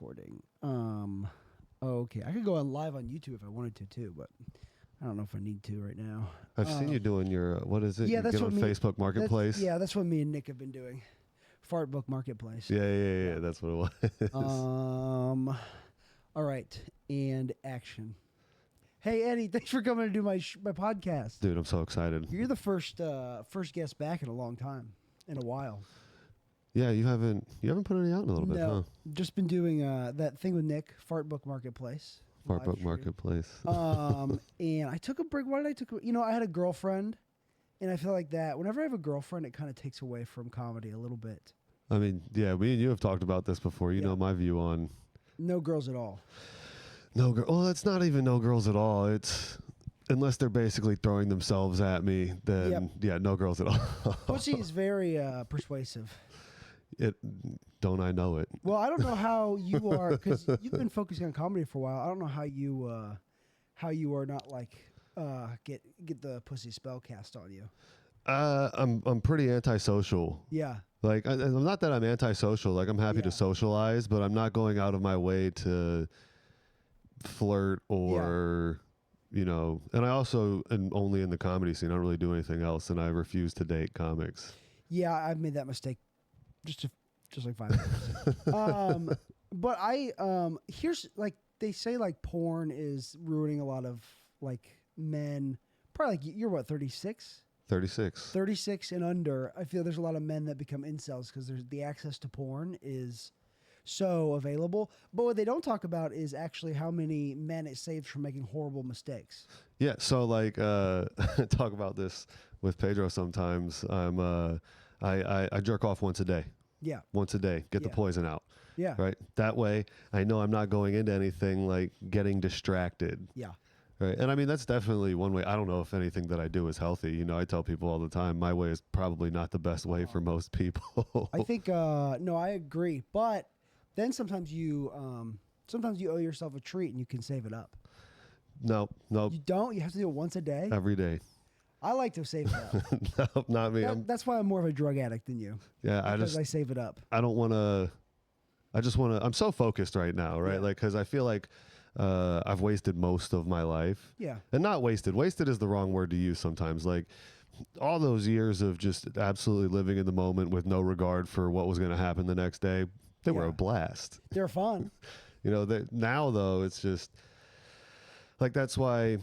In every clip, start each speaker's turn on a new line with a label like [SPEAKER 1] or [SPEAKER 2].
[SPEAKER 1] recording. Okay, I could go on live on YouTube if I wanted to too, but I don't know if I need to right now.
[SPEAKER 2] I've seen you doing your what is it?
[SPEAKER 1] Yeah,
[SPEAKER 2] you
[SPEAKER 1] that's
[SPEAKER 2] get
[SPEAKER 1] what
[SPEAKER 2] on Facebook Marketplace.
[SPEAKER 1] That's what me and Nick have been doing. Fart Book Marketplace.
[SPEAKER 2] Yeah. That's what it was.
[SPEAKER 1] All right, and action. Hey Eddie, thanks for coming to do my podcast.
[SPEAKER 2] Dude, I'm so excited.
[SPEAKER 1] You're the first guest back in a long time, in a while.
[SPEAKER 2] Yeah, you haven't put any out in a little bit, huh?
[SPEAKER 1] Just been doing that thing with Nick, Fart Book Marketplace.
[SPEAKER 2] Fart Book Marketplace.
[SPEAKER 1] And I took a break. Why did I take? I had a girlfriend, and I feel like that whenever I have a girlfriend, it kind of takes away from comedy a little bit.
[SPEAKER 2] I mean, yeah, me and you have talked about this before. You know my view on
[SPEAKER 1] no girls at all.
[SPEAKER 2] No girl. Well, it's not even no girls at all. It's unless they're basically throwing themselves at me, then yeah, no girls at all.
[SPEAKER 1] Pussy is very persuasive.
[SPEAKER 2] Don't I know it?
[SPEAKER 1] Well, I don't know how you are because you've been focusing on comedy for a while. I don't know how you are not like get the pussy spell cast on you.
[SPEAKER 2] I'm pretty antisocial.
[SPEAKER 1] Yeah.
[SPEAKER 2] Like I'm not that I'm antisocial. Like I'm happy to socialize, but I'm not going out of my way to flirt or and I also am only in the comedy scene. I don't really do anything else, and I refuse to date comics.
[SPEAKER 1] Yeah, I've made that mistake just like 5 minutes. But here's like they say like porn is ruining a lot of like men. Probably like you're what 36. 36 and under. I feel there's a lot of men that become incels because there's the access to porn is so available. But what they don't talk about is actually how many men it saves from making horrible mistakes. Yeah.
[SPEAKER 2] So like talk about this with Pedro sometimes. I jerk off once a day.
[SPEAKER 1] Yeah.
[SPEAKER 2] Once a day. Get the poison out.
[SPEAKER 1] Yeah.
[SPEAKER 2] Right. That way I know I'm not going into anything like getting distracted.
[SPEAKER 1] Yeah.
[SPEAKER 2] Right. And I mean, that's definitely one way. I don't know if anything that I do is healthy. I tell people all the time, my way is probably not the best way for most people.
[SPEAKER 1] I think, no, I agree. But then sometimes you owe yourself a treat and you can save it up.
[SPEAKER 2] Nope.
[SPEAKER 1] You don't? You have to do it once a day?
[SPEAKER 2] Every day.
[SPEAKER 1] I like to save it up.
[SPEAKER 2] No, not me.
[SPEAKER 1] That's why I'm more of a drug addict than you.
[SPEAKER 2] Yeah.
[SPEAKER 1] Because I save it up.
[SPEAKER 2] I don't want to, I'm so focused right now, right? Like, cause I feel like, I've wasted most of my life.
[SPEAKER 1] Yeah.
[SPEAKER 2] And not wasted. Wasted is the wrong word to use sometimes. Like all those years of just absolutely living in the moment with no regard for what was going to happen the next day, they were a blast.
[SPEAKER 1] They're fun.
[SPEAKER 2] Now though, it's just like, that's why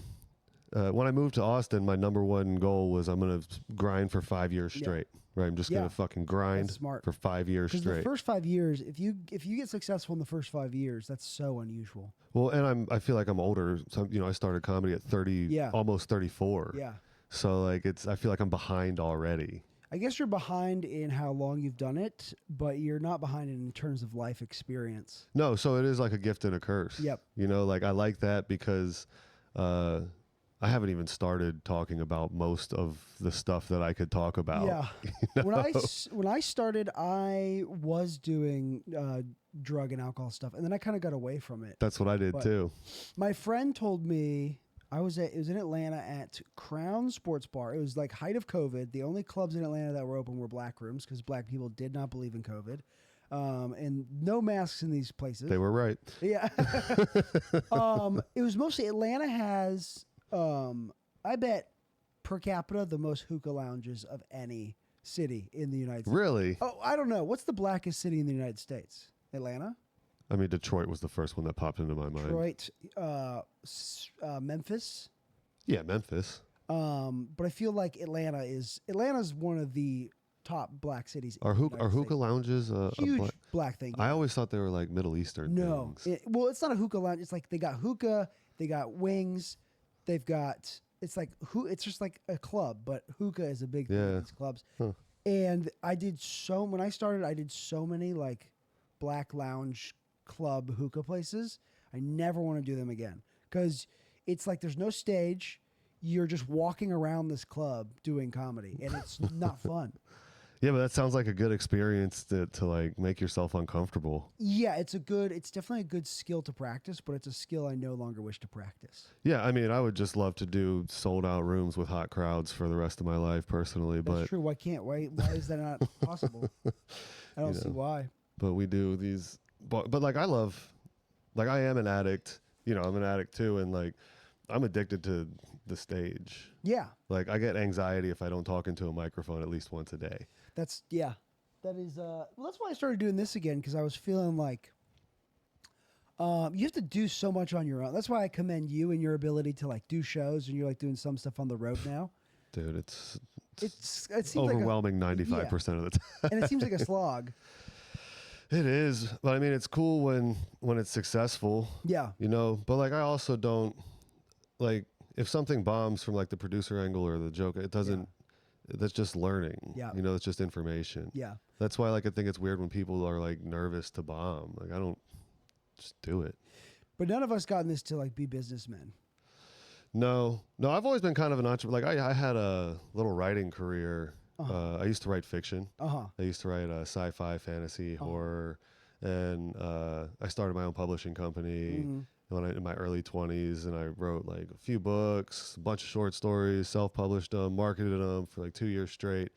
[SPEAKER 2] when I moved to Austin, my number one goal was I'm going to grind for 5 years straight. Right, I'm just gonna fucking grind for 5 years straight.
[SPEAKER 1] Because the first 5 years, if you get successful in the first 5 years, that's so unusual.
[SPEAKER 2] Well, and I feel like I'm older. So I started comedy at 30, almost 34.
[SPEAKER 1] Yeah.
[SPEAKER 2] So like I feel like I'm behind already.
[SPEAKER 1] I guess you're behind in how long you've done it, but you're not behind in terms of life experience.
[SPEAKER 2] No, so it is like a gift and a curse.
[SPEAKER 1] Yep.
[SPEAKER 2] Like I like that because I haven't even started talking about most of the stuff that I could talk about.
[SPEAKER 1] Yeah. When I started, I was doing drug and alcohol stuff, and then I kind of got away from it.
[SPEAKER 2] That's what I did too.
[SPEAKER 1] My friend told me it was in Atlanta at Crown Sports Bar. It was like height of COVID. The only clubs in Atlanta that were open were black rooms because black people did not believe in COVID. And no masks in these places.
[SPEAKER 2] They were right.
[SPEAKER 1] Yeah. It was mostly Atlanta has... I bet per capita the most hookah lounges of any city in the United States.
[SPEAKER 2] Really?
[SPEAKER 1] Oh, I don't know. What's the blackest city in the United States? Atlanta?
[SPEAKER 2] I mean, Detroit was the first one that popped into my mind.
[SPEAKER 1] Detroit, Memphis.
[SPEAKER 2] Yeah, Memphis.
[SPEAKER 1] But I feel like Atlanta's one of the top black cities.
[SPEAKER 2] Are hookah lounges
[SPEAKER 1] huge black thing?
[SPEAKER 2] I always thought they were like Middle Eastern things.
[SPEAKER 1] It's not a hookah lounge. It's like they got hookah, they got wings. They've got it's just like a club, but hookah is a big thing in these clubs. Huh. And when I started, I did so many like black lounge club hookah places. I never want to do them again because it's like there's no stage. You're just walking around this club doing comedy, and it's not fun.
[SPEAKER 2] Yeah, but that sounds like a good experience to like make yourself uncomfortable.
[SPEAKER 1] Yeah, it's definitely a good skill to practice, but it's a skill I no longer wish to practice.
[SPEAKER 2] Yeah, I mean, I would just love to do sold out rooms with hot crowds for the rest of my life personally.
[SPEAKER 1] That's true. Why is that not possible? I don't see why.
[SPEAKER 2] But we do these, but like I love like I am an addict. You know, I'm an addict too, and like I'm addicted to the stage.
[SPEAKER 1] Yeah.
[SPEAKER 2] Like I get anxiety if I don't talk into a microphone at least once a day.
[SPEAKER 1] That is well, that's why I started doing this again, because I was feeling like you have to do so much on your own. That's why I commend you and your ability to like do shows, and you're like doing some stuff on the road now.
[SPEAKER 2] Dude, it seems overwhelming
[SPEAKER 1] like
[SPEAKER 2] 95% of the time.
[SPEAKER 1] And it seems like a slog.
[SPEAKER 2] It is, but I mean, it's cool when it's successful.
[SPEAKER 1] Yeah.
[SPEAKER 2] You know, but like I also don't like if something bombs from like the producer angle or the joke, it doesn't. That's just learning.
[SPEAKER 1] Yeah.
[SPEAKER 2] You know, it's just information.
[SPEAKER 1] Yeah.
[SPEAKER 2] That's why like I think it's weird when people are like nervous to bomb. Like I don't just do it.
[SPEAKER 1] But none of us got in this to like be businessmen.
[SPEAKER 2] No, I've always been kind of an entrepreneur. Like I had a little writing career. I used to write fiction. I used to write sci-fi, fantasy, horror, and I started my own publishing company in my early 20s, and I wrote like a few books, a bunch of short stories, self-published them, marketed them for like 2 years straight,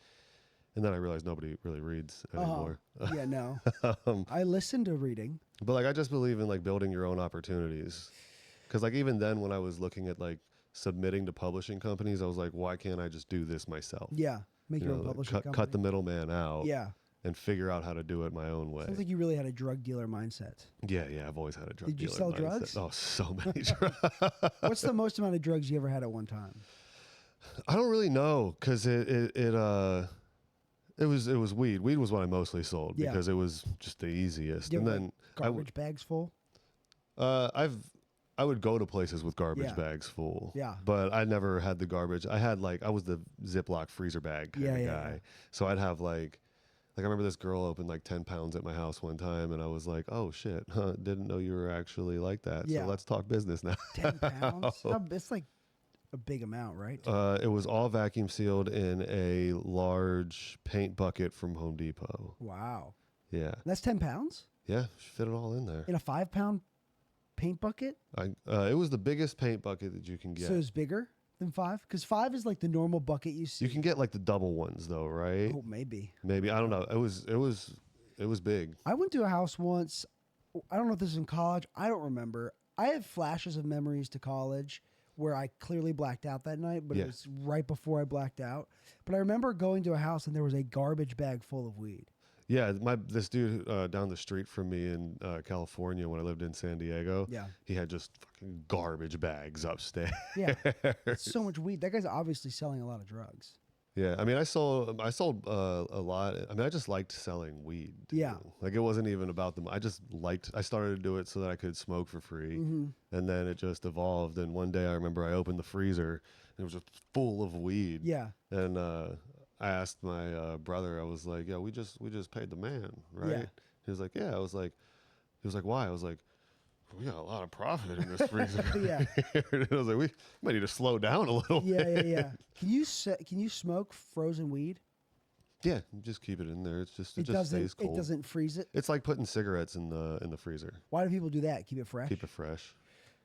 [SPEAKER 2] and then I realized nobody really reads anymore.
[SPEAKER 1] Yeah, no. I listen to reading.
[SPEAKER 2] But like I just believe in like building your own opportunities. Because like even then when I was looking at like submitting to publishing companies, I was like, why can't I just do this myself?
[SPEAKER 1] Yeah, make your own publishing company.
[SPEAKER 2] Cut the middleman out.
[SPEAKER 1] Yeah.
[SPEAKER 2] And figure out how to do it my own way.
[SPEAKER 1] Sounds like you really had a drug dealer mindset.
[SPEAKER 2] Yeah, I've always had a drug dealer mindset.
[SPEAKER 1] Did you sell drugs?
[SPEAKER 2] Oh, so many drugs.
[SPEAKER 1] What's the most amount of drugs you ever had at one time?
[SPEAKER 2] I don't really know, because it was weed. Weed was what I mostly sold because it was just the easiest. And then
[SPEAKER 1] garbage bags full.
[SPEAKER 2] I would go to places with garbage bags full.
[SPEAKER 1] Yeah.
[SPEAKER 2] But I never had the garbage. I was the Ziploc freezer bag kind of guy. Yeah. So I'd have like I remember this girl opened like 10 pounds at my house one time, and I was like, oh shit, didn't know you were actually like that.
[SPEAKER 1] Yeah.
[SPEAKER 2] So let's talk business now.
[SPEAKER 1] 10 pounds? It's like a big amount, right?
[SPEAKER 2] It was all vacuum sealed in a large paint bucket from Home Depot.
[SPEAKER 1] Wow.
[SPEAKER 2] Yeah.
[SPEAKER 1] That's 10 pounds?
[SPEAKER 2] Yeah, fit it all in there.
[SPEAKER 1] In a 5-pound paint bucket?
[SPEAKER 2] It was the biggest paint bucket that you can get.
[SPEAKER 1] So it's bigger than 5? Because 5 is like the normal bucket you see.
[SPEAKER 2] You can get like the double ones though, right?
[SPEAKER 1] Oh, maybe.
[SPEAKER 2] Maybe, I don't know. It was big.
[SPEAKER 1] I went to a house once. I don't know if this was in college. I don't remember. I have flashes of memories to college where I clearly blacked out that night, but it was right before I blacked out. But I remember going to a house and there was a garbage bag full of weed.
[SPEAKER 2] Yeah, this dude down the street from me in California when I lived in San Diego, he had just fucking garbage bags upstairs.
[SPEAKER 1] Yeah, it's so much weed. That guy's obviously selling a lot of drugs.
[SPEAKER 2] Yeah, I mean, I sold a lot. I mean, I just liked selling weed.
[SPEAKER 1] Yeah,
[SPEAKER 2] like it wasn't even about them. I started to do it so that I could smoke for free, and then it just evolved. And one day, I remember I opened the freezer and it was just full of weed.
[SPEAKER 1] Yeah,
[SPEAKER 2] and I asked my brother. I was like, "Yeah, we just paid the man, right?"
[SPEAKER 1] Yeah.
[SPEAKER 2] He was like, "Yeah." He was like, "Why?" I was like, "We got a lot of profit in this freezer."
[SPEAKER 1] Yeah.
[SPEAKER 2] And I was like, "We might need to slow down a little."
[SPEAKER 1] Yeah. Can you smoke frozen weed?
[SPEAKER 2] Yeah, just keep it in there. It just stays cold.
[SPEAKER 1] It doesn't freeze it.
[SPEAKER 2] It's like putting cigarettes in the freezer.
[SPEAKER 1] Why do people do that? Keep it fresh.
[SPEAKER 2] Keep it fresh.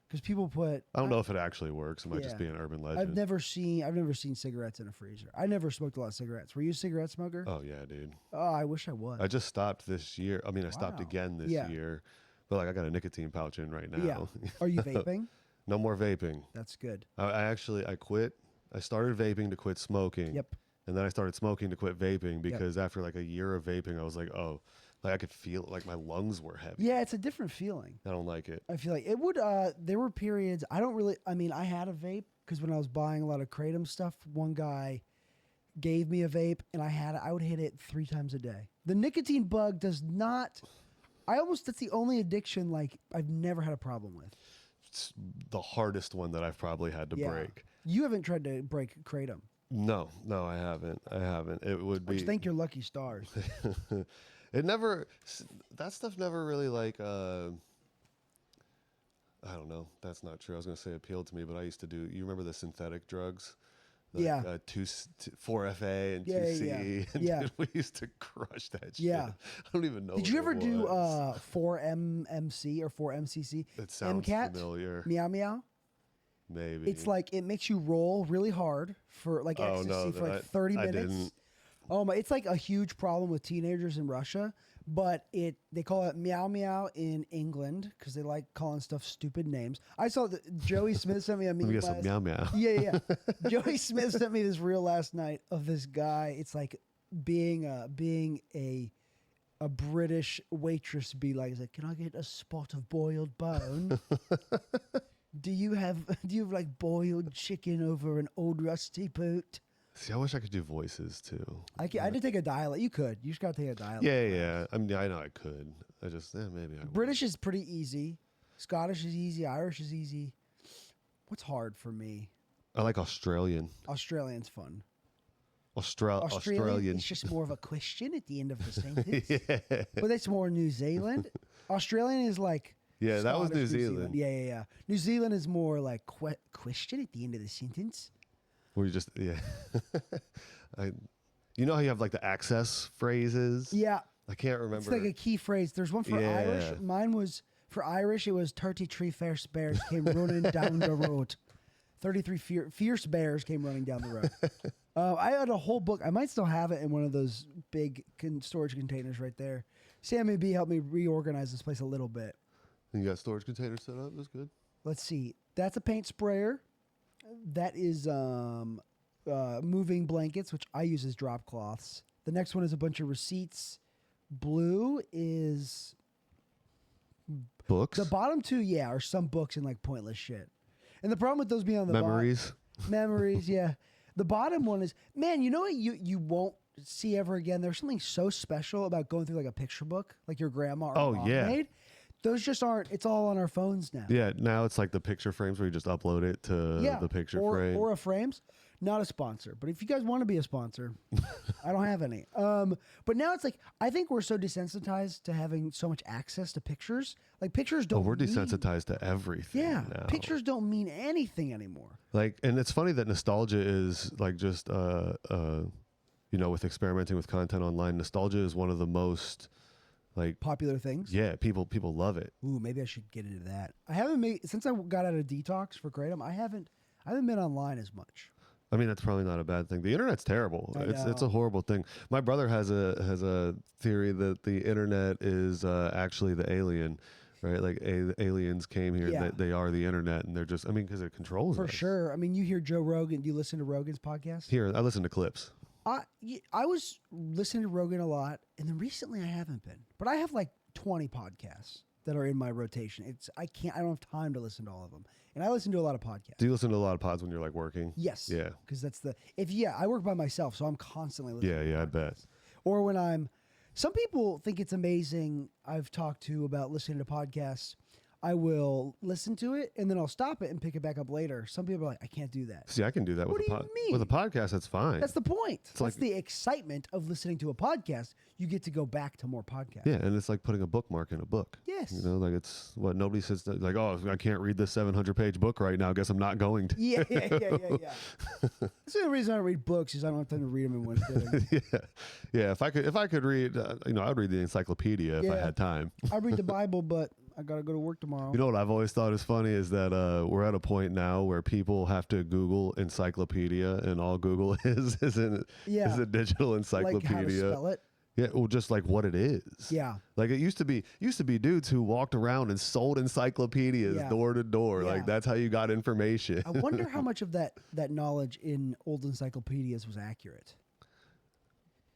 [SPEAKER 1] Because people put.
[SPEAKER 2] I don't know if it actually works. It might just be an urban legend.
[SPEAKER 1] I've never seen cigarettes in a freezer. I never smoked a lot of cigarettes. Were you a cigarette smoker?
[SPEAKER 2] Oh yeah, dude.
[SPEAKER 1] Oh, I wish I was.
[SPEAKER 2] I just stopped this year. I mean, I stopped again this year, but like I got a nicotine pouch in right now.
[SPEAKER 1] Yeah. Are you vaping?
[SPEAKER 2] No more vaping.
[SPEAKER 1] That's good.
[SPEAKER 2] I quit. I started vaping to quit smoking.
[SPEAKER 1] Yep.
[SPEAKER 2] And then I started smoking to quit vaping because after like a year of vaping, I was like, oh, like I could feel it, like my lungs were heavy.
[SPEAKER 1] Yeah, it's a different feeling.
[SPEAKER 2] I don't like it.
[SPEAKER 1] I feel like it would. There were periods. I had a vape because when I was buying a lot of Kratom stuff, one guy gave me a vape and I would hit it 3 times a day. The nicotine bug does not. That's the only addiction like I've never had a problem with.
[SPEAKER 2] It's the hardest one that I've probably had to break.
[SPEAKER 1] You haven't tried to break Kratom.
[SPEAKER 2] No, I haven't. It would be.
[SPEAKER 1] I just think you're lucky stars.
[SPEAKER 2] That stuff never really like, I don't know. That's not true. I was going to say appealed to me, but I used to do, you remember the synthetic drugs? Like, 4FA and 2C.
[SPEAKER 1] Yeah.
[SPEAKER 2] Dude, we used to crush that shit.
[SPEAKER 1] Yeah.
[SPEAKER 2] I don't even know.
[SPEAKER 1] Did you ever do 4MMC or 4MCC?
[SPEAKER 2] It sounds familiar.
[SPEAKER 1] Meow meow.
[SPEAKER 2] Maybe.
[SPEAKER 1] It's like it makes you roll really hard for like ecstasy for like 30 minutes.
[SPEAKER 2] I didn't.
[SPEAKER 1] Oh my! It's like a huge problem with teenagers in Russia. but they call it meow meow in England because they like calling stuff stupid names. I saw that Joey Smith sent me a meme.
[SPEAKER 2] We got some meow meow.
[SPEAKER 1] Yeah. Joey Smith sent me this reel last night of this guy. It's like being a British waitress be like, can I get a spot of boiled bone? Do you have like boiled chicken over an old rusty boot?
[SPEAKER 2] See, I wish I could do voices too.
[SPEAKER 1] I did take a dialect. You could. You just got to take a dialect.
[SPEAKER 2] Yeah. I mean, I know I could. I just maybe I.
[SPEAKER 1] British is pretty easy. Scottish is easy. Irish is easy. What's hard for me?
[SPEAKER 2] I like Australian.
[SPEAKER 1] Australian's fun.
[SPEAKER 2] Australian.
[SPEAKER 1] It's just more of a question at the end of the sentence.
[SPEAKER 2] Yeah.
[SPEAKER 1] But that's more New Zealand. Australian is like.
[SPEAKER 2] Yeah, that was
[SPEAKER 1] Scottish,
[SPEAKER 2] New Zealand.
[SPEAKER 1] Yeah. New Zealand is more like question at the end of the sentence.
[SPEAKER 2] Where you just you know how you have like the access phrases?
[SPEAKER 1] Yeah.
[SPEAKER 2] I can't remember.
[SPEAKER 1] It's like a key phrase. There's one for Irish. Mine was for Irish. It was 33 fierce bears came running down the road. 33 fierce bears came running down the road. I had a whole book. I might still have it in one of those big storage containers right there. Sammy B helped me reorganize this place a little bit.
[SPEAKER 2] And you got storage containers set up? That's good.
[SPEAKER 1] Let's see. That's a paint sprayer. That is moving blankets, which I use as drop cloths. The next one is a bunch of receipts. Blue is
[SPEAKER 2] books.
[SPEAKER 1] The bottom two, are some books and like pointless shit. And the problem with those being on the
[SPEAKER 2] memories.
[SPEAKER 1] Memories, yeah. The bottom one is, man, you know what you won't see ever again? There's something so special about going through like a picture book, like your grandma or mom made. Those just aren't. It's all on our phones now.
[SPEAKER 2] Yeah, now it's like the picture frames where you just upload it to the picture frame.
[SPEAKER 1] Or a frames. Not a sponsor, but if you guys want to be a sponsor, I don't have any. But now it's like I think we're so desensitized to having so much access to pictures. Like pictures don't.
[SPEAKER 2] We're desensitized to everything.
[SPEAKER 1] Yeah,
[SPEAKER 2] now.
[SPEAKER 1] Pictures don't mean anything anymore.
[SPEAKER 2] Like, and it's funny that nostalgia is like just with experimenting with content online. Nostalgia is one of the most like
[SPEAKER 1] popular things.
[SPEAKER 2] Yeah, people love it.
[SPEAKER 1] Ooh, maybe I should get into that. I haven't since I got out of detox for Kratom. I haven't been online as much.
[SPEAKER 2] I mean, that's probably not a bad thing. The internet's terrible. It's a horrible thing. My brother has a theory that the internet is actually the alien, right? Like aliens came here.
[SPEAKER 1] Yeah.
[SPEAKER 2] They are the internet, and they're just. I mean, because it controls us.
[SPEAKER 1] For sure. I mean, you hear Joe Rogan. Do you listen to Rogan's podcast?
[SPEAKER 2] Here, I listen to clips.
[SPEAKER 1] I was listening to Rogan a lot, and then recently I haven't been. But I have like 20 podcasts that are in my rotation. I don't have time to listen to all of them. And I listen to a lot of podcasts.
[SPEAKER 2] Do you listen to a lot of pods when you're like working?
[SPEAKER 1] Yes.
[SPEAKER 2] Yeah.
[SPEAKER 1] Because I work by myself, so I'm constantly listening.
[SPEAKER 2] Yeah, I bet.
[SPEAKER 1] Or when some people think it's amazing. I've talked to about listening to podcasts. I will listen to it and then I'll stop it and pick it back up later. Some people are like, I can't do that.
[SPEAKER 2] See, I can do that
[SPEAKER 1] What
[SPEAKER 2] with
[SPEAKER 1] do you mean?
[SPEAKER 2] With a podcast. That's fine.
[SPEAKER 1] That's the point.
[SPEAKER 2] It's
[SPEAKER 1] That's
[SPEAKER 2] like
[SPEAKER 1] the excitement of listening to a podcast. You get to go back to more podcasts.
[SPEAKER 2] Yeah, and it's like putting a bookmark in a book.
[SPEAKER 1] Yes.
[SPEAKER 2] You know, like it's what nobody says like, oh, I can't read this 700-page book right now. I guess I'm not going to.
[SPEAKER 1] Yeah. That's the only reason I read books is I don't have time to read them in one sitting.
[SPEAKER 2] Yeah. If I could read, I'd read the encyclopedia if I had time.
[SPEAKER 1] I read the Bible, but I gotta go to work tomorrow.
[SPEAKER 2] You know what I've always thought is funny is that we're at a point now where people have to Google encyclopedia, and all Google is a digital encyclopedia.
[SPEAKER 1] Like how to spell it.
[SPEAKER 2] Yeah, well, just like what it is.
[SPEAKER 1] Yeah.
[SPEAKER 2] Like it used to be dudes who walked around and sold encyclopedias door to door.
[SPEAKER 1] Yeah.
[SPEAKER 2] Like that's how you got information.
[SPEAKER 1] I wonder how much of that knowledge in old encyclopedias was accurate.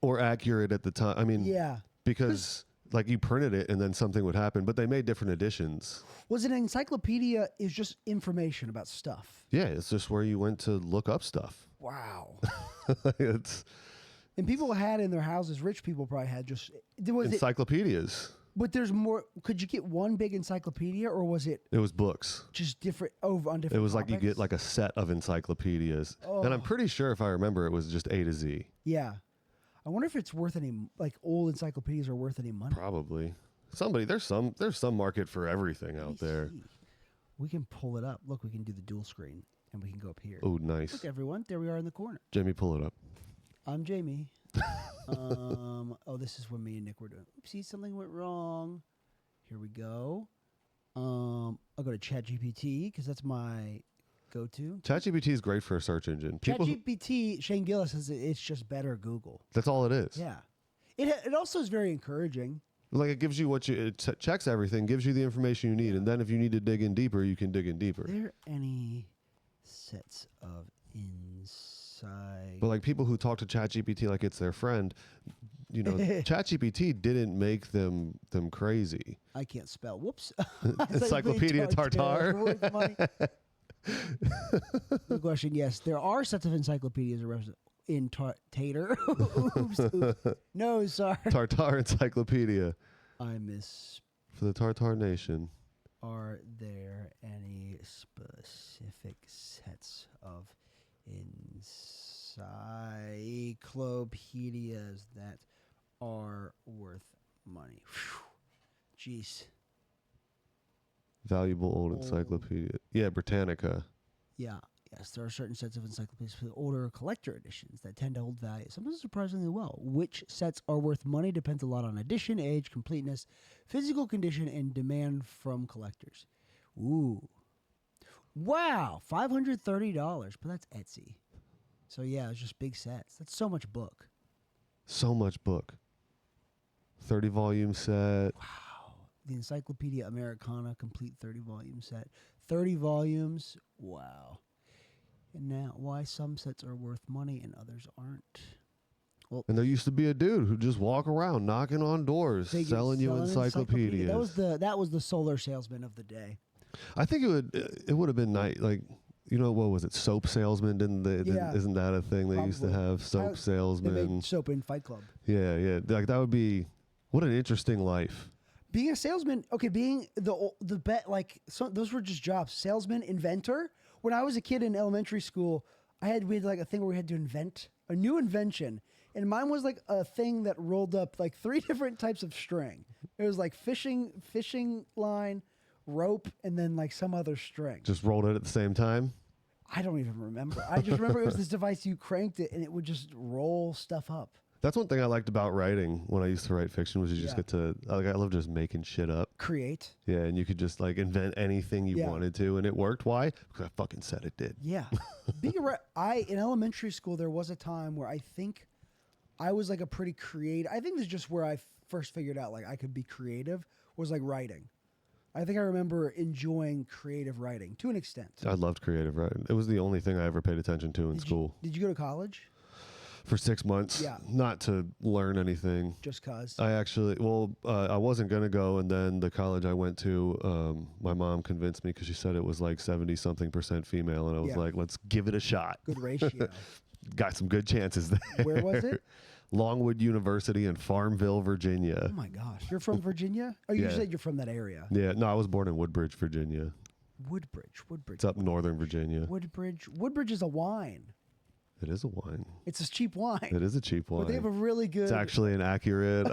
[SPEAKER 2] Or accurate at the time. I mean, because like you printed it and then something would happen, but they made different editions.
[SPEAKER 1] Was an encyclopedia is just information about stuff?
[SPEAKER 2] Yeah, it's just where you went to look up stuff.
[SPEAKER 1] Wow.
[SPEAKER 2] And
[SPEAKER 1] people had in their houses, rich people probably had
[SPEAKER 2] encyclopedias.
[SPEAKER 1] But there's more. Could you get one big encyclopedia, or was it?
[SPEAKER 2] It was books.
[SPEAKER 1] Just different on different.
[SPEAKER 2] It was
[SPEAKER 1] topics?
[SPEAKER 2] like you get like a set of encyclopedias, and I'm pretty sure if I remember, it was just A to Z.
[SPEAKER 1] Yeah, I wonder if it's worth any. Like old encyclopedias are worth any money.
[SPEAKER 2] Probably. There's some market for everything out there.
[SPEAKER 1] We can pull it up. Look, we can do the dual screen, and we can go up here.
[SPEAKER 2] Oh, nice.
[SPEAKER 1] Look, everyone, there we are in the corner.
[SPEAKER 2] Jamie, pull it up.
[SPEAKER 1] I'm Jamie. This is what me and Nick were doing. Oopsie, something went wrong. Here we go. I'll go to ChatGPT because that's my go-to.
[SPEAKER 2] ChatGPT is great for a search engine.
[SPEAKER 1] ChatGPT, Shane Gillis says it's just better Google.
[SPEAKER 2] That's all it is.
[SPEAKER 1] Yeah. It also is very encouraging.
[SPEAKER 2] Like it gives you it checks everything, gives you the information you need, and then if you need to dig in deeper, you can dig in deeper.
[SPEAKER 1] Are there any sets of inside?
[SPEAKER 2] But like people who talk to ChatGPT like it's their friend, you know, ChatGPT didn't make them crazy.
[SPEAKER 1] I can't spell. Whoops.
[SPEAKER 2] Encyclopedia Tartar.
[SPEAKER 1] Good question. Yes, there are sets of encyclopedias in Tater. Oops. No, sorry.
[SPEAKER 2] Tartar Encyclopedia.
[SPEAKER 1] I miss.
[SPEAKER 2] For the Tartar Nation.
[SPEAKER 1] Are there any specific sets of encyclopedias that are worth money? Whew. Jeez.
[SPEAKER 2] Valuable old encyclopedia. Yeah, Britannica.
[SPEAKER 1] Yeah. Yes, there are certain sets of encyclopedias for the older collector editions that tend to hold value, sometimes surprisingly well. Which sets are worth money depends a lot on edition, age, completeness, physical condition, and demand from collectors. Ooh. Wow, $530, but that's Etsy. So yeah, it's just big sets. That's so much book.
[SPEAKER 2] So much book. 30-volume set.
[SPEAKER 1] Wow. The Encyclopedia Americana complete 30-volume set. 30 volumes. Wow. And now, why some sets are worth money and others aren't? Well,
[SPEAKER 2] And there used to be a dude who'd just walk around knocking on doors, selling you encyclopedias.
[SPEAKER 1] That was the solar salesman of the day.
[SPEAKER 2] I think it would have been nice. Like, you know, what was it? Soap salesman? Isn't that a thing? They used to have soap
[SPEAKER 1] They
[SPEAKER 2] salesmen.
[SPEAKER 1] made soap in Fight Club.
[SPEAKER 2] Yeah. Like that would be what an interesting life.
[SPEAKER 1] Being a salesman, okay, being the bet, like those were just jobs. Salesman, inventor. When I was a kid in elementary school, we had like a thing where we had to invent a new invention, and mine was like a thing that rolled up like 3 different types of string. It was like fishing line, rope, and then like some other string.
[SPEAKER 2] Just rolled it at the same time.
[SPEAKER 1] I don't even remember. I just remember it was this device, you cranked it and it would just roll stuff up.
[SPEAKER 2] That's one thing I liked about writing when I used to write fiction was you just
[SPEAKER 1] Yeah.
[SPEAKER 2] get to, like, I love just making shit up.
[SPEAKER 1] Create.
[SPEAKER 2] Yeah, and you could just like invent anything you
[SPEAKER 1] Yeah.
[SPEAKER 2] wanted to, and it worked. Why? Because I fucking said it did.
[SPEAKER 1] Yeah. In elementary school, there was a time where I think I was like a pretty creative. I think this is just where I first figured out like I could be creative was like writing. I think I remember enjoying creative writing to an extent.
[SPEAKER 2] I loved creative writing. It was the only thing I ever paid attention to in school.
[SPEAKER 1] Did you go to college?
[SPEAKER 2] For 6 months.
[SPEAKER 1] Yeah.
[SPEAKER 2] Not to learn anything.
[SPEAKER 1] Just cause?
[SPEAKER 2] I actually, I wasn't going to go. And then the college I went to, my mom convinced me because she said it was like 70-something% female. And I was
[SPEAKER 1] Yeah.
[SPEAKER 2] like, let's give it a shot.
[SPEAKER 1] Good ratio.
[SPEAKER 2] Got some good chances there.
[SPEAKER 1] Where was it?
[SPEAKER 2] Longwood University in Farmville, Virginia.
[SPEAKER 1] Oh my gosh. You're from Virginia? Oh, you
[SPEAKER 2] Yeah.
[SPEAKER 1] said you're from that area.
[SPEAKER 2] Yeah. No, I was born in Woodbridge, Virginia.
[SPEAKER 1] Woodbridge.
[SPEAKER 2] It's up northern Virginia.
[SPEAKER 1] Woodbridge is a wine.
[SPEAKER 2] It is a wine.
[SPEAKER 1] It's a cheap wine.
[SPEAKER 2] It is a cheap wine.
[SPEAKER 1] But they have a really good.
[SPEAKER 2] It's actually an accurate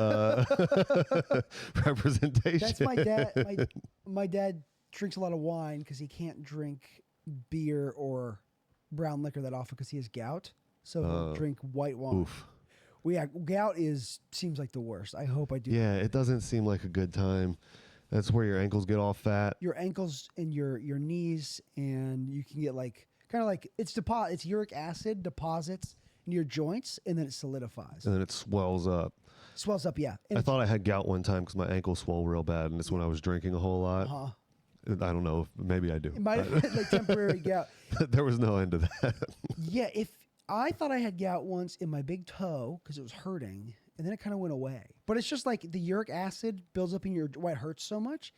[SPEAKER 2] representation.
[SPEAKER 1] That's my dad. My dad drinks a lot of wine because he can't drink beer or brown liquor that often because he has gout. So he'll drink white wine.
[SPEAKER 2] Oof.
[SPEAKER 1] Well, yeah, gout seems like the worst. I hope I do.
[SPEAKER 2] Yeah, it doesn't seem like a good time. That's where your ankles get all fat.
[SPEAKER 1] Your ankles and your knees, and you can get like kind of like it's uric acid deposits in your joints, and then it solidifies.
[SPEAKER 2] And then it swells up.
[SPEAKER 1] Swells up, yeah. And
[SPEAKER 2] I thought I had gout one time because my ankle swelled real bad, and it's when I was drinking a whole lot. I don't know. Maybe I do.
[SPEAKER 1] It might have been like temporary gout.
[SPEAKER 2] There was no end to that.
[SPEAKER 1] Yeah, if I thought I had gout once in my big toe because it was hurting, and then it kind of went away. But it's just like the uric acid builds up in your why it hurts so much.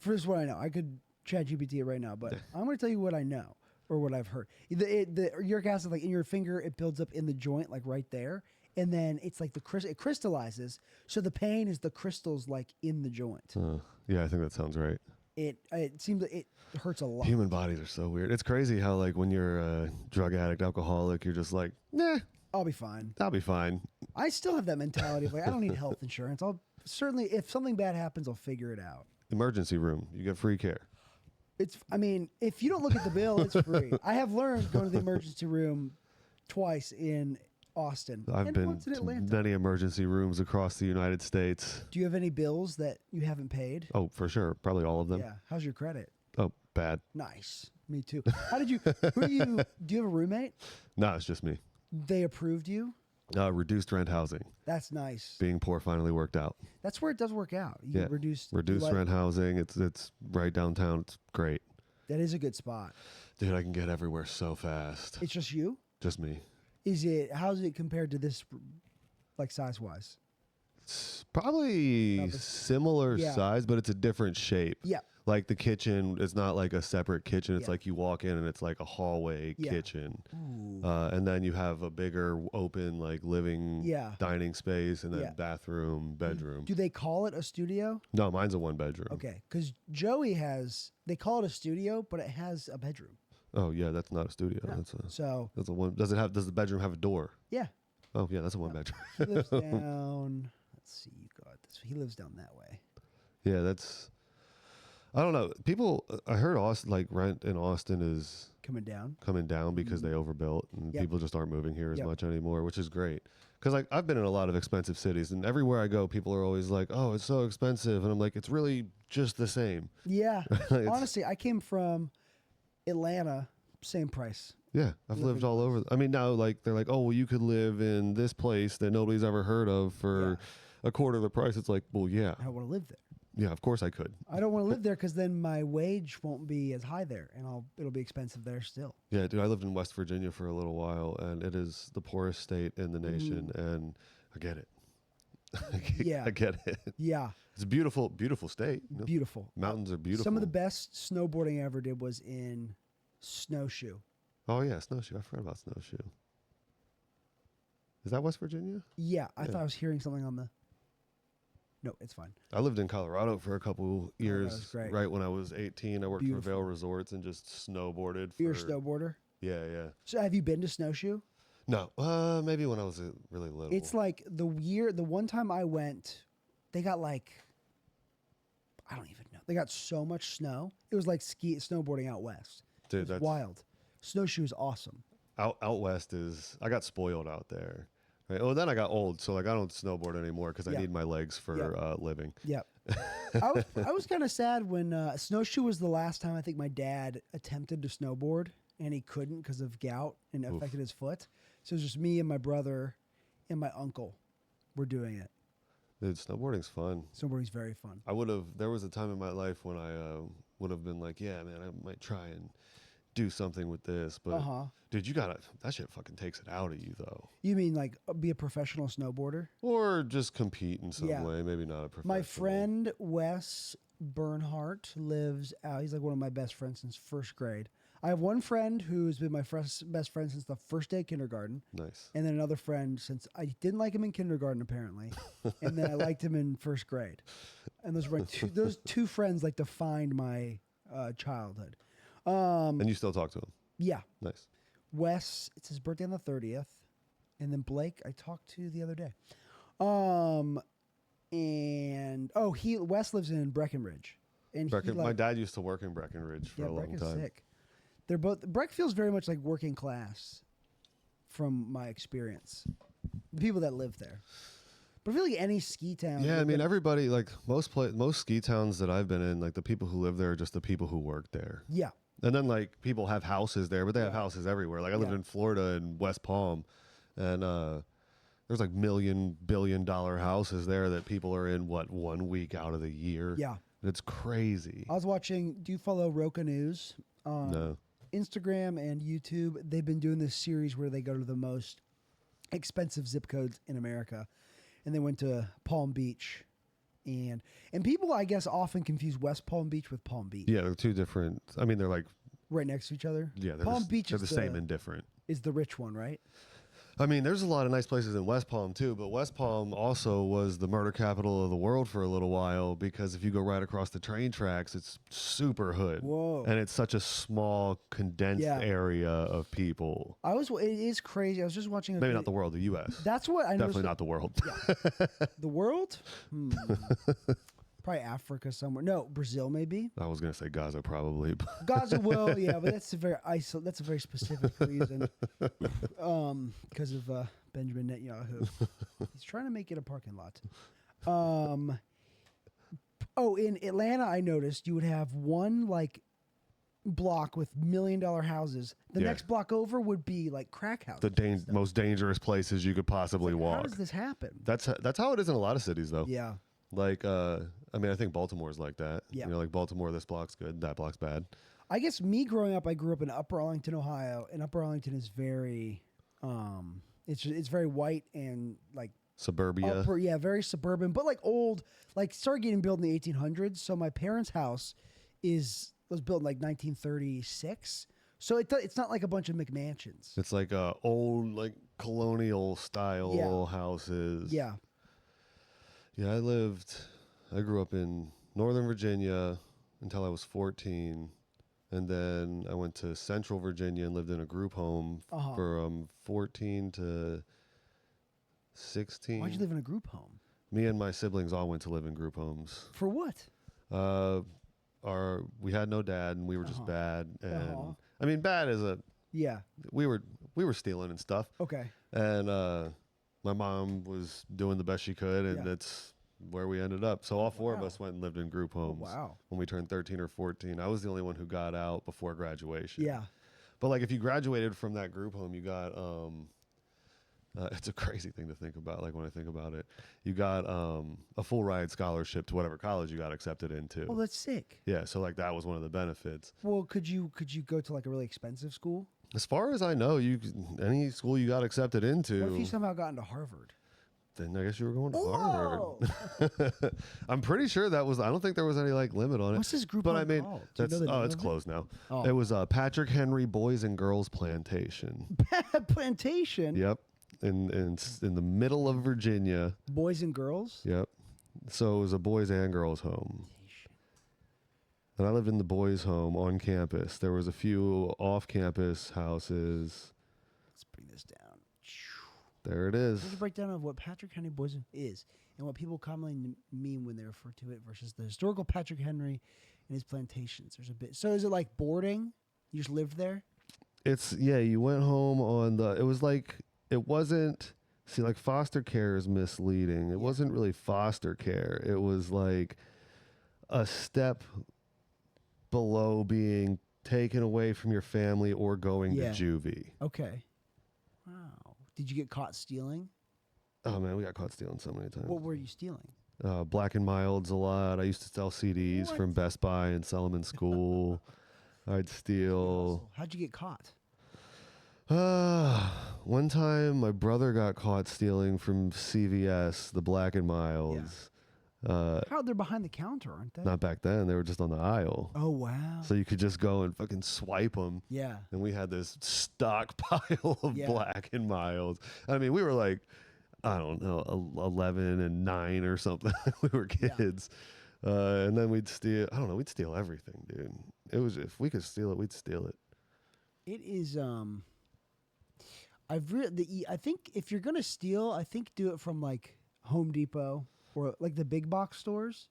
[SPEAKER 1] This is what I know. I could ChatGPT it right now, but I'm going to tell you what I know or what I've heard. The uric acid, like in your finger, it builds up in the joint, like right there, and then it's like it crystallizes. So the pain is the crystals like in the joint.
[SPEAKER 2] Yeah, I think that sounds right.
[SPEAKER 1] It seems like it hurts a lot.
[SPEAKER 2] Human bodies are so weird. It's crazy how like when you're a drug addict, alcoholic, you're just like, nah,
[SPEAKER 1] I'll be fine.
[SPEAKER 2] I'll be fine.
[SPEAKER 1] I still have that mentality of like I don't need health insurance. I'll certainly if something bad happens, I'll figure it out.
[SPEAKER 2] Emergency room, you get free care.
[SPEAKER 1] If you don't look at the bill, it's free. I have learned going to the emergency room twice in Austin.
[SPEAKER 2] I've
[SPEAKER 1] and
[SPEAKER 2] been
[SPEAKER 1] once in
[SPEAKER 2] to
[SPEAKER 1] Atlanta.
[SPEAKER 2] many emergency rooms across the United States.
[SPEAKER 1] Do you have any bills that you haven't paid?
[SPEAKER 2] Oh, for sure. Probably all of them.
[SPEAKER 1] Yeah. How's your credit?
[SPEAKER 2] Oh, bad.
[SPEAKER 1] Nice. Me too. Do you have a roommate?
[SPEAKER 2] No, it's just me.
[SPEAKER 1] They approved you?
[SPEAKER 2] Reduced rent housing.
[SPEAKER 1] That's nice.
[SPEAKER 2] Being poor finally worked out.
[SPEAKER 1] That's where it does work out. You get reduced
[SPEAKER 2] rent housing. It's right downtown. It's great.
[SPEAKER 1] That is a good spot.
[SPEAKER 2] Dude, I can get everywhere so fast.
[SPEAKER 1] It's just you?
[SPEAKER 2] Just me.
[SPEAKER 1] How's it compared to this, like size wise?
[SPEAKER 2] It's probably similar size, but it's a different shape.
[SPEAKER 1] Yeah.
[SPEAKER 2] Like the kitchen is not like a separate kitchen. It's like you walk in and it's like a hallway kitchen. And then you have a bigger open like living dining space and then bathroom, bedroom.
[SPEAKER 1] Do they call it a studio?
[SPEAKER 2] No, mine's a 1 bedroom.
[SPEAKER 1] Okay. Because Joey they call it a studio, but it has a bedroom.
[SPEAKER 2] Oh yeah, that's not a studio.
[SPEAKER 1] No.
[SPEAKER 2] That's a one. Does the bedroom have a door?
[SPEAKER 1] Yeah.
[SPEAKER 2] Oh yeah, that's a 1 bedroom.
[SPEAKER 1] He lives down. Let's see. You got this. He lives down that way.
[SPEAKER 2] Yeah, that's. I don't know. People, I heard rent in Austin is
[SPEAKER 1] coming down
[SPEAKER 2] because they overbuilt and people just aren't moving here as much anymore, which is great. Because like I've been in a lot of expensive cities, and everywhere I go, people are always like, "Oh, it's so expensive," and I'm like, "It's really just the same."
[SPEAKER 1] Yeah. Honestly, I came from Atlanta, same price.
[SPEAKER 2] Yeah, I've lived all over. I mean, now like they're like, "Oh, well, you could live in this place that nobody's ever heard of for a quarter of the price." It's like, well, yeah,
[SPEAKER 1] I want to live there.
[SPEAKER 2] Yeah, of course I could.
[SPEAKER 1] I don't want to live there because then my wage won't be as high there, and it'll be expensive there still.
[SPEAKER 2] Yeah, dude, I lived in West Virginia for a little while, and it is the poorest state in the nation, and I get it. I get it.
[SPEAKER 1] Yeah.
[SPEAKER 2] It's a beautiful, beautiful state. You know?
[SPEAKER 1] Beautiful.
[SPEAKER 2] Mountains are beautiful.
[SPEAKER 1] Some of the best snowboarding I ever did was in Snowshoe.
[SPEAKER 2] Oh, yeah, Snowshoe. I forgot about Snowshoe. Is that West Virginia?
[SPEAKER 1] Yeah, I thought I was hearing something on the... No, it's fine.
[SPEAKER 2] I lived in Colorado for a couple years.
[SPEAKER 1] Great.
[SPEAKER 2] Right when I was 18, I worked for Vail Resorts and just snowboarded.
[SPEAKER 1] You're a snowboarder?
[SPEAKER 2] Yeah, yeah.
[SPEAKER 1] So have you been to Snowshoe?
[SPEAKER 2] No, maybe when I was really little.
[SPEAKER 1] It's like the one time I went, they got like, I don't even know. They got so much snow. It was like snowboarding out west.
[SPEAKER 2] Dude, that's
[SPEAKER 1] wild. Snowshoe is awesome.
[SPEAKER 2] Out west is, I got spoiled out there. Right? Oh, then I got old, so like I don't snowboard anymore because I need my legs for living.
[SPEAKER 1] Yep. I was kind of sad when Snowshoe was the last time I think my dad attempted to snowboard, and he couldn't because of gout and it affected his foot. So it was just me and my brother and my uncle were doing it.
[SPEAKER 2] Dude, snowboarding's fun.
[SPEAKER 1] Snowboarding's very fun.
[SPEAKER 2] There was a time in my life when I would have been like, yeah, man, I might try and do something with this, but dude, that shit fucking takes it out of you though.
[SPEAKER 1] You mean like be a professional snowboarder?
[SPEAKER 2] Or just compete in some way, maybe not a professional.
[SPEAKER 1] My friend Wes Bernhardt lives out, he's like one of my best friends since first grade. I have one friend who's been my best friend since the first day of kindergarten.
[SPEAKER 2] Nice.
[SPEAKER 1] And then another friend since I didn't like him in kindergarten apparently, and then I liked him in first grade. And those were those two friends like defined my childhood.
[SPEAKER 2] And you still talk to him?
[SPEAKER 1] Yeah.
[SPEAKER 2] Nice.
[SPEAKER 1] Wes, it's his birthday on the 30th. And then Blake, I talked to the other day. Wes lives in Breckenridge. And
[SPEAKER 2] my dad used to work in Breckenridge for a long time.
[SPEAKER 1] Sick. Breck feels very much like working class from my experience. The people that live there. But really any ski town.
[SPEAKER 2] Yeah, I mean, everybody, like most ski towns that I've been in, like the people who live there are just the people who work there.
[SPEAKER 1] Yeah.
[SPEAKER 2] And then like people have houses there, but they have houses everywhere. Like I lived in Florida in West Palm, and there's like billion-dollar houses there that people are in 1 week out of the year.
[SPEAKER 1] Yeah.
[SPEAKER 2] It's crazy.
[SPEAKER 1] I was watching, do you follow Roca News?
[SPEAKER 2] No.
[SPEAKER 1] Instagram and YouTube, they've been doing this series where they go to the most expensive zip codes in America. And they went to Palm Beach. And people, I guess, often confuse West Palm Beach with Palm Beach.
[SPEAKER 2] Yeah, they're two different. I mean, they're like
[SPEAKER 1] right next to each other.
[SPEAKER 2] Yeah,
[SPEAKER 1] Palm Beach
[SPEAKER 2] they're the same and different.
[SPEAKER 1] Is the rich one, right?
[SPEAKER 2] I mean, there's a lot of nice places in West Palm too, but West Palm also was the murder capital of the world for a little while because if you go right across the train tracks, it's super hood.
[SPEAKER 1] Whoa.
[SPEAKER 2] And it's such a small, condensed area of people.
[SPEAKER 1] It is crazy. I was just watching
[SPEAKER 2] Maybe not the world, the U.S.
[SPEAKER 1] That's what I know.
[SPEAKER 2] Definitely not the world.
[SPEAKER 1] Yeah. The world? Probably Africa somewhere. No, Brazil maybe.
[SPEAKER 2] I was gonna say Gaza probably.
[SPEAKER 1] Gaza will, yeah, but that's a very specific reason. Because of Benjamin Netanyahu. He's trying to make it a parking lot. In Atlanta I noticed you would have one like block with $1 million houses. The
[SPEAKER 2] Yeah.
[SPEAKER 1] next block over would be like crack houses.
[SPEAKER 2] The most dangerous places you could possibly
[SPEAKER 1] How
[SPEAKER 2] walk.
[SPEAKER 1] does this happen?
[SPEAKER 2] That's how it is in a lot of cities, though.
[SPEAKER 1] Yeah.
[SPEAKER 2] Like, I mean, I think Baltimore's like that.
[SPEAKER 1] Yeah.
[SPEAKER 2] You know, like Baltimore, this block's good, that block's bad.
[SPEAKER 1] I guess me growing up, I grew up in Upper Arlington, Ohio, and Upper Arlington is very, it's very white and like
[SPEAKER 2] Suburbia.
[SPEAKER 1] very suburban, but like old, like started getting built in the 1800s. So my parents' house was built in like 1936. So it's not like a bunch of McMansions.
[SPEAKER 2] It's like old, like colonial style houses.
[SPEAKER 1] Yeah.
[SPEAKER 2] Yeah, I grew up in Northern Virginia until I was 14. And then I went to Central Virginia and lived in a group home from 14 to 16.
[SPEAKER 1] Why'd you live in a group home?
[SPEAKER 2] Me and my siblings all went to live in group homes.
[SPEAKER 1] For what?
[SPEAKER 2] We had no dad, and we were just bad. And I mean, bad as we were stealing and stuff.
[SPEAKER 1] Okay.
[SPEAKER 2] And my mom was doing the best she could, and that's where we ended up. So all four of us went and lived in group homes.
[SPEAKER 1] Wow.
[SPEAKER 2] When we turned 13 or 14, I was the only one who got out before graduation.
[SPEAKER 1] Yeah.
[SPEAKER 2] But like, if you graduated from that group home, you got it's a crazy thing to think about. Like, when I think about it, you got a full ride scholarship to whatever college you got accepted into.
[SPEAKER 1] Oh, that's sick.
[SPEAKER 2] Yeah, so like that was one of the benefits.
[SPEAKER 1] Well, could you go to like a really expensive school?
[SPEAKER 2] As far as I know, any school you got accepted into.
[SPEAKER 1] What if you somehow got into Harvard?
[SPEAKER 2] Then I guess you were going to Harvard. I'm pretty sure that was. I don't think there was any like limit on it.
[SPEAKER 1] What's this group?
[SPEAKER 2] But I mean,
[SPEAKER 1] called?
[SPEAKER 2] it's closed now. Oh. It was Patrick Henry Boys and Girls Plantation.
[SPEAKER 1] Plantation.
[SPEAKER 2] Yep, in the middle of Virginia.
[SPEAKER 1] Boys and girls.
[SPEAKER 2] Yep. So it was a boys and girls home. And I lived in the boys' home on campus. There was a few off-campus houses.
[SPEAKER 1] Let's bring this down.
[SPEAKER 2] There it is.
[SPEAKER 1] There's a breakdown of what Patrick Henry Boys is and what people commonly mean when they refer to it versus the historical Patrick Henry and his plantations. There's a bit. So is it like boarding? You just lived there?
[SPEAKER 2] You went home on it wasn't, see, like foster care is misleading. It wasn't really foster care. It was like a step below being taken away from your family or going to juvie.
[SPEAKER 1] Okay. Wow. Did you get caught stealing?
[SPEAKER 2] Oh, man, we got caught stealing so many times.
[SPEAKER 1] What were you stealing?
[SPEAKER 2] Black and Milds a lot. I used to sell CDs from Best Buy and sell them in school. I'd steal.
[SPEAKER 1] How'd you get caught?
[SPEAKER 2] One time my brother got caught stealing from CVS, the Black and Milds.
[SPEAKER 1] How? They're behind the counter, aren't they?
[SPEAKER 2] Not back then. They were just on the aisle.
[SPEAKER 1] Oh, wow.
[SPEAKER 2] So you could just go and fucking swipe them.
[SPEAKER 1] Yeah.
[SPEAKER 2] And we had this stockpile of Black and Milds. I mean, we were like, I don't know, 11 and 9 or something. We were kids. And then we'd steal, I don't know, we'd steal everything, dude. It was, if we could steal it, we'd steal it.
[SPEAKER 1] It is, I think if you're going to steal, I think do it from like Home Depot or like the big box stores.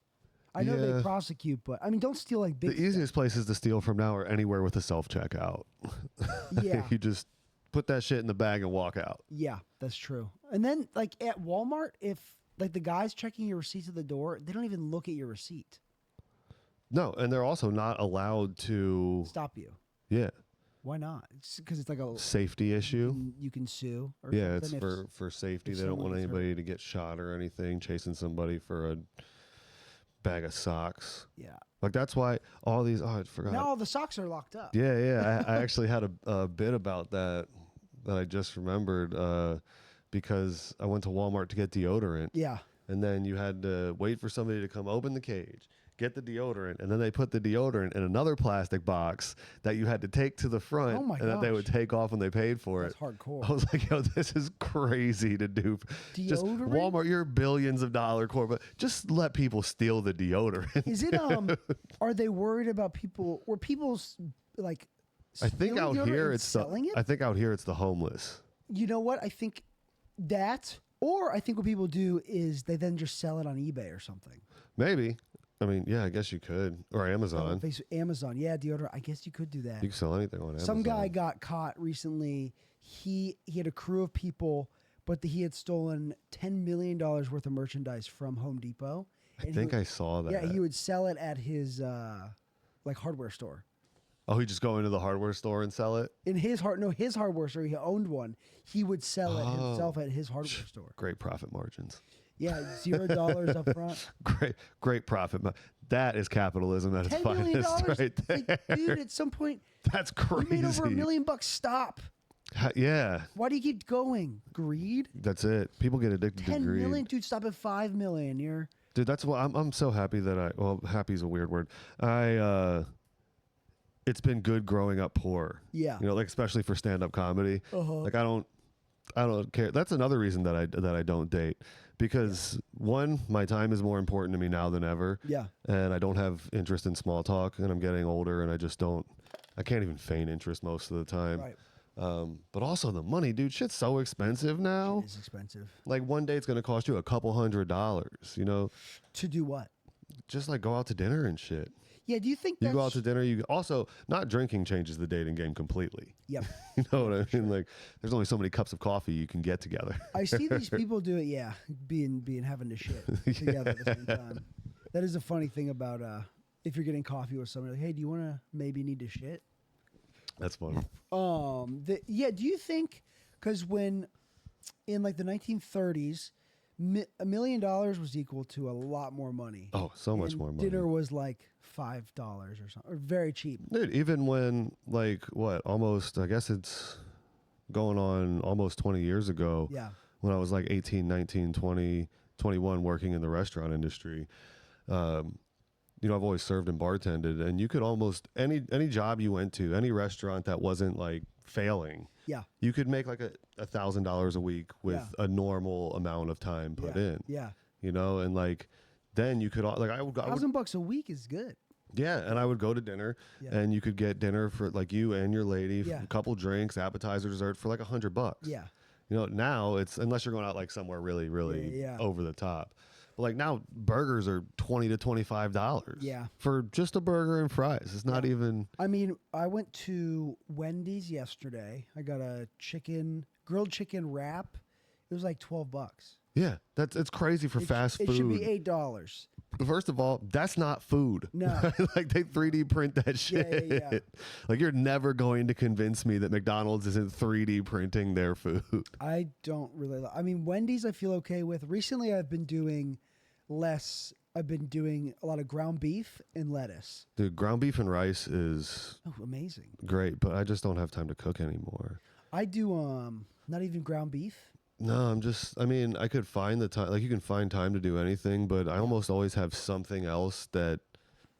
[SPEAKER 1] I know they prosecute, but I mean, don't steal like big.
[SPEAKER 2] The easiest places to steal from now are anywhere with a self-checkout.
[SPEAKER 1] Yeah.
[SPEAKER 2] You just put that shit in the bag and walk out.
[SPEAKER 1] Yeah, that's true. And then like at Walmart, if like the guy's checking your receipts at the door, they don't even look at your receipt.
[SPEAKER 2] No, and they're also not allowed to
[SPEAKER 1] Stop you.
[SPEAKER 2] Yeah.
[SPEAKER 1] Why not? Because it's like a
[SPEAKER 2] safety issue.
[SPEAKER 1] You can sue. Or
[SPEAKER 2] it's for safety. They don't want anybody to get shot or anything, chasing somebody for a bag of socks.
[SPEAKER 1] Yeah.
[SPEAKER 2] Like, that's why all these, I forgot.
[SPEAKER 1] No, the socks are locked up.
[SPEAKER 2] Yeah. I actually had a bit about that I just remembered because I went to Walmart to get deodorant.
[SPEAKER 1] Yeah.
[SPEAKER 2] And then you had to wait for somebody to come open the cage, get the deodorant, and then they put the deodorant in another plastic box that you had to take to the front, and that they would take off when they paid for
[SPEAKER 1] That's
[SPEAKER 2] it.
[SPEAKER 1] hardcore.
[SPEAKER 2] I was like, yo, this is crazy to do.
[SPEAKER 1] Deodorant?
[SPEAKER 2] Just Walmart, you're billions of dollar corporate. Just let people steal the deodorant.
[SPEAKER 1] Is it are they worried about people or people's like
[SPEAKER 2] I think out here it's
[SPEAKER 1] selling it?
[SPEAKER 2] I think out here it's the homeless.
[SPEAKER 1] You know what? I think that, or I think what people do is they then just sell it on eBay or something.
[SPEAKER 2] Maybe. I mean, yeah, I guess you could. Or Amazon.
[SPEAKER 1] Amazon. Yeah, deodorant. I guess you could do that.
[SPEAKER 2] You can sell anything on Amazon.
[SPEAKER 1] Some guy got caught recently. He had a crew of people, but he had stolen $10 million worth of merchandise from Home Depot.
[SPEAKER 2] I think I saw that.
[SPEAKER 1] Yeah, he would sell it at his like hardware store.
[SPEAKER 2] Oh, he just go into the hardware store and sell it?
[SPEAKER 1] In his hardware store, he owned one. He would sell it himself at his hardware store.
[SPEAKER 2] Great profit margins.
[SPEAKER 1] Yeah, $0 up front.
[SPEAKER 2] Great profit. That is capitalism at its
[SPEAKER 1] $10 million,
[SPEAKER 2] finest, right there.
[SPEAKER 1] like, dude. At some point,
[SPEAKER 2] that's crazy.
[SPEAKER 1] you made over $1 million. Stop.
[SPEAKER 2] Yeah.
[SPEAKER 1] Why do you keep going? Greed.
[SPEAKER 2] That's it. People get addicted to greed.
[SPEAKER 1] 10 million, dude. Stop at 5 million.
[SPEAKER 2] Dude, that's what I'm so happy that happy is a weird word. It's been good growing up poor.
[SPEAKER 1] Yeah.
[SPEAKER 2] You know, like especially for stand-up comedy. Like I don't care. That's another reason that I don't date, because one, my time is more important to me now than ever.
[SPEAKER 1] Yeah.
[SPEAKER 2] And I don't have interest in small talk, and I'm getting older, and I can't even feign interest most of the time.
[SPEAKER 1] Right.
[SPEAKER 2] But also the money, dude, shit's so expensive now.
[SPEAKER 1] It is expensive.
[SPEAKER 2] Like one day it's going to cost you $200, you know?
[SPEAKER 1] To do what?
[SPEAKER 2] Just like go out to dinner and shit.
[SPEAKER 1] Yeah, do you think
[SPEAKER 2] you go out to dinner? You also, not drinking changes the dating game completely.
[SPEAKER 1] Yep.
[SPEAKER 2] You know what I mean? Like, there's only so many cups of coffee you can get together.
[SPEAKER 1] I see these people do it. Yeah, being having to shit together at the same time. That is a funny thing about if you're getting coffee with somebody. Like, hey, do you want to maybe need to shit?
[SPEAKER 2] That's funny.
[SPEAKER 1] Do you think? Because when in like the 1930s, $1 million was equal to a lot more money.
[SPEAKER 2] Oh, so much more money.
[SPEAKER 1] Dinner was like $5 or something, or very cheap.
[SPEAKER 2] Dude, even when like I guess it's going on almost 20 years ago.
[SPEAKER 1] Yeah.
[SPEAKER 2] When I was like 18, 19, 20, 21 working in the restaurant industry. You know, I've always served and bartended, and you could almost any job you went to, any restaurant that wasn't like failing. Yeah. You could make like $1,000 a week with a normal amount of time put in. Yeah. You know, and like then you could like
[SPEAKER 1] $1,000 a week is good.
[SPEAKER 2] Yeah, and I would go to dinner, and you could get dinner for like you and your lady, a couple drinks, appetizer, dessert for like $100. Yeah. You know, now it's unless you're going out like somewhere really, really over the top. But like now, burgers are $20 to $25. Yeah. For just a burger and fries. It's not even. I mean,
[SPEAKER 1] I went to Wendy's yesterday. I got a grilled chicken wrap. It was like $12.
[SPEAKER 2] Yeah, it's crazy for fast food.
[SPEAKER 1] It should be $8.
[SPEAKER 2] First of all, that's not food. No. Like they 3D print that shit. Yeah. Like you're never going to convince me that McDonald's isn't 3D printing their food.
[SPEAKER 1] I don't really I mean, Wendy's I feel okay with. Recently I've been doing a lot of ground beef and lettuce.
[SPEAKER 2] Dude, ground beef and rice is
[SPEAKER 1] amazing.
[SPEAKER 2] Great, but I just don't have time to cook anymore.
[SPEAKER 1] I do not even ground beef.
[SPEAKER 2] No, I could find the time. Like you can find time to do anything, but I almost always have something else that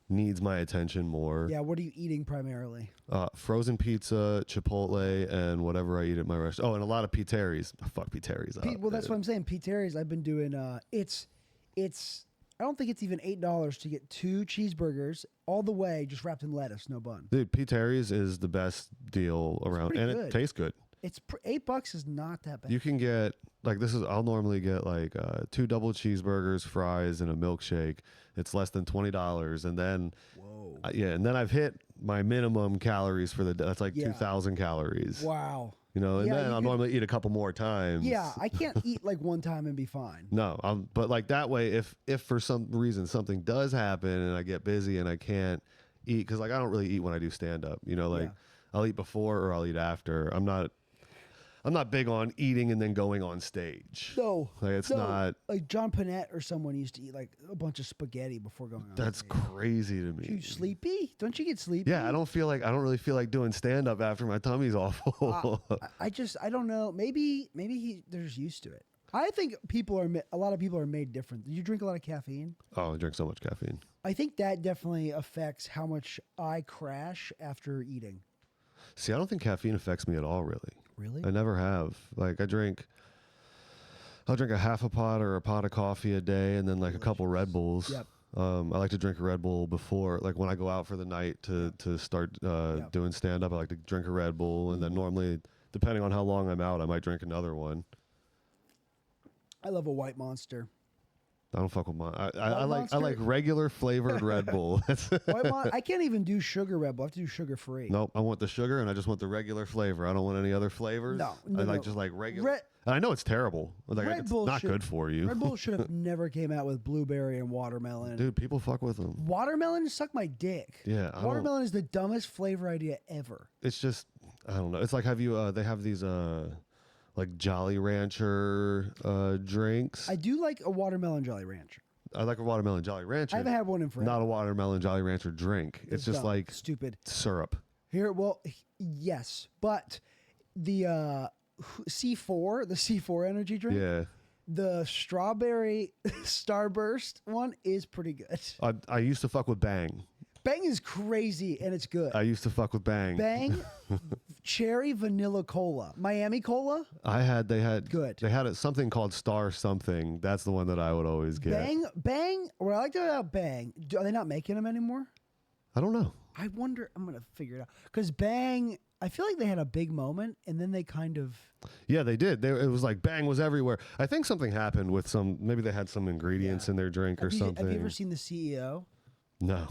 [SPEAKER 2] needs my attention more.
[SPEAKER 1] Yeah, what are you eating primarily?
[SPEAKER 2] Frozen pizza, Chipotle, and whatever I eat at my restaurant. Oh, and a lot of Pizzeries. Fuck Pizzeries up.
[SPEAKER 1] Well, that's what I'm saying. Pizzeries, I've been doing, it's I don't think it's even $8 to get 2 cheeseburgers all the way just wrapped in lettuce, no bun.
[SPEAKER 2] Dude, Pizzeries is the best deal around, and it tastes good.
[SPEAKER 1] It's $8 is not that bad.
[SPEAKER 2] You can get I'll normally get like 2 double cheeseburgers, fries, and a milkshake. It's less than $20, and then and then I've hit my minimum calories for the day. That's like 2,000 calories. Wow. You know, and then I'll normally eat a couple more times.
[SPEAKER 1] Yeah, I can't eat like one time and be fine.
[SPEAKER 2] No, but like that way, if for some reason something does happen and I get busy and I can't eat, because like I don't really eat when I do stand up. You know, like I'll eat before or I'll eat after. I'm not big on eating and then going on stage. No. Like it's not.
[SPEAKER 1] Like John Panette or someone used to eat like a bunch of spaghetti before going on
[SPEAKER 2] That's
[SPEAKER 1] stage.
[SPEAKER 2] Crazy to me.
[SPEAKER 1] You sleepy? Don't you get sleepy?
[SPEAKER 2] Yeah, I don't really feel like doing stand up after my tummy's awful.
[SPEAKER 1] I don't know. Maybe they're just used to it. I think a lot of people are made different. Do you drink a lot of caffeine?
[SPEAKER 2] Oh, I drink so much caffeine.
[SPEAKER 1] I think that definitely affects how much I crash after eating.
[SPEAKER 2] See, I don't think caffeine affects me at all, really.
[SPEAKER 1] Really?
[SPEAKER 2] I never have. Like I'll drink a half a pot or a pot of coffee a day, and then like a couple Red Bulls. Yep. I like to drink a Red Bull before, like when I go out for the night to start doing stand up. I like to drink a Red Bull, and then normally, depending on how long I'm out, I might drink another one.
[SPEAKER 1] I love a White Monster.
[SPEAKER 2] I don't fuck with mine. I
[SPEAKER 1] White
[SPEAKER 2] like
[SPEAKER 1] Monster?
[SPEAKER 2] I like regular flavored Red Bull.
[SPEAKER 1] I can't even do sugar Red Bull. I have to do sugar free.
[SPEAKER 2] Nope, I want the sugar and I just want the regular flavor. I don't want any other flavors.
[SPEAKER 1] No,
[SPEAKER 2] I like just like regular. And I know it's terrible. Like
[SPEAKER 1] Red
[SPEAKER 2] it's
[SPEAKER 1] Bull
[SPEAKER 2] not good for you.
[SPEAKER 1] Red Bull should have never came out with blueberry and watermelon.
[SPEAKER 2] Dude, people fuck with them.
[SPEAKER 1] Watermelon, suck my dick.
[SPEAKER 2] Yeah,
[SPEAKER 1] watermelon is the dumbest flavor idea ever.
[SPEAKER 2] It's just I don't know. It's like they have these like Jolly Rancher drinks.
[SPEAKER 1] I do like a watermelon Jolly Rancher.
[SPEAKER 2] I like a watermelon Jolly Rancher.
[SPEAKER 1] I haven't had one in forever.
[SPEAKER 2] Not a watermelon Jolly Rancher drink. It's just
[SPEAKER 1] dumb,
[SPEAKER 2] like
[SPEAKER 1] stupid
[SPEAKER 2] syrup.
[SPEAKER 1] Yes, but the C4, the C4 energy drink.
[SPEAKER 2] Yeah.
[SPEAKER 1] The strawberry Starburst one is pretty good.
[SPEAKER 2] I used to fuck with Bang.
[SPEAKER 1] Bang is crazy and it's good.
[SPEAKER 2] I used to fuck with Bang.
[SPEAKER 1] Bang, cherry vanilla cola, Miami cola.
[SPEAKER 2] They had
[SPEAKER 1] good.
[SPEAKER 2] They had something called Star something. That's the one that I would always get.
[SPEAKER 1] Bang. What I like about Bang, are they not making them anymore?
[SPEAKER 2] I don't know.
[SPEAKER 1] I wonder. I'm gonna figure it out because Bang. I feel like they had a big moment and then they kind of.
[SPEAKER 2] Yeah, they did. It was like Bang was everywhere. I think something happened with maybe they had some ingredients in their drink or something.
[SPEAKER 1] Have you ever seen the CEO?
[SPEAKER 2] No.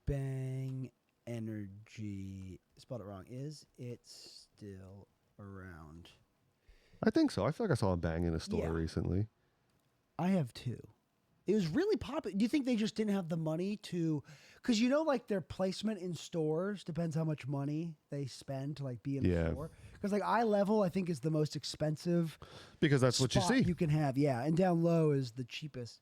[SPEAKER 1] Bang Energy. Spelled it wrong. Is it still around?
[SPEAKER 2] I think so. I feel like I saw a Bang in a store recently.
[SPEAKER 1] I have two. It was really popular. Do you think they just didn't have the money to? Because like their placement in stores depends how much money they spend to like be in the store. Because like eye level, I think is the most expensive.
[SPEAKER 2] Because that's what you see.
[SPEAKER 1] You can have, and down low is the cheapest.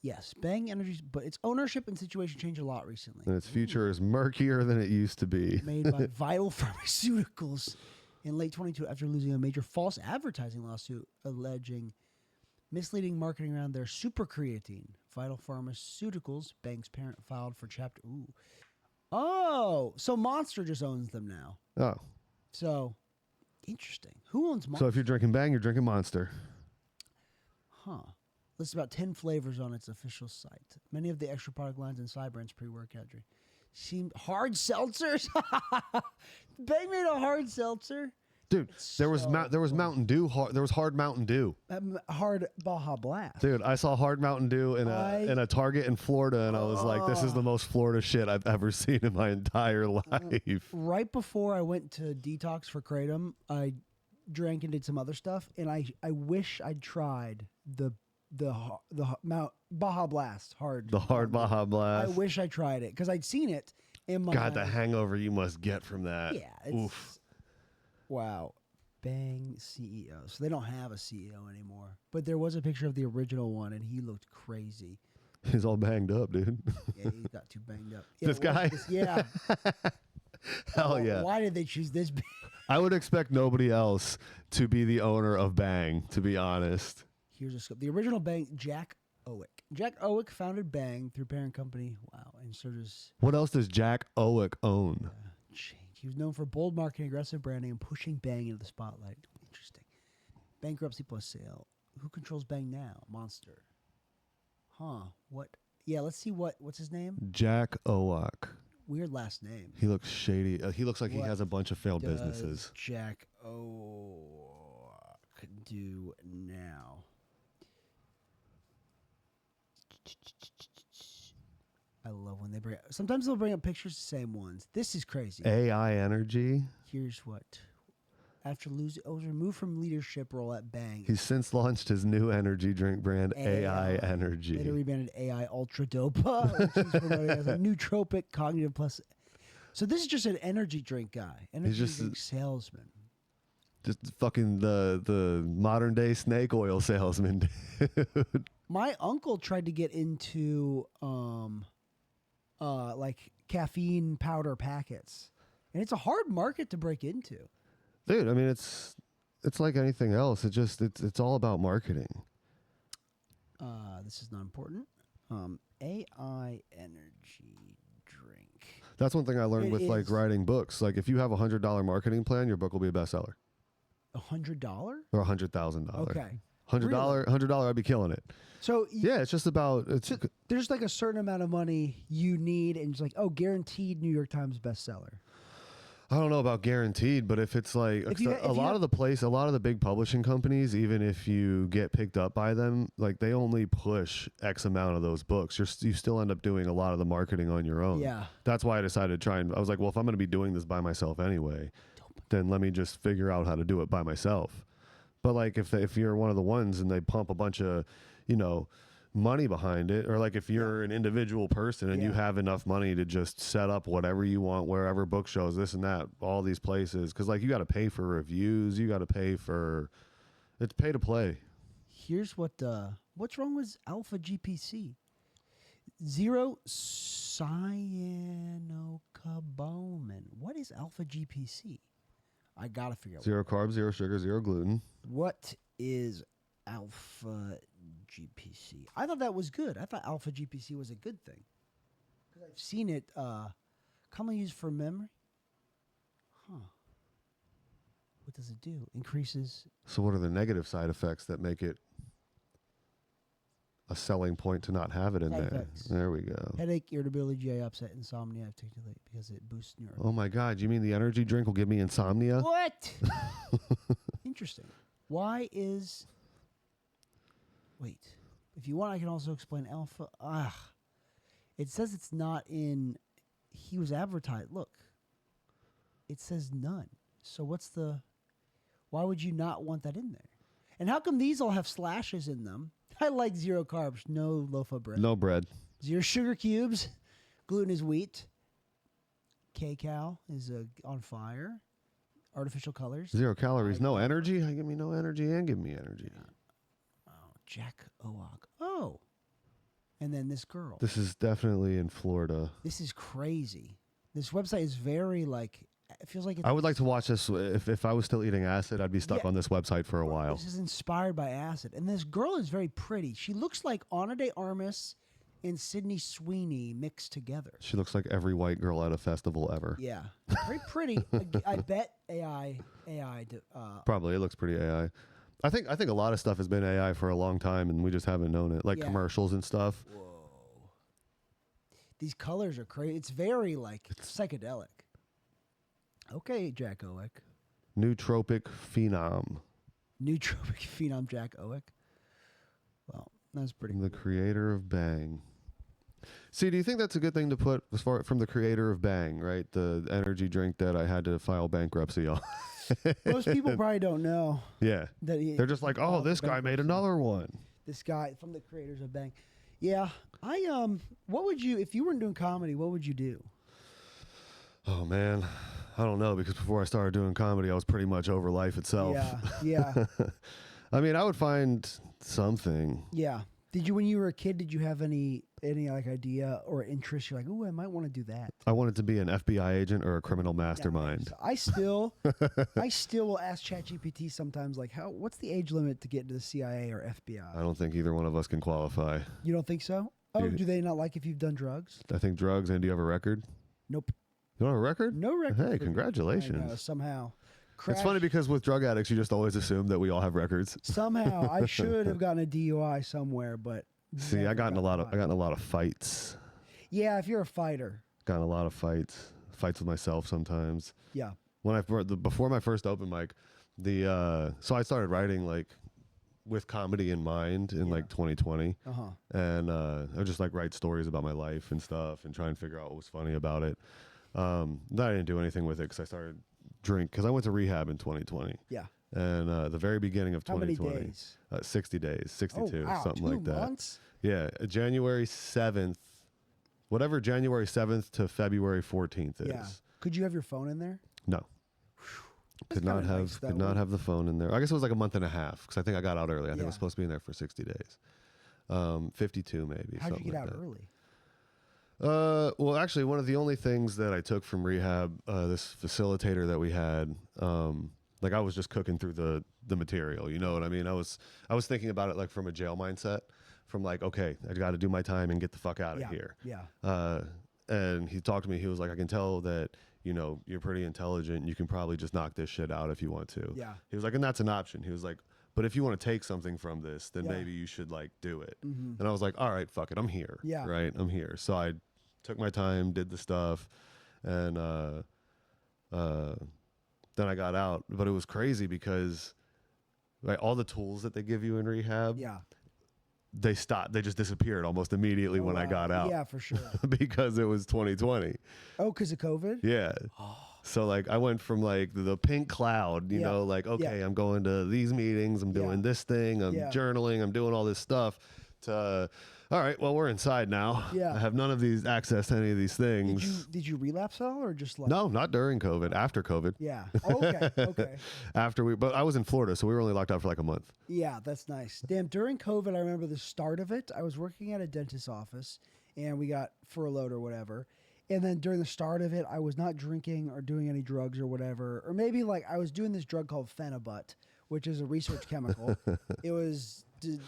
[SPEAKER 1] Yes, Bang Energy, but its ownership and situation changed a lot recently.
[SPEAKER 2] And its future is murkier than it used to be.
[SPEAKER 1] Made by Vital Pharmaceuticals in late 2022 after losing a major false advertising lawsuit alleging misleading marketing around their super creatine. Vital Pharmaceuticals, Bang's parent, filed for chapter. Ooh. Oh, so Monster just owns them now.
[SPEAKER 2] Oh.
[SPEAKER 1] So, interesting. Who owns Monster?
[SPEAKER 2] So if you're drinking Bang, you're drinking Monster.
[SPEAKER 1] Huh. Lists about 10 flavors on its official site. Many of the extra product lines and side brands pre-workout drink. Seemed hard seltzers. Bang made a hard seltzer.
[SPEAKER 2] Dude, there was Mountain Dew. There was hard Mountain Dew.
[SPEAKER 1] Hard Baja Blast.
[SPEAKER 2] Dude, I saw hard Mountain Dew in a Target in Florida, and I was like, "This is the most Florida shit I've ever seen in my entire life."
[SPEAKER 1] Right before I went to detox for kratom, I drank and did some other stuff, and I wish I'd tried the Baja Blast hard.
[SPEAKER 2] The hard Baja Blast.
[SPEAKER 1] I wish I tried it because I'd seen it in my.
[SPEAKER 2] God, the hangover you must get from that.
[SPEAKER 1] Yeah.
[SPEAKER 2] Oof.
[SPEAKER 1] Wow. Bang CEO. So they don't have a CEO anymore. But there was a picture of the original one, and he looked crazy.
[SPEAKER 2] He's all banged up, dude.
[SPEAKER 1] Yeah, he got too banged up. Yeah,
[SPEAKER 2] This guy?
[SPEAKER 1] Yeah.
[SPEAKER 2] Hell yeah.
[SPEAKER 1] Why did they choose this?
[SPEAKER 2] I would expect nobody else to be the owner of Bang, to be honest.
[SPEAKER 1] Here's a scope. The original Bang, Jack Owick. Jack Owick founded Bang through parent company. Wow. And so does...
[SPEAKER 2] What else does Jack Owick own?
[SPEAKER 1] He was known for bold marketing, aggressive branding, and pushing Bang into the spotlight. Interesting. Bankruptcy plus sale. Who controls Bang now? Monster. Huh. What? Yeah, let's see what's his name?
[SPEAKER 2] Jack Owick.
[SPEAKER 1] Weird last name.
[SPEAKER 2] He looks shady. He looks like he has a bunch of failed businesses.
[SPEAKER 1] Jack Owick do now? I love when they bring. Sometimes they'll bring up pictures, the same ones. This is crazy.
[SPEAKER 2] AI Energy.
[SPEAKER 1] Here's what. After losing, was removed from leadership role at Bang.
[SPEAKER 2] He's since launched his new energy drink brand, AI Energy.
[SPEAKER 1] Later rebranded AI Ultra Dopa, which he's promoting as a nootropic cognitive plus. So this is just an energy drink guy, energy drink salesman.
[SPEAKER 2] Just fucking the modern day snake oil salesman, dude.
[SPEAKER 1] My uncle tried to get into like caffeine powder packets, and it's a hard market to break into.
[SPEAKER 2] Dude, I mean it's like anything else. It's all about marketing.
[SPEAKER 1] This is not important. AI energy drink.
[SPEAKER 2] That's one thing I learned with like writing books. Like if you have $100 marketing plan, your book will be a bestseller.
[SPEAKER 1] $100
[SPEAKER 2] or $100,000.
[SPEAKER 1] Okay.
[SPEAKER 2] $100, I'd be killing it.
[SPEAKER 1] So
[SPEAKER 2] yeah, it's just about
[SPEAKER 1] there's like a certain amount of money you need, and it's like guaranteed New York Times bestseller.
[SPEAKER 2] I don't know about guaranteed, but if it's like a lot of the big publishing companies, even if you get picked up by them, like they only push X amount of those books. You still end up doing a lot of the marketing on your own.
[SPEAKER 1] Yeah.
[SPEAKER 2] That's why I decided to try and I was like, well, if I'm going to be doing this by myself anyway, then let me just figure out how to do it by myself. But like if you're one of the ones and they pump a bunch of, money behind it, or like if you're an individual person and you have enough money to just set up whatever you want, wherever book shows, this and that, all these places, because like you got to pay for reviews, you got to pay for, it's pay to play.
[SPEAKER 1] Here's what's wrong with alpha GPC. 0 cyanocobalamin. What is alpha GPC? I gotta figure out.
[SPEAKER 2] 0 carbs, 0 sugar, 0 gluten.
[SPEAKER 1] What is alpha GPC? I thought that was good. I thought alpha GPC was a good thing because I've seen it commonly used for memory. What does it do? Increases.
[SPEAKER 2] So what are the negative side effects that make it a selling point to not have it in there?
[SPEAKER 1] Effects.
[SPEAKER 2] There we go.
[SPEAKER 1] Headache, irritability, GI upset, insomnia, particularly because it boosts neural.
[SPEAKER 2] Oh my God! You mean the energy drink will give me insomnia?
[SPEAKER 1] What? Interesting. Why is... Wait. If you want, I can also explain alpha. It says it's not in... He was advertised. Look. It says none. So what's the... Why would you not want that in there? And how come these all have slashes in them? I like 0 carbs, no loaf of bread.
[SPEAKER 2] No bread.
[SPEAKER 1] 0 sugar cubes. Gluten is wheat. K-Cal is on fire. Artificial colors.
[SPEAKER 2] 0 calories, no energy. Give me no energy and give me energy.
[SPEAKER 1] Yeah. Oh, Jack Oak. Oh. And then this girl.
[SPEAKER 2] This is definitely in Florida.
[SPEAKER 1] This is crazy. This website is very it feels like it's...
[SPEAKER 2] I would like to watch this. If I was still eating acid, I'd be stuck on this website for a while.
[SPEAKER 1] This is inspired by acid. And this girl is very pretty. She looks like Ana de Armas and Sydney Sweeney mixed together.
[SPEAKER 2] She looks like every white girl at a festival ever.
[SPEAKER 1] Yeah. Very pretty. I bet AI.
[SPEAKER 2] Probably. It looks pretty AI. I think a lot of stuff has been AI for a long time, and we just haven't known it. Like commercials and stuff.
[SPEAKER 1] Whoa. These colors are crazy. It's very psychedelic. Okay, Jack Oak.
[SPEAKER 2] Nootropic Phenom.
[SPEAKER 1] Nootropic Phenom Jack Oak. Well, that's pretty
[SPEAKER 2] From the
[SPEAKER 1] cool.
[SPEAKER 2] creator of Bang. See, do you think that's a good thing to put as far from the creator of Bang, right? The energy drink that I had to file bankruptcy on.
[SPEAKER 1] Most people probably don't know.
[SPEAKER 2] Yeah. They're just like, oh, this guy made another one.
[SPEAKER 1] This guy from the creators of Bang. Yeah. What would you, if you weren't doing comedy, what would you do?
[SPEAKER 2] Oh, man. I don't know, because before I started doing comedy, I was pretty much over life itself.
[SPEAKER 1] Yeah.
[SPEAKER 2] I mean, I would find something.
[SPEAKER 1] Yeah. Did you, when you were a kid, did you have any idea or interest? You're like, ooh, I might want to do that.
[SPEAKER 2] I wanted to be an FBI agent or a criminal mastermind.
[SPEAKER 1] I still will ask ChatGPT sometimes, like, what's the age limit to get into the CIA or FBI?
[SPEAKER 2] I don't think either one of us can qualify.
[SPEAKER 1] You don't think so? Oh, do they not like if you've done drugs?
[SPEAKER 2] I think drugs. And do you have a record?
[SPEAKER 1] Nope.
[SPEAKER 2] You don't have a record?
[SPEAKER 1] No record.
[SPEAKER 2] Hey, congratulations.
[SPEAKER 1] I know, somehow.
[SPEAKER 2] It's funny because with drug addicts, you just always assume that we all have records.
[SPEAKER 1] Somehow, I should have gotten a DUI somewhere, but
[SPEAKER 2] see, I got in a lot of fights.
[SPEAKER 1] Yeah, if you're a fighter,
[SPEAKER 2] got in a lot of fights with myself sometimes.
[SPEAKER 1] Yeah.
[SPEAKER 2] When before my first open mic, so I started writing with comedy in mind in 2020, and I would just write stories about my life and stuff and try and figure out what was funny about it. Then I didn't do anything with it because I started drink because I went to rehab in 2020.
[SPEAKER 1] Yeah.
[SPEAKER 2] And the very beginning of 2020.
[SPEAKER 1] How many days?
[SPEAKER 2] 60 days, 62, something
[SPEAKER 1] 2
[SPEAKER 2] like that.
[SPEAKER 1] Months?
[SPEAKER 2] Yeah, January 7th, whatever January 7th to February 14th is.
[SPEAKER 1] Yeah. Could you have your phone in there?
[SPEAKER 2] No. Could not have the phone in there. I guess it was a month and a half because I think I got out early. I think I was supposed to be in there for 60 days. 52 maybe.
[SPEAKER 1] How'd you get out early?
[SPEAKER 2] Well, actually, one of the only things that I took from rehab, this facilitator that we had, I was just cooking through the material. You know what I mean? I was thinking about it from a jail mindset, from okay, I got to do my time and get the fuck out of here.
[SPEAKER 1] Yeah.
[SPEAKER 2] And he talked to me. He was like, I can tell that you're pretty intelligent. You can probably just knock this shit out if you want to.
[SPEAKER 1] Yeah.
[SPEAKER 2] He was like, and that's an option. He was like, but if you want to take something from this, then maybe you should do it. Mm-hmm. And I was like, all right, fuck it, I'm here.
[SPEAKER 1] Yeah.
[SPEAKER 2] Right, I'm here. So I took my time, did the stuff, and Then I got out, but it was crazy because like all the tools that they give you in rehab,
[SPEAKER 1] Yeah.
[SPEAKER 2] they stopped. They just disappeared almost immediately when I got out.
[SPEAKER 1] Yeah, for sure.
[SPEAKER 2] Because it was 2020.
[SPEAKER 1] Oh, because of COVID?
[SPEAKER 2] Yeah.
[SPEAKER 1] Oh.
[SPEAKER 2] So like I went from like the pink cloud, you know, like, okay, I'm going to these meetings, I'm doing this thing, I'm journaling, I'm doing all this stuff, to all right, well, we're inside now.
[SPEAKER 1] Yeah.
[SPEAKER 2] I have none of these access to any of these things.
[SPEAKER 1] Did you relapse at all, or just like
[SPEAKER 2] No, not during COVID, after COVID.
[SPEAKER 1] Yeah. Okay. Okay.
[SPEAKER 2] But I was in Florida, so we were only locked out for like a month.
[SPEAKER 1] Yeah, that's nice. Damn, during COVID, I remember the start of it. I was working at a dentist's office, and we got furloughed or whatever. And then during the start of it, I was not drinking or doing any drugs or whatever. Or maybe like I was doing this drug called phenibut, which is a research chemical. It was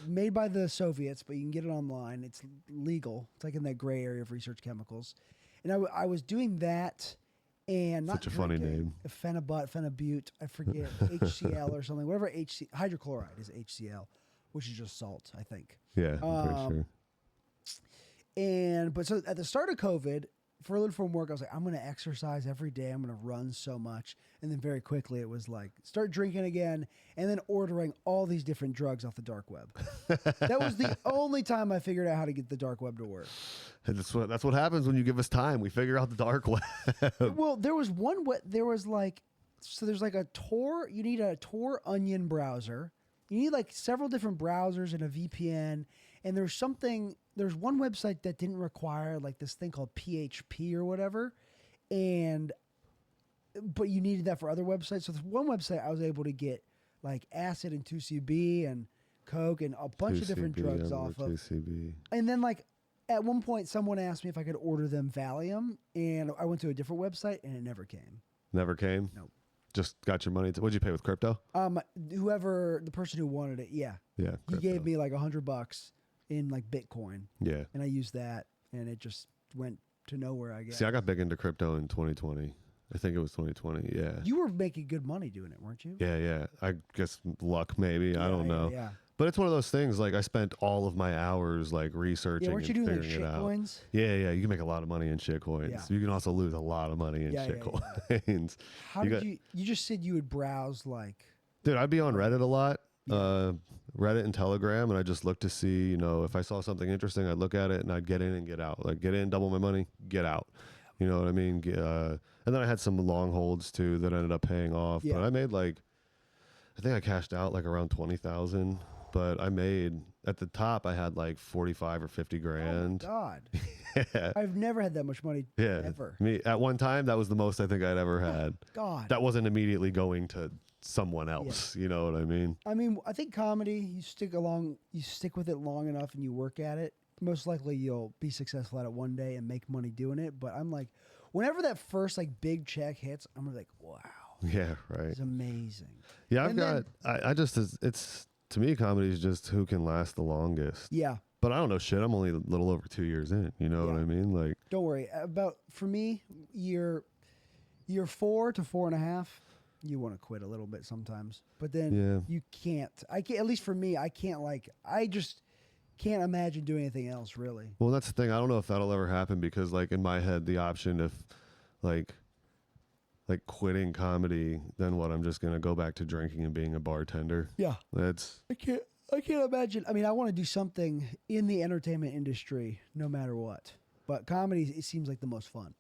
[SPEAKER 1] made by the Soviets, but you can get it online. It's legal. It's like in that gray area of research chemicals. And I was doing that and not
[SPEAKER 2] such a funny name.
[SPEAKER 1] Phenibut, phenibute, I forget, HCl or something. Whatever hydrochloride is HCl, which is just salt, I think.
[SPEAKER 2] Yeah, I'm pretty sure.
[SPEAKER 1] But so at the start of COVID, furloughed from work, I was like, I'm going to exercise every day. I'm going to run so much. And then very quickly it was like, start drinking again and then ordering all these different drugs off the dark web. That was the only time I figured out how to get the dark web to work.
[SPEAKER 2] That's what happens when you give us time. We figure out the dark web.
[SPEAKER 1] Well, there's like a Tor, you need a Tor Onion browser. You need like several different browsers and a VPN. And there's one website that didn't require like this thing called PHP or whatever. But you needed that for other websites. So there's one website I was able to get like acid and 2CB and Coke and a bunch of different drugs off of. 2CB. And then like at one point someone asked me if I could order them Valium, and I went to a different website and it never came.
[SPEAKER 2] Never came?
[SPEAKER 1] Nope.
[SPEAKER 2] Just got your money. What'd you pay with crypto?
[SPEAKER 1] The person who wanted it, yeah.
[SPEAKER 2] Yeah.
[SPEAKER 1] He gave me like $100 in like Bitcoin.
[SPEAKER 2] Yeah.
[SPEAKER 1] And I used that, and it just went to nowhere, I guess.
[SPEAKER 2] See, I got big into crypto in 2020. I think it was 2020. Yeah.
[SPEAKER 1] You were making good money doing it, weren't you?
[SPEAKER 2] Yeah, yeah. I guess luck, maybe. I don't know.
[SPEAKER 1] Yeah.
[SPEAKER 2] But it's one of those things. Like I spent all of my hours like researching.
[SPEAKER 1] Yeah, weren't you
[SPEAKER 2] and
[SPEAKER 1] doing like
[SPEAKER 2] figuring it out.
[SPEAKER 1] shitcoins?
[SPEAKER 2] Yeah, yeah. You can make a lot of money in shitcoins.
[SPEAKER 1] Yeah.
[SPEAKER 2] You can also lose a lot of money in shitcoins.
[SPEAKER 1] How did you? You just said you would browse like.
[SPEAKER 2] Dude, I'd be on Reddit a lot. Reddit and Telegram, and I just look to see, you know, if I saw something interesting, I'd look at it and I'd get in and get out. Like get in, double my money, get out. You know what I mean? And then I had some long holds too that ended up paying off.
[SPEAKER 1] Yeah.
[SPEAKER 2] But I made I think I cashed out like around 20,000. But I made at the top I had like 45 or 50 grand.
[SPEAKER 1] Oh my God.
[SPEAKER 2] Yeah.
[SPEAKER 1] I've never had that much money.
[SPEAKER 2] Yeah.
[SPEAKER 1] Ever.
[SPEAKER 2] Me at one time that was the most I think I'd ever had.
[SPEAKER 1] God.
[SPEAKER 2] That wasn't immediately going to someone else. Yeah. You know what I mean?
[SPEAKER 1] I think comedy, you stick with it long enough and you work at it, most likely you'll be successful at it one day and make money doing it. But I'm like, whenever that first like big check hits, I'm like, wow.
[SPEAKER 2] Yeah, right.
[SPEAKER 1] It's amazing.
[SPEAKER 2] Yeah, it's to me, comedy is just who can last the longest.
[SPEAKER 1] Yeah.
[SPEAKER 2] But I don't know shit. I'm only a little over 2 years in. You know what I mean? Like,
[SPEAKER 1] don't worry. For me, year 4 to 4.5, you want to quit a little bit sometimes. But then you can't. I can't. At least for me, I can't. I just can't imagine doing anything else, really.
[SPEAKER 2] Well, that's the thing. I don't know if that'll ever happen because, like, in my head, the option if, like quitting comedy, then what? I'm just gonna go back to drinking and being a bartender.
[SPEAKER 1] Yeah, I can't imagine. I mean, I want to do something in the entertainment industry, no matter what. But comedy, it seems like the most fun.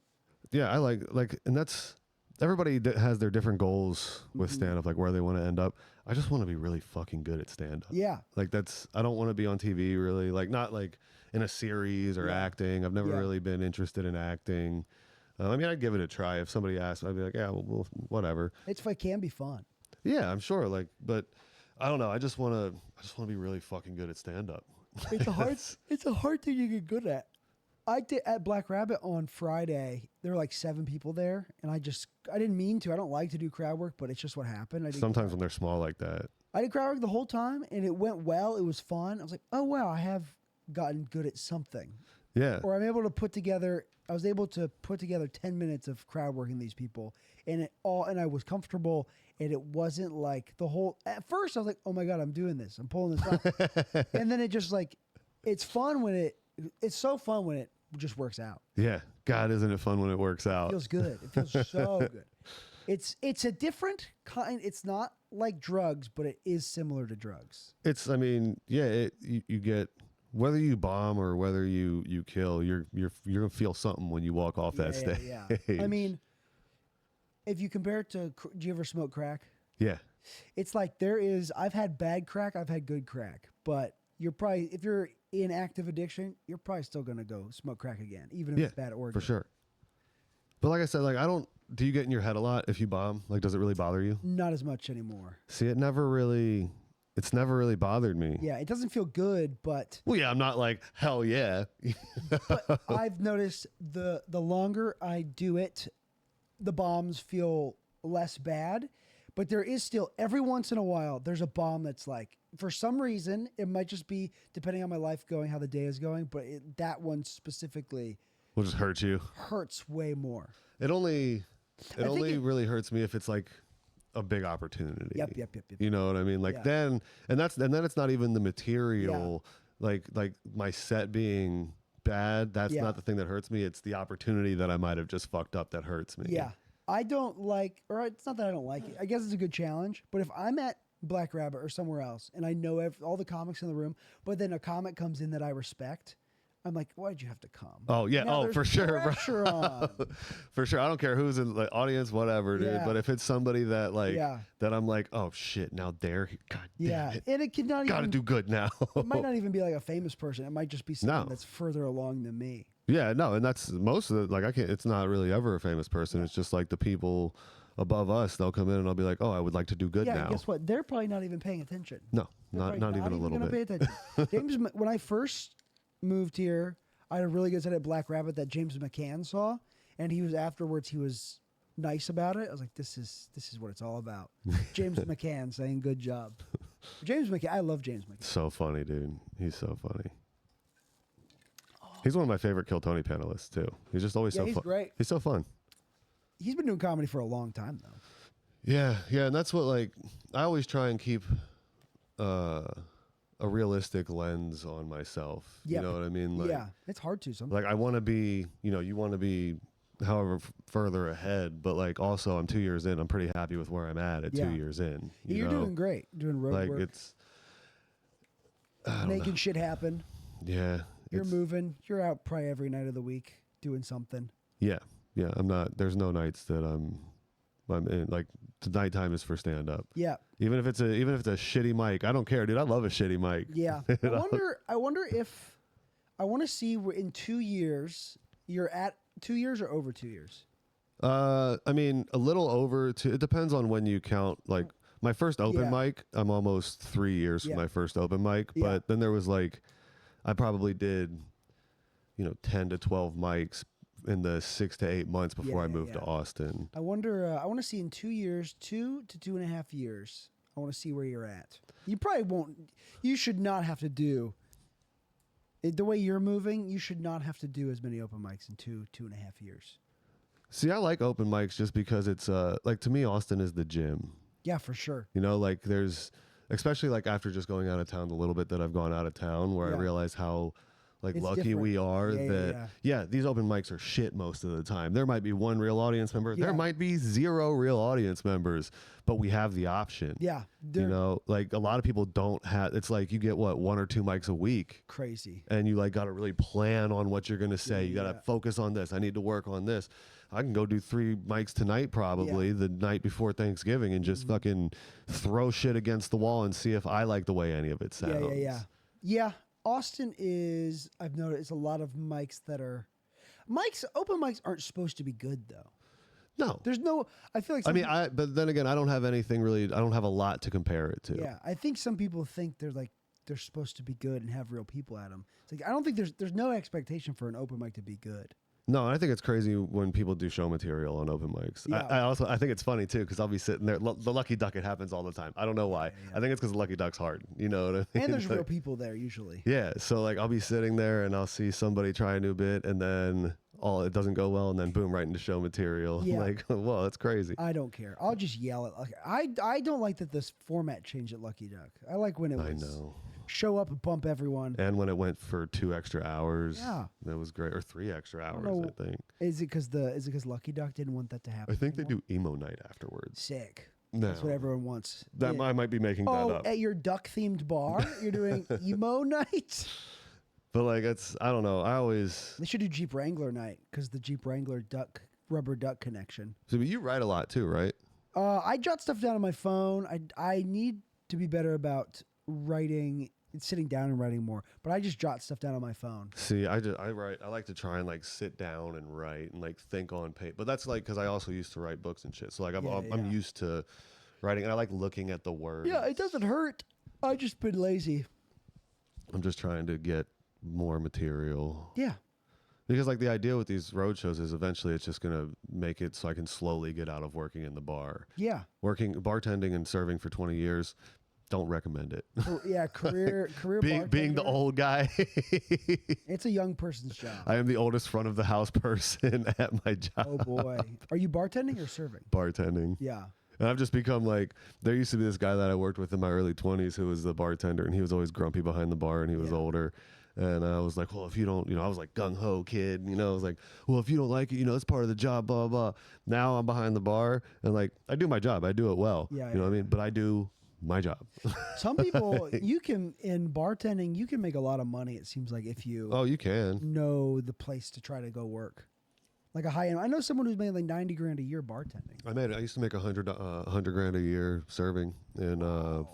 [SPEAKER 1] Yeah,
[SPEAKER 2] I like, and that's everybody has their different goals with stand up, like where they want to end up. I just want to be really fucking good at stand up.
[SPEAKER 1] Yeah,
[SPEAKER 2] like I don't want to be on TV really, like not like in a series or acting. I've never really been interested in acting. I mean, I'd give it a try. If somebody asked, I'd be like, yeah, well, whatever.
[SPEAKER 1] It can be fun.
[SPEAKER 2] Yeah, I'm sure. Like, but I don't know. I just want to be really fucking good at stand up.
[SPEAKER 1] It's a hard thing to get good at. I did at Black Rabbit on Friday. There were like 7 people there, and I didn't mean to. I don't like to do crowd work, but it's just what happened.
[SPEAKER 2] Sometimes when they're small like that.
[SPEAKER 1] I did crowd work the whole time, and it went well. It was fun. I was like, oh wow, I have gotten good at something.
[SPEAKER 2] Yeah.
[SPEAKER 1] Or I was able to put together 10 minutes of crowd working these people, and I was comfortable, and it wasn't like at first I was like, oh my God, I'm doing this. I'm pulling this off. And then it just like, it's so fun when it just works out.
[SPEAKER 2] Yeah. God, isn't it fun when it works out?
[SPEAKER 1] It feels good. It feels so good. It's a different kind. It's not like drugs, but it is similar to drugs.
[SPEAKER 2] I mean, yeah, you get whether you bomb or whether you kill, you're gonna feel something when you walk off that stage.
[SPEAKER 1] I mean, if you compare it to, do you ever smoke crack?
[SPEAKER 2] Yeah.
[SPEAKER 1] It's like I've had bad crack, I've had good crack, but you're probably, if you're in active addiction, you're probably still gonna go smoke crack again, even if it's bad or good.
[SPEAKER 2] For sure. But like I said, like do you get in your head a lot if you bomb? Like, does it really bother you?
[SPEAKER 1] Not as much anymore.
[SPEAKER 2] See, it's never really bothered me.
[SPEAKER 1] Yeah, it doesn't feel good, but...
[SPEAKER 2] Well, yeah, I'm not like, hell yeah.
[SPEAKER 1] But I've noticed the longer I do it, the bombs feel less bad. But there is still, every once in a while, there's a bomb that's like, for some reason, it might just be, depending on my life going, how the day is going, but that one specifically...
[SPEAKER 2] Will just hurt you.
[SPEAKER 1] Hurts way more.
[SPEAKER 2] It only really hurts me if it's like a big opportunity.
[SPEAKER 1] Yep.
[SPEAKER 2] You know what I mean? Like then it's not even the material, like my set being bad. That's not the thing that hurts me. It's the opportunity that I might have just fucked up that hurts me.
[SPEAKER 1] Yeah. I don't like, or it's not that I don't like it. I guess it's a good challenge. But if I'm at Black Rabbit or somewhere else and I know all the comics in the room, but then a comic comes in that I respect, I'm like, why'd you have to come?
[SPEAKER 2] Oh, yeah.
[SPEAKER 1] Now,
[SPEAKER 2] for sure.
[SPEAKER 1] On.
[SPEAKER 2] For sure. I don't care who's in the audience, whatever, dude.
[SPEAKER 1] Yeah.
[SPEAKER 2] But if it's somebody that that I'm like, oh shit, now God damn it.
[SPEAKER 1] And it could not
[SPEAKER 2] gotta do good now.
[SPEAKER 1] It might not even be like a famous person. It might just be someone that's further along than me.
[SPEAKER 2] Yeah, no, and that's most of it. Like it's not really ever a famous person. It's just like the people above us. They'll come in and I'll be like, oh, I would like to do good now.
[SPEAKER 1] Yeah, guess what? They're probably not even paying attention.
[SPEAKER 2] No, not even a little bit.
[SPEAKER 1] Pay attention. James, when I first moved here, I had a really good set at Black Rabbit that James McCann saw, and he was nice about it. I was like, this is what it's all about. James McCann saying good job. James McCann, I love James McCann.
[SPEAKER 2] So funny, dude. He's so funny. He's one of my favorite Kill Tony panelists too. He's just always so fun.
[SPEAKER 1] He's great.
[SPEAKER 2] He's so fun.
[SPEAKER 1] He's been doing comedy for a long time though.
[SPEAKER 2] Yeah, and that's what I always try and keep a realistic lens on myself. Yep. You know what I mean? Like,
[SPEAKER 1] yeah, it's hard to sometimes.
[SPEAKER 2] Like I want to be, you want to be however further ahead, but like also I'm 2 years in. I'm pretty happy with where I'm at 2 years in.
[SPEAKER 1] You're doing great. Doing road work.
[SPEAKER 2] It's
[SPEAKER 1] making shit happen.
[SPEAKER 2] Yeah.
[SPEAKER 1] You're moving. You're out probably every night of the week doing something.
[SPEAKER 2] Yeah. Yeah. I'm not, there's no nights that I'm in. Like the nighttime is for stand up.
[SPEAKER 1] Yeah.
[SPEAKER 2] Even if it's a shitty mic, I don't care, dude. I love a shitty mic.
[SPEAKER 1] Yeah. I wonder if I want to see where in 2 years you're at 2 years or over 2 years.
[SPEAKER 2] I mean, a little over it depends on when you count. Like my first open mic, I'm almost 3 years from my first open mic. But then there was I probably did, 10 to 12 mics in the 6 to 8 months before I moved to Austin.
[SPEAKER 1] I wonder, I want to see in 2 years, 2 to 2.5 years, I want to see where you're at. You probably won't, you should not have to do, the way you're moving, you should not have to do as many open mics in 2.5 years.
[SPEAKER 2] See, I like open mics just because it's, to me, Austin is the gym.
[SPEAKER 1] Yeah, for sure.
[SPEAKER 2] There's, especially after just going out of town the little bit that I've gone out of town, where I realize how it's lucky different. We are these open mics are shit most of the time. There might be one real audience member. There might be 0 real audience members, but we have the option.
[SPEAKER 1] Yeah.
[SPEAKER 2] A lot of people don't have, it's like you get 1 or 2 mics a week.
[SPEAKER 1] Crazy.
[SPEAKER 2] And you got to really plan on what you're going to say. You got to focus on this. I need to work on this. I can go do 3 mics tonight, probably the night before Thanksgiving, and just fucking throw shit against the wall and see if I like the way any of it sounds.
[SPEAKER 1] Yeah. Austin is, I've noticed a lot of mics that are open mics aren't supposed to be good though.
[SPEAKER 2] No.
[SPEAKER 1] There's no, I feel like,
[SPEAKER 2] but then again, I don't have anything really, I don't have a lot to compare it to.
[SPEAKER 1] Yeah. I think some people think they're supposed to be good and have real people at them. It's like, I don't think there's no expectation for an open mic to be good.
[SPEAKER 2] No, I think it's crazy when people do show material on open mics.
[SPEAKER 1] Yeah.
[SPEAKER 2] I think it's funny too, because I'll be sitting there. The Lucky Duck, it happens all the time. I don't know why. I think it's because the Lucky Duck's hard. You know what I mean?
[SPEAKER 1] And there's real people there usually.
[SPEAKER 2] Yeah, so I'll be sitting there and I'll see somebody try a new bit, and then it doesn't go well, and then boom, right into show material.
[SPEAKER 1] Yeah.
[SPEAKER 2] Whoa, that's crazy.
[SPEAKER 1] I don't care. I'll just yell at Lucky. I don't like that this format changed at Lucky Duck. I like when it was show up and bump everyone.
[SPEAKER 2] And when it went for 2 extra hours,
[SPEAKER 1] Yeah.
[SPEAKER 2] that was great. Or 3 extra hours, I think.
[SPEAKER 1] Is it because Lucky Duck didn't want that to happen?
[SPEAKER 2] I think they
[SPEAKER 1] anymore?
[SPEAKER 2] do emo night afterwards.
[SPEAKER 1] Sick.
[SPEAKER 2] No.
[SPEAKER 1] That's what everyone wants.
[SPEAKER 2] That I might be making that up.
[SPEAKER 1] At your duck themed bar, you're doing emo night.
[SPEAKER 2] But like I don't know.
[SPEAKER 1] They should do Jeep Wrangler night because the Jeep Wrangler rubber duck connection.
[SPEAKER 2] So you write a lot too, right?
[SPEAKER 1] I jot stuff down on my phone. I need to be better about writing, sitting down and writing more. But I just jot stuff down on my phone.
[SPEAKER 2] See, I write. I like to try and like sit down and write and like think on paper. But that's like because I also used to write books and shit. So like I'm used to writing, and I like looking at the words.
[SPEAKER 1] Yeah, it doesn't hurt. I just been lazy.
[SPEAKER 2] I'm just trying to get more material.
[SPEAKER 1] Yeah.
[SPEAKER 2] Because like the idea with these road shows is eventually it's just gonna make it so I can slowly get out of working in the bar.
[SPEAKER 1] Yeah.
[SPEAKER 2] Working bartending and serving for 20 years, don't recommend it.
[SPEAKER 1] Yeah, career
[SPEAKER 2] being the old guy.
[SPEAKER 1] It's a young person's job.
[SPEAKER 2] I am the oldest front of the house person at my job.
[SPEAKER 1] Oh boy. Are you bartending or serving?
[SPEAKER 2] Bartending.
[SPEAKER 1] Yeah.
[SPEAKER 2] And I've just become like, there used to be this guy that I worked with in my early 20s who was the bartender, and he was always grumpy behind the bar, and he was older. And I was like, well, if you don't, I was like gung-ho kid, I was like, well, if you don't like it, it's part of the job, blah, blah. Now I'm behind the bar, and like, I do my job. I do it well.
[SPEAKER 1] Yeah,
[SPEAKER 2] you know what I mean? But I do my job.
[SPEAKER 1] Some people, in bartending, you can make a lot of money, it seems like, if you
[SPEAKER 2] you can
[SPEAKER 1] know the place to try to go work. Like a high end. I know someone who's made like $90,000 a year bartending.
[SPEAKER 2] I used to make $100,000 a year serving in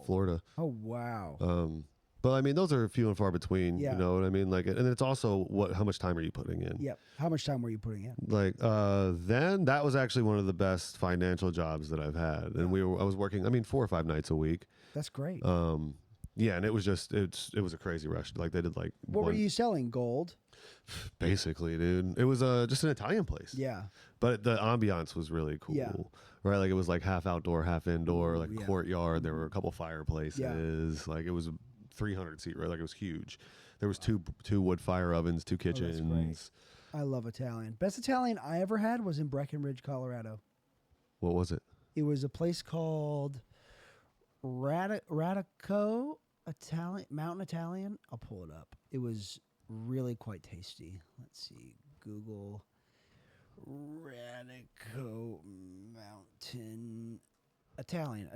[SPEAKER 2] Florida.
[SPEAKER 1] Oh, wow.
[SPEAKER 2] But I mean, those are few and far between.
[SPEAKER 1] Yeah.
[SPEAKER 2] You know what I mean? Like, and it's also how much time are you putting in?
[SPEAKER 1] Yep. How much time were you putting in?
[SPEAKER 2] Like, then that was actually one of the best financial jobs that I've had, and I was working. 4 or 5 nights a week.
[SPEAKER 1] That's great.
[SPEAKER 2] Yeah, and it was just it was a crazy rush. Like they did like
[SPEAKER 1] what were you selling? Gold?
[SPEAKER 2] Basically, dude. It was just an Italian place.
[SPEAKER 1] Yeah.
[SPEAKER 2] But the ambiance was really cool.
[SPEAKER 1] Yeah.
[SPEAKER 2] Right? Like it was like half outdoor, half indoor, like a courtyard. There were a couple fireplaces. Yeah. Like it was 300 seat, right? Like it was huge. There was two wood fire ovens, 2 kitchens.
[SPEAKER 1] I love Italian. Best Italian I ever had was in Breckenridge, Colorado.
[SPEAKER 2] What was it?
[SPEAKER 1] It was a place called Radico Italian, Mountain Italian. I'll pull it up. It was really quite tasty. Let's see. Google Radico Mountain Italian.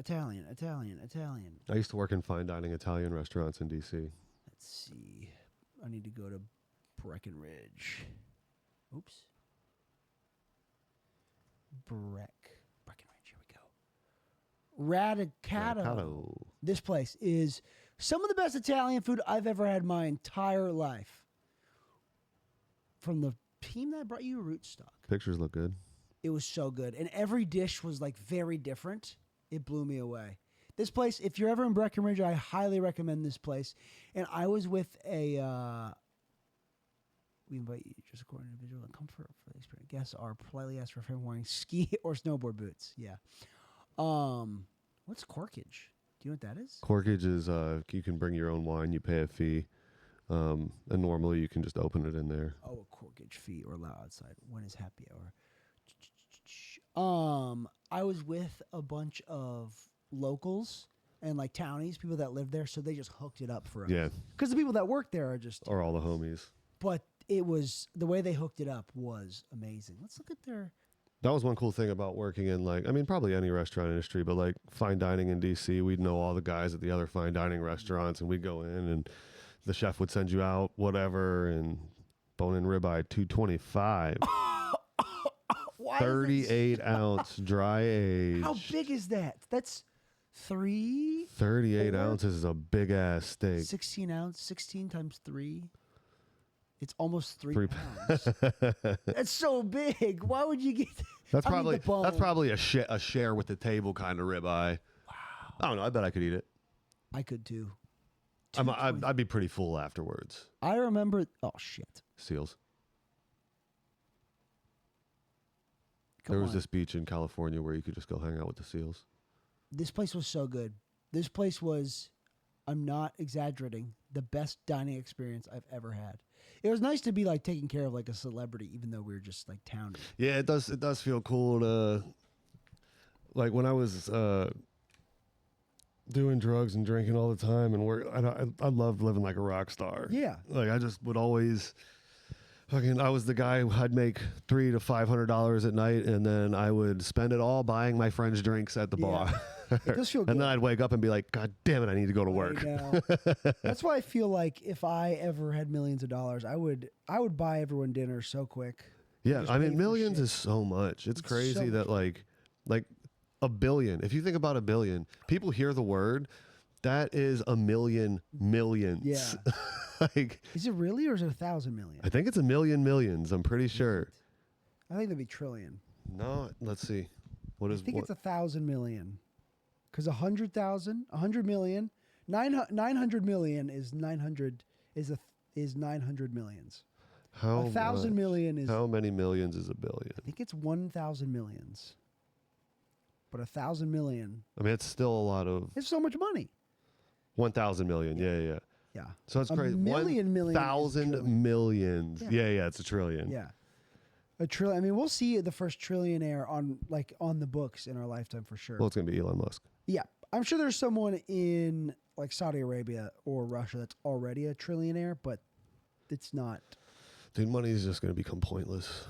[SPEAKER 2] I used to work in fine dining Italian restaurants in D.C.
[SPEAKER 1] Let's see. I need to go to Breckenridge. Oops. Breckenridge. Here we go. Radicato. This place is some of the best Italian food I've ever had in my entire life. From the team that brought you Rootstock.
[SPEAKER 2] Pictures look good.
[SPEAKER 1] It was so good. And every dish was like very different. It blew me away. This place, if you're ever in Breckenridge, I highly recommend this place. And I was with we invite you just according to individual and comfort for the experience. Guests are politely asked for a friend wearing ski or snowboard boots. Yeah. What's corkage? Do you know what that is?
[SPEAKER 2] Corkage is you can bring your own wine. You pay a fee. And normally you can just open it in there.
[SPEAKER 1] Oh, a corkage fee or allow outside. When is happy hour? I was with a bunch of locals and like townies, people that live there, so they just hooked it up for us.
[SPEAKER 2] Yeah.
[SPEAKER 1] Because the people that work there are just...
[SPEAKER 2] Or all the homies.
[SPEAKER 1] But it was... The way they hooked it up was amazing. Let's look at their...
[SPEAKER 2] That was one cool thing about working in probably any restaurant industry, but like fine dining in DC, we'd know all the guys at the other fine dining restaurants, and we'd go in and the chef would send you out whatever, and bone-in ribeye, $225. 38 ounce dry age.
[SPEAKER 1] How big is that? That's
[SPEAKER 2] 38 ounces is a big ass steak.
[SPEAKER 1] 16 ounce, 16 times 3. It's almost 3 pounds. That's so big. Why would you get that?
[SPEAKER 2] That's probably a share with the table kind of ribeye. Wow. I don't know. I bet I could eat it.
[SPEAKER 1] I could too.
[SPEAKER 2] I'd be pretty full afterwards.
[SPEAKER 1] I remember. Oh shit.
[SPEAKER 2] Seals. There was this beach in California where you could just go hang out with the seals.
[SPEAKER 1] This place was so good. This place was, I'm not exaggerating, the best dining experience I've ever had. It was nice to be like taken care of like a celebrity, even though we were just like townies.
[SPEAKER 2] Yeah, it does feel cool to, like when I was doing drugs and drinking all the time, and I loved living like a rock star.
[SPEAKER 1] Yeah.
[SPEAKER 2] Like I just would always I was the guy who I'd make $300 to $500 at night, and then I would spend it all buying my friends drinks at the bar.
[SPEAKER 1] It does feel good.
[SPEAKER 2] And then I'd wake up and be like, God damn it, I need to go to work.
[SPEAKER 1] That's why I feel like if I ever had millions of dollars, I would buy everyone dinner so quick.
[SPEAKER 2] Yeah, I mean, millions is so much. It's crazy so that like a billion. If you think about a billion, people hear the word. That is a million millions.
[SPEAKER 1] Yeah.
[SPEAKER 2] Like,
[SPEAKER 1] is it really, or is it 1,000 million?
[SPEAKER 2] I think it's a million millions. I'm pretty sure.
[SPEAKER 1] I think that'd be trillion.
[SPEAKER 2] No, let's see.
[SPEAKER 1] I think it's 1,000 million. Because 100,000, 100 million, 900 million is 900 millions.
[SPEAKER 2] How
[SPEAKER 1] 1,000 million is.
[SPEAKER 2] How many millions is a billion?
[SPEAKER 1] I think it's 1,000 millions. But 1,000 million.
[SPEAKER 2] I mean, it's still a lot of.
[SPEAKER 1] It's so much money.
[SPEAKER 2] 1,000 million. Yeah.
[SPEAKER 1] Yeah.
[SPEAKER 2] So it's crazy. 1,000 millions. Yeah. It's a trillion.
[SPEAKER 1] Yeah. A trillion. I mean, we'll see the first trillionaire on the books in our lifetime for sure.
[SPEAKER 2] Well, it's gonna be Elon Musk.
[SPEAKER 1] Yeah, I'm sure there's someone in like Saudi Arabia or Russia that's already a trillionaire, but it's not.
[SPEAKER 2] Dude, money is just gonna become pointless.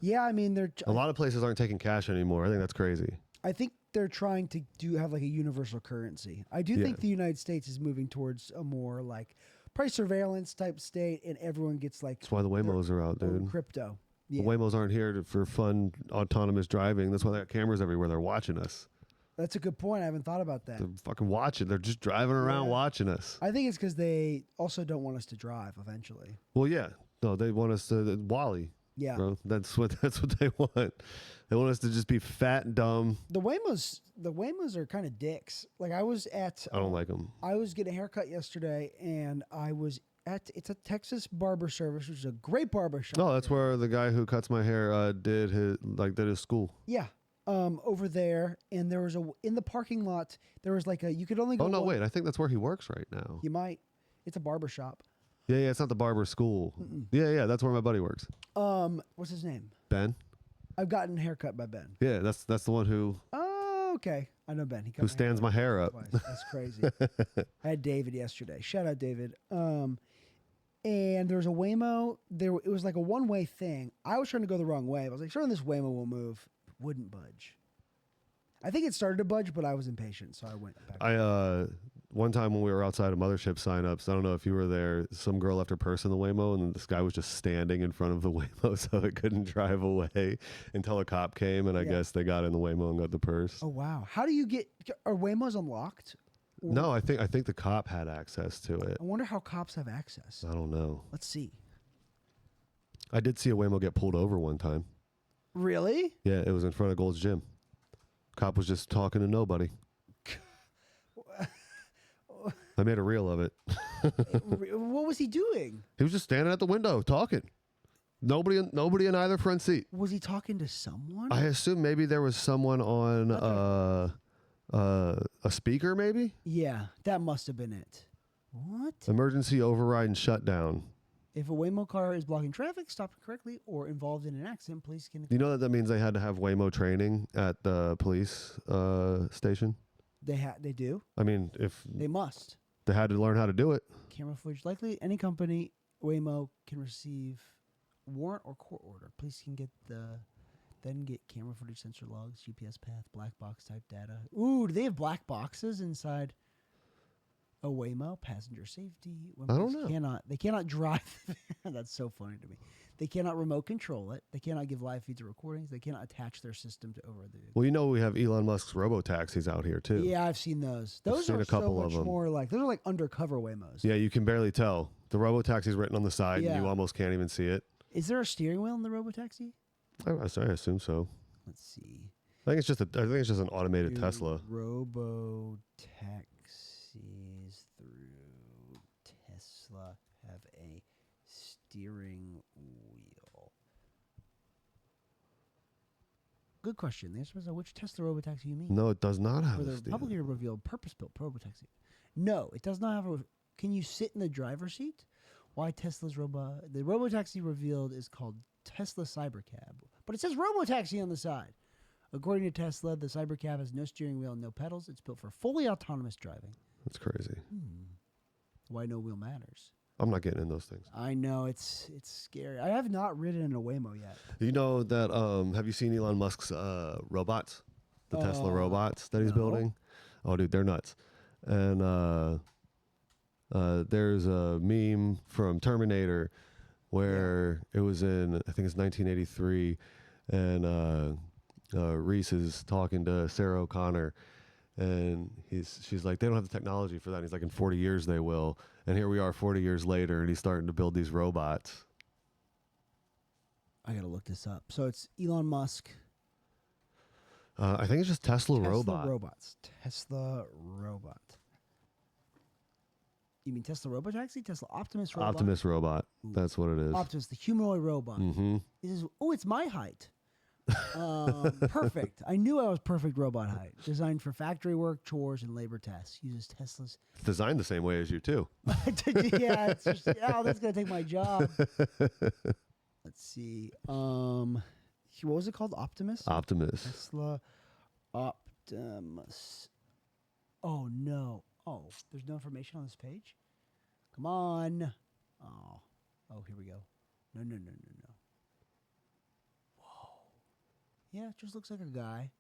[SPEAKER 1] Yeah, I mean,
[SPEAKER 2] a lot of places aren't taking cash anymore. I think that's crazy.
[SPEAKER 1] I think they're trying to have like a universal currency. I do think the United States is moving towards a more like price surveillance type state, and everyone gets like.
[SPEAKER 2] That's why the Waymos are out, dude.
[SPEAKER 1] Crypto. Yeah.
[SPEAKER 2] The Waymos aren't here for fun autonomous driving. That's why they got cameras everywhere. They're watching us.
[SPEAKER 1] That's a good point. I haven't thought about that.
[SPEAKER 2] They're fucking watching. They're just driving around watching us.
[SPEAKER 1] I think it's because they also don't want us to drive eventually.
[SPEAKER 2] Well, yeah. No, they want us to Wally.
[SPEAKER 1] Yeah,
[SPEAKER 2] bro. That's what they want. They want us to just be fat and dumb.
[SPEAKER 1] The Waymos are kind of dicks. Like I
[SPEAKER 2] don't like them.
[SPEAKER 1] I was getting a haircut yesterday, and I was it's a Texas barber service, which is a great barber shop.
[SPEAKER 2] No, that's where the guy who cuts my hair did his school.
[SPEAKER 1] Yeah. Over there, and there was in the parking lot, there was like you could only go.
[SPEAKER 2] Oh no, wait! I think that's where he works right now.
[SPEAKER 1] You might. It's a barber shop.
[SPEAKER 2] Yeah, it's not the barber school. Yeah, that's where my buddy works.
[SPEAKER 1] What's his name?
[SPEAKER 2] Ben.
[SPEAKER 1] I've gotten a haircut by Ben.
[SPEAKER 2] Yeah, that's the one who.
[SPEAKER 1] Oh, okay. I know Ben.
[SPEAKER 2] Who stands my hair up?
[SPEAKER 1] Twice. That's crazy. I had David yesterday. Shout out David. And there was a Waymo. It was like a one-way thing. I was trying to go the wrong way. I was like, sure, this Waymo will move. Wouldn't budge. I think it started to budge, but I was impatient, so I went back.
[SPEAKER 2] One time when we were outside of Mothership signups, I don't know if you were there, some girl left her purse in the Waymo, and this guy was just standing in front of the Waymo so it couldn't drive away until a cop came, and I guess they got in the Waymo and got the purse.
[SPEAKER 1] Oh, wow. How do you are Waymos unlocked?
[SPEAKER 2] No, I think the cop had access to it.
[SPEAKER 1] I wonder how cops have access.
[SPEAKER 2] I don't know.
[SPEAKER 1] Let's see.
[SPEAKER 2] I did see a Waymo get pulled over one time.
[SPEAKER 1] Really?
[SPEAKER 2] Yeah, it was in front of Gold's Gym. Cop was just talking to nobody. I made a reel of it.
[SPEAKER 1] What was he doing?
[SPEAKER 2] He was just standing at the window talking. Nobody in either front seat.
[SPEAKER 1] Was he talking to someone?
[SPEAKER 2] I assume maybe there was someone on a speaker, maybe?
[SPEAKER 1] Yeah, that must have been it. What?
[SPEAKER 2] Emergency override and shutdown.
[SPEAKER 1] If a Waymo car is blocking traffic, stopped incorrectly, or involved in an accident, police can...
[SPEAKER 2] You know that means they had to have Waymo training at the police station?
[SPEAKER 1] They do?
[SPEAKER 2] I mean, if...
[SPEAKER 1] They must.
[SPEAKER 2] They had to learn how to do it.
[SPEAKER 1] Camera footage. Likely, any company, Waymo, can receive warrant or court order. Police can get camera footage, sensor logs, GPS path, black box type data. Ooh, do they have black boxes inside a Waymo? Passenger safety.
[SPEAKER 2] I don't know.
[SPEAKER 1] They cannot drive. That's so funny to me. They cannot remote control it. They cannot give live feeds or recordings. They cannot attach their system to override the vehicle.
[SPEAKER 2] Well, you know we have Elon Musk's robo-taxis out here, too.
[SPEAKER 1] Yeah, I've seen those. Those are so much more like... Those are like undercover Waymos.
[SPEAKER 2] Yeah, you can barely tell. The robo-taxi's written on the side, and you almost can't even see it.
[SPEAKER 1] Is there a steering wheel in the robo-taxi?
[SPEAKER 2] I assume so.
[SPEAKER 1] Let's see.
[SPEAKER 2] I think it's just an automated Tesla.
[SPEAKER 1] Robo-taxis through Tesla have a steering wheel. Good question. The answer is which Tesla robotaxi you mean?
[SPEAKER 2] No, it does not have
[SPEAKER 1] a steering. Publicly revealed purpose-built robotaxi. No, it does not have a... Can you sit in the driver's seat? Why Tesla's the robotaxi revealed is called Tesla Cybercab, but it says robotaxi on the side. According to Tesla, the Cybercab has no steering wheel and no pedals. It's built for fully autonomous driving.
[SPEAKER 2] That's crazy.
[SPEAKER 1] Why no wheel matters?
[SPEAKER 2] I'm not getting in those things.
[SPEAKER 1] I know, it's scary. I have not ridden in a Waymo yet.
[SPEAKER 2] You know that, have you seen Elon Musk's robots? The Tesla robots that he's building? Oh, dude, they're nuts. And there's a meme from Terminator where it was in, I think it's 1983, and Reese is talking to Sarah O'Connor, and she's like, they don't have the technology for that. And he's like, in 40 years they will. And here we are 40 years later, and he's starting to build these robots.
[SPEAKER 1] I got to look this up. So it's Elon Musk.
[SPEAKER 2] I think it's just Tesla robot.
[SPEAKER 1] Tesla robot. You mean Tesla robot taxi? Tesla Optimus robot?
[SPEAKER 2] Optimus robot.
[SPEAKER 1] Ooh.
[SPEAKER 2] That's what it is.
[SPEAKER 1] Optimus, the humanoid robot.
[SPEAKER 2] Mm-hmm.
[SPEAKER 1] It's my height. Perfect. I knew I was perfect robot height. Designed for factory work, chores, and labor tasks. Uses Tesla's.
[SPEAKER 2] It's designed the same way as you, too.
[SPEAKER 1] Yeah, it's just, that's going to take my job. Let's see. What was it called? Optimus?
[SPEAKER 2] Optimus.
[SPEAKER 1] Tesla Optimus. Oh, no. Oh, there's no information on this page? Come on. Oh, here we go. No. Whoa. Yeah, it just looks like a guy.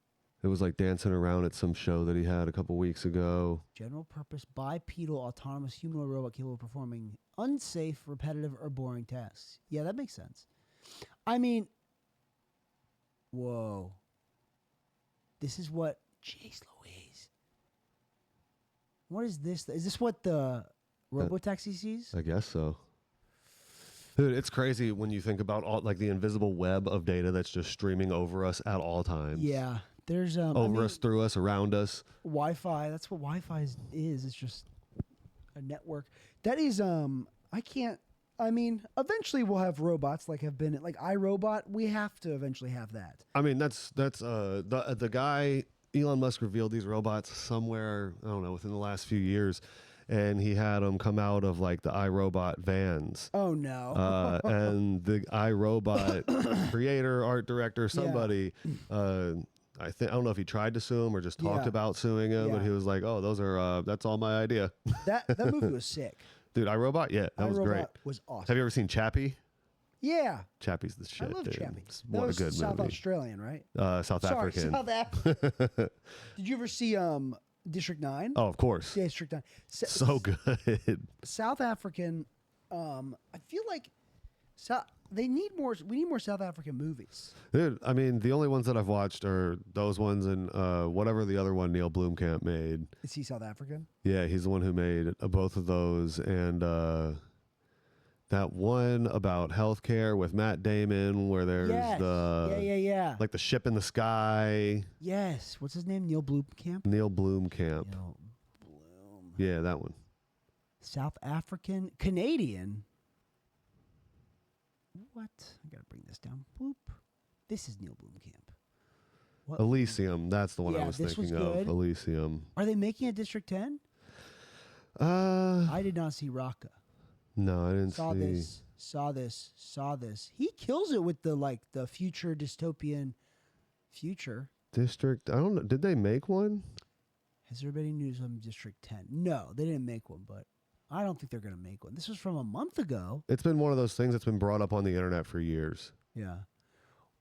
[SPEAKER 2] It was like dancing around at some show that he had a couple weeks ago.
[SPEAKER 1] General purpose bipedal autonomous humanoid robot capable of performing unsafe, repetitive, or boring tasks. Yeah, that makes sense. I mean, whoa. This is what, jeez Louise. What is this? Is this what the robotaxi sees?
[SPEAKER 2] I guess so. Dude, it's crazy when you think about all like the invisible web of data that's just streaming over us at all times.
[SPEAKER 1] Yeah. There's
[SPEAKER 2] over us, through us, around us.
[SPEAKER 1] Wi-Fi. That's what Wi-Fi is. It's just a network. That is eventually we'll have robots like have been like iRobot. We have to eventually have that.
[SPEAKER 2] I mean, that's the guy Elon Musk revealed these robots somewhere, I don't know, within the last few years, and he had them come out of like the iRobot vans.
[SPEAKER 1] Oh no!
[SPEAKER 2] And the iRobot creator, art director, somebody. Yeah. I don't know if he tried to sue him or just talked about suing him, but he was like, "Oh, those are that's all my idea."
[SPEAKER 1] That movie was sick.
[SPEAKER 2] Dude, iRobot, yeah, that was great.
[SPEAKER 1] Was awesome.
[SPEAKER 2] Have you ever seen Chappie?
[SPEAKER 1] Yeah.
[SPEAKER 2] Chappie's the shit.
[SPEAKER 1] I love
[SPEAKER 2] dude.
[SPEAKER 1] Chappie.
[SPEAKER 2] What a good
[SPEAKER 1] South
[SPEAKER 2] movie.
[SPEAKER 1] Australian, right?
[SPEAKER 2] South African.
[SPEAKER 1] South African. Did you ever see District 9?
[SPEAKER 2] Oh, of course.
[SPEAKER 1] Yeah, District 9.
[SPEAKER 2] So good.
[SPEAKER 1] South African. I feel like we need more South African movies.
[SPEAKER 2] Dude, I mean, the only ones that I've watched are those ones and whatever the other one Neil Blomkamp made.
[SPEAKER 1] Is he South African?
[SPEAKER 2] Yeah, he's the one who made both of those, and that one about healthcare with Matt Damon, where there's
[SPEAKER 1] yeah,
[SPEAKER 2] like the ship in the sky.
[SPEAKER 1] Yes, what's his name? Neil Blomkamp.
[SPEAKER 2] Neil Blomkamp.
[SPEAKER 1] Bloom.
[SPEAKER 2] Yeah, that one.
[SPEAKER 1] South African, Canadian. What? I gotta bring this down. Boop. This is Neil Blomkamp. What?
[SPEAKER 2] Elysium. That's the one I was thinking of.
[SPEAKER 1] Good.
[SPEAKER 2] Elysium.
[SPEAKER 1] Are they making a District 10? I did not see Raqqa.
[SPEAKER 2] No, I didn't
[SPEAKER 1] Saw this. He kills it with the future dystopian future.
[SPEAKER 2] District. I don't know. Did they make one?
[SPEAKER 1] Has there been any news on District 10? No, they didn't make one, but I don't think they're going to make one. This was from a month ago.
[SPEAKER 2] It's been one of those things that's been brought up on the internet for years.
[SPEAKER 1] Yeah.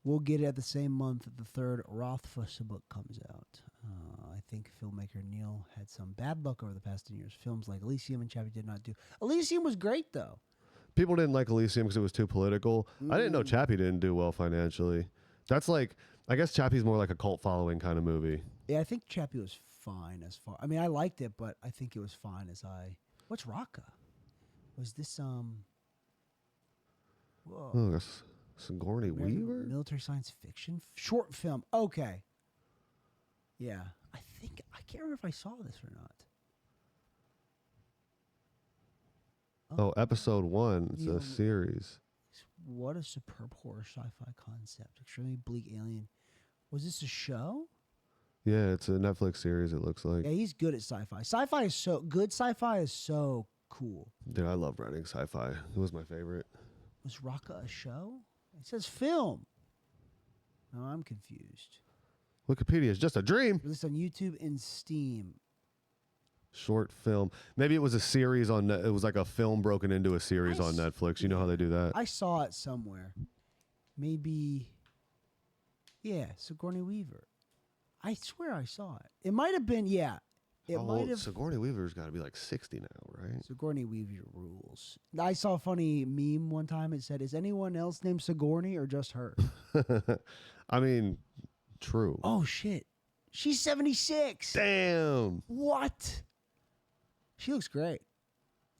[SPEAKER 1] We'll get it at the same month that the third Rothfuss book comes out. I think filmmaker Neil had some bad luck over the past 10 years. Films like Elysium and Chappie did not do. Elysium was great, though.
[SPEAKER 2] People didn't like Elysium because it was too political. I didn't know Chappie didn't do well financially. That's like, I guess Chappie's more like a cult following kind of movie.
[SPEAKER 1] Yeah, I think Chappie was fine as far. I mean, I liked it, but I think it was fine as I. What's Raqqa? Was this Whoa.
[SPEAKER 2] Oh, that's Sigourney Weaver?
[SPEAKER 1] Military science fiction short film. Okay. Yeah, I can't remember if I saw this or not.
[SPEAKER 2] Oh, episode 1. It's a series.
[SPEAKER 1] What a superb horror sci-fi concept. Extremely bleak alien. Was this a show?
[SPEAKER 2] Yeah, it's a Netflix series, it looks like.
[SPEAKER 1] Yeah, he's good at sci-fi. Sci-fi is so good. Sci-fi is so cool.
[SPEAKER 2] Dude, I love writing sci-fi. It was my favorite.
[SPEAKER 1] Was Raqqa a show? It says film. No, I'm confused.
[SPEAKER 2] Wikipedia is just a dream.
[SPEAKER 1] Released on YouTube and Steam.
[SPEAKER 2] Short film. Maybe it was a series on. It was like a film broken into a series on Netflix. You know how they do that?
[SPEAKER 1] I saw it somewhere. Maybe. Yeah, Sigourney Weaver. I swear I saw it. It might have been. Yeah. It might have.
[SPEAKER 2] Sigourney Weaver's got to be like 60 now, right?
[SPEAKER 1] Sigourney Weaver rules. I saw a funny meme one time. It said, "Is anyone else named Sigourney or just her?"
[SPEAKER 2] I mean, true.
[SPEAKER 1] Oh shit, she's 76.
[SPEAKER 2] Damn.
[SPEAKER 1] What? She looks great.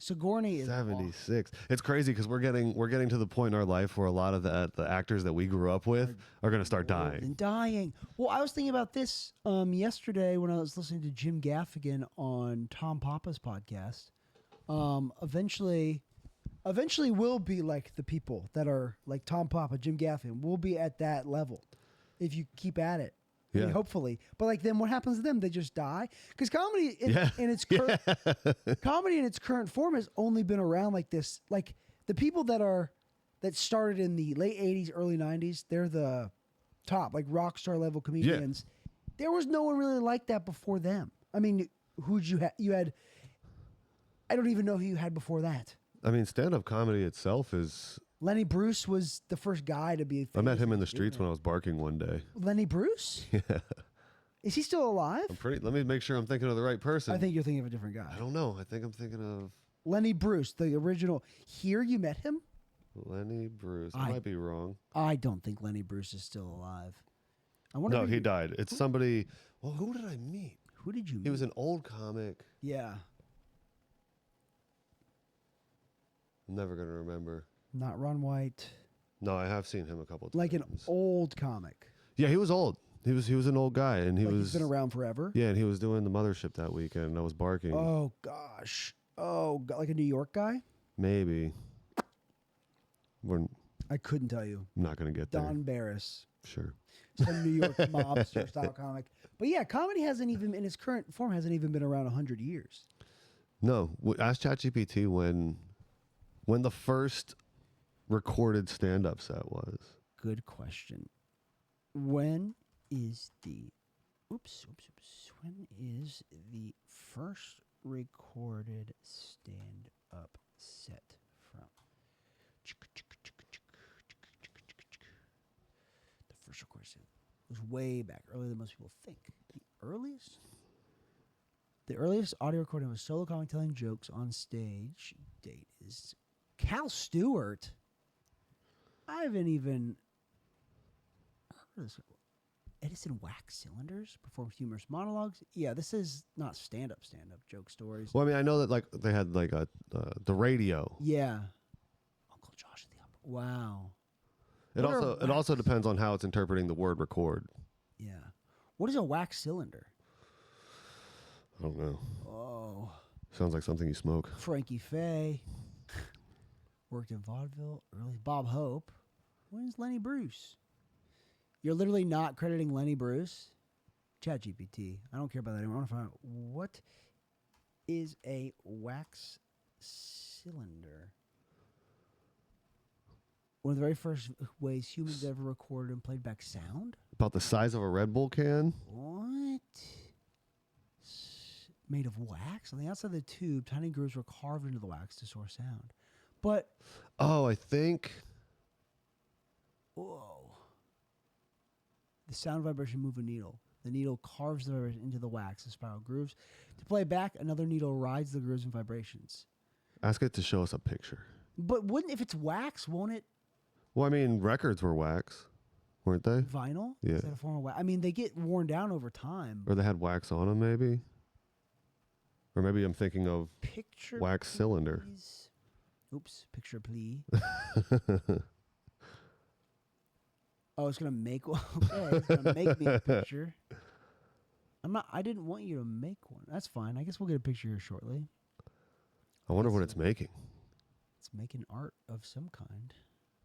[SPEAKER 1] Sigourney is
[SPEAKER 2] 76. It's crazy because we're getting to the point in our life where a lot of the actors that we grew up with are going to start dying.
[SPEAKER 1] And dying. Well, I was thinking about this yesterday when I was listening to Jim Gaffigan on Tom Papa's podcast. Eventually we'll be like the people that are like Tom Papa, Jim Gaffigan. We'll be at that level if you keep at it. I mean, hopefully. But like then what happens to them? They just die? Because comedy in its comedy in its current form has only been around like this. Like the people that started in the late 80s, early 90s, they're the top, like rock star level comedians. Yeah. There was no one really like that before them. I mean, who'd you have? You had, I don't even know who you had before that.
[SPEAKER 2] I mean, stand-up comedy itself is...
[SPEAKER 1] Lenny Bruce was the first guy to be famous.
[SPEAKER 2] I met him in the streets when I was barking one day.
[SPEAKER 1] Lenny Bruce? Yeah. Is he still alive?
[SPEAKER 2] Let me make sure I'm thinking of the right person.
[SPEAKER 1] I think you're thinking of a different guy.
[SPEAKER 2] I don't know. I think I'm thinking of...
[SPEAKER 1] Lenny Bruce, the original. Here you met him?
[SPEAKER 2] Lenny Bruce. I might be wrong.
[SPEAKER 1] I don't think Lenny Bruce is still alive.
[SPEAKER 2] No, he died. It's somebody... Well, who did I meet?
[SPEAKER 1] Who did you meet?
[SPEAKER 2] He was an old comic.
[SPEAKER 1] Yeah.
[SPEAKER 2] I'm never going to remember.
[SPEAKER 1] Not Ron White.
[SPEAKER 2] No, I have seen him a couple of times.
[SPEAKER 1] Like an old comic.
[SPEAKER 2] Yeah, he was old. He was an old guy, and
[SPEAKER 1] he's been around forever.
[SPEAKER 2] Yeah, and he was doing the Mothership that weekend, and I was barking.
[SPEAKER 1] Oh gosh. Oh, like a New York guy?
[SPEAKER 2] Maybe.
[SPEAKER 1] I couldn't tell you.
[SPEAKER 2] I'm not gonna get there.
[SPEAKER 1] Don Barris.
[SPEAKER 2] Sure.
[SPEAKER 1] Some New York mobster style comic. But yeah, comedy hasn't even in its current form hasn't even been around 100 years.
[SPEAKER 2] No, ask ChatGPT when the first recorded stand-up set was.
[SPEAKER 1] Good question. When is the first recorded stand-up set from? The first recorded set was way back, earlier than most people think. The earliest audio recording of a solo comic telling jokes on stage date is Cal Stewart. I haven't even heard of this. Edison Wax Cylinders performs humorous monologues. Yeah, this is not stand-up joke stories.
[SPEAKER 2] Well, I mean, I know that like they had like the radio.
[SPEAKER 1] Yeah. Uncle Josh at the Opera. Wow.
[SPEAKER 2] It also depends on how it's interpreting the word record.
[SPEAKER 1] Yeah. What is a wax cylinder?
[SPEAKER 2] I don't know.
[SPEAKER 1] Oh.
[SPEAKER 2] Sounds like something you smoke.
[SPEAKER 1] Frankie Faye. Worked in vaudeville early. Bob Hope. When's Lenny Bruce? You're literally not crediting Lenny Bruce? ChatGPT. I don't care about that anymore. I want to find out what is a wax cylinder. One of the very first ways humans ever recorded and played back sound?
[SPEAKER 2] About the size of a Red Bull can?
[SPEAKER 1] What? Made of wax? On the outside of the tube, tiny grooves were carved into the wax to store sound. But...
[SPEAKER 2] Oh, I think...
[SPEAKER 1] Whoa. The sound vibration move a needle. The needle carves the vibration into the wax in spiral grooves. To play back, another needle rides the grooves and vibrations.
[SPEAKER 2] Ask it to show us a picture.
[SPEAKER 1] But if it's wax, won't it?
[SPEAKER 2] Well, I mean, records were wax, weren't they?
[SPEAKER 1] Vinyl?
[SPEAKER 2] Yeah.
[SPEAKER 1] Is that a form of wax? I mean, they get worn down over time.
[SPEAKER 2] Or they had wax on them, maybe? Or maybe I'm thinking of
[SPEAKER 1] picture
[SPEAKER 2] wax cylinder.
[SPEAKER 1] Oops, picture please. Oh, it's gonna make one. Okay, it's gonna make me a picture. I didn't want you to make one. That's fine. I guess we'll get a picture here shortly.
[SPEAKER 2] I wonder what it's making.
[SPEAKER 1] It's making art of some kind.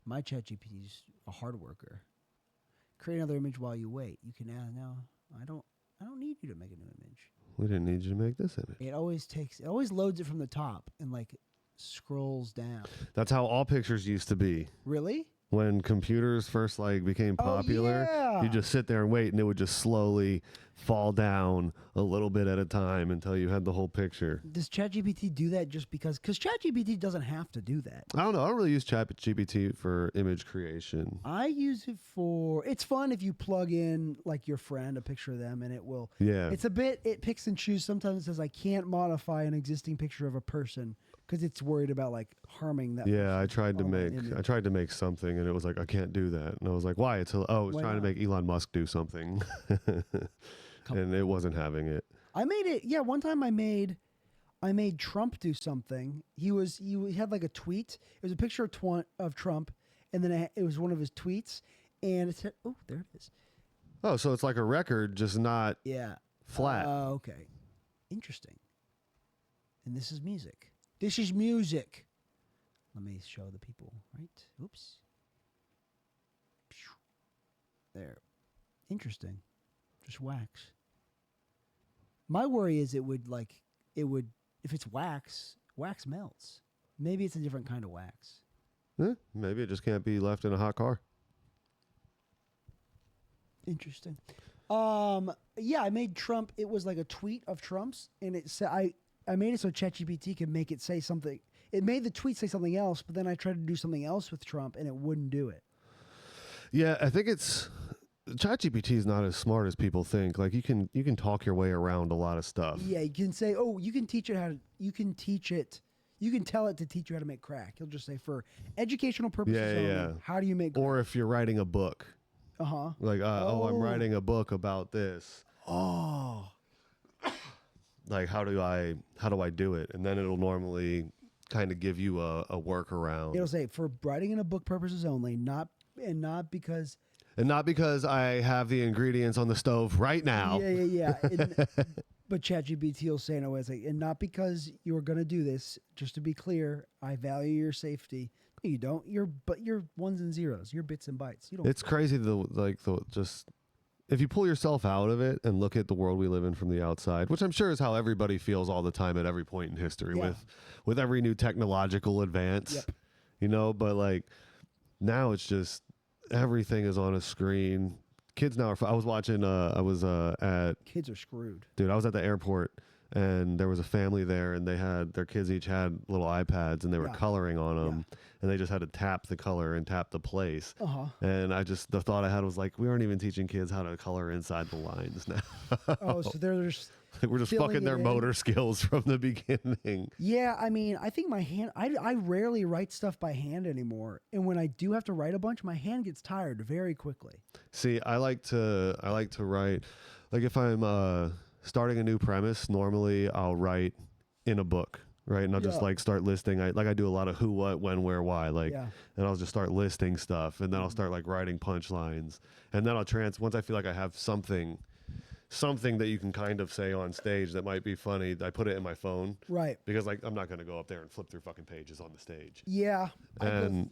[SPEAKER 1] My ChatGPT is a hard worker. Create another image while you wait. You can add now. I don't need you to make a new image.
[SPEAKER 2] We didn't need you to make this image.
[SPEAKER 1] It always loads it from the top and like scrolls down.
[SPEAKER 2] That's how all pictures used to be.
[SPEAKER 1] Really?
[SPEAKER 2] when computers first like became popular,
[SPEAKER 1] yeah.
[SPEAKER 2] you just sit there and wait, and it would just slowly fall down a little bit at a time until you had the whole picture.
[SPEAKER 1] Does ChatGPT do that just because ChatGPT doesn't have to do that?
[SPEAKER 2] I don't know. I don't really use ChatGPT for image creation.
[SPEAKER 1] I use it for, it's fun if you plug in like your friend, a picture of them, and it will.
[SPEAKER 2] Yeah.
[SPEAKER 1] It's a bit, it picks and chooses. Sometimes it says I can't modify an existing picture of a person because it's worried about like harming that.
[SPEAKER 2] Yeah, I tried to
[SPEAKER 1] online
[SPEAKER 2] make
[SPEAKER 1] image.
[SPEAKER 2] I tried to make something, and it was like, I can't do that. And I was like, why? It's it was
[SPEAKER 1] Why
[SPEAKER 2] trying
[SPEAKER 1] not?
[SPEAKER 2] to make Elon Musk do something, and it wasn't having it.
[SPEAKER 1] I made it. Yeah, one time I made Trump do something. He had like a tweet. It was a picture of Trump, and then it was one of his tweets, and it said, "Oh, there it is."
[SPEAKER 2] Oh, so it's like a record, just not
[SPEAKER 1] Yeah.
[SPEAKER 2] flat.
[SPEAKER 1] Okay. Interesting. And this is music. This is music. Let me show the people. Right. Oops. There. Interesting. Just wax. My worry is it would if it's wax melts. Maybe it's a different kind of wax.
[SPEAKER 2] Maybe it just can't be left in a hot car.
[SPEAKER 1] Interesting. Yeah, I made Trump. It was like a tweet of Trump's, and it said I made it so ChatGPT could make it say something. It made the tweet say something else, but then I tried to do something else with Trump, and it wouldn't do it.
[SPEAKER 2] Yeah, I think ChatGPT is not as smart as people think. Like you can talk your way around a lot of stuff.
[SPEAKER 1] Yeah, you can say, oh, you can teach it you can tell it to teach you how to make crack. He'll just say for educational purposes only, how do you make crack?
[SPEAKER 2] Or if you're writing a book.
[SPEAKER 1] Uh-huh.
[SPEAKER 2] Like, I'm writing a book about this.
[SPEAKER 1] Oh.
[SPEAKER 2] Like, how do I do it? And then it'll normally kind of give you a workaround.
[SPEAKER 1] It'll say for writing in a book purposes only, not because
[SPEAKER 2] I have the ingredients on the stove right now.
[SPEAKER 1] Yeah. But ChatGPT will say in a way, it's like, and not because you're going to do this. Just to be clear, I value your safety. No, you don't. You're ones and zeros. You're bits and bytes. You don't.
[SPEAKER 2] It's crazy just if you pull yourself out of it and look at the world we live in from the outside, which I'm sure is how everybody feels all the time at every point in history with every new technological advance.
[SPEAKER 1] Yep.
[SPEAKER 2] You know, but like now it's just everything is on a screen. Kids now I was watching
[SPEAKER 1] Kids are screwed.
[SPEAKER 2] Dude, I was at the airport and there was a family there and their kids each had little iPads and they were coloring on them and they just had to tap the color and tap the place.
[SPEAKER 1] Uh-huh.
[SPEAKER 2] And the thought I had was like, we aren't even teaching kids how to color inside the lines now.
[SPEAKER 1] Oh, so they're just
[SPEAKER 2] we're just fucking their motor skills from the beginning.
[SPEAKER 1] Yeah, I mean, I think my hand, I rarely write stuff by hand anymore. And when I do have to write a bunch, my hand gets tired very quickly.
[SPEAKER 2] See, I like to write, like if I'm starting a new premise, normally I'll write in a book, right? And I'll just like start listing. I do a lot of who, what, when, where, why, and I'll just start listing stuff, and then I'll start like writing punchlines, and then I'll once I feel like I have something that you can kind of say on stage that might be funny, I put it in my phone,
[SPEAKER 1] right?
[SPEAKER 2] Because like I'm not going to go up there and flip through fucking pages on the stage.
[SPEAKER 1] Yeah,
[SPEAKER 2] and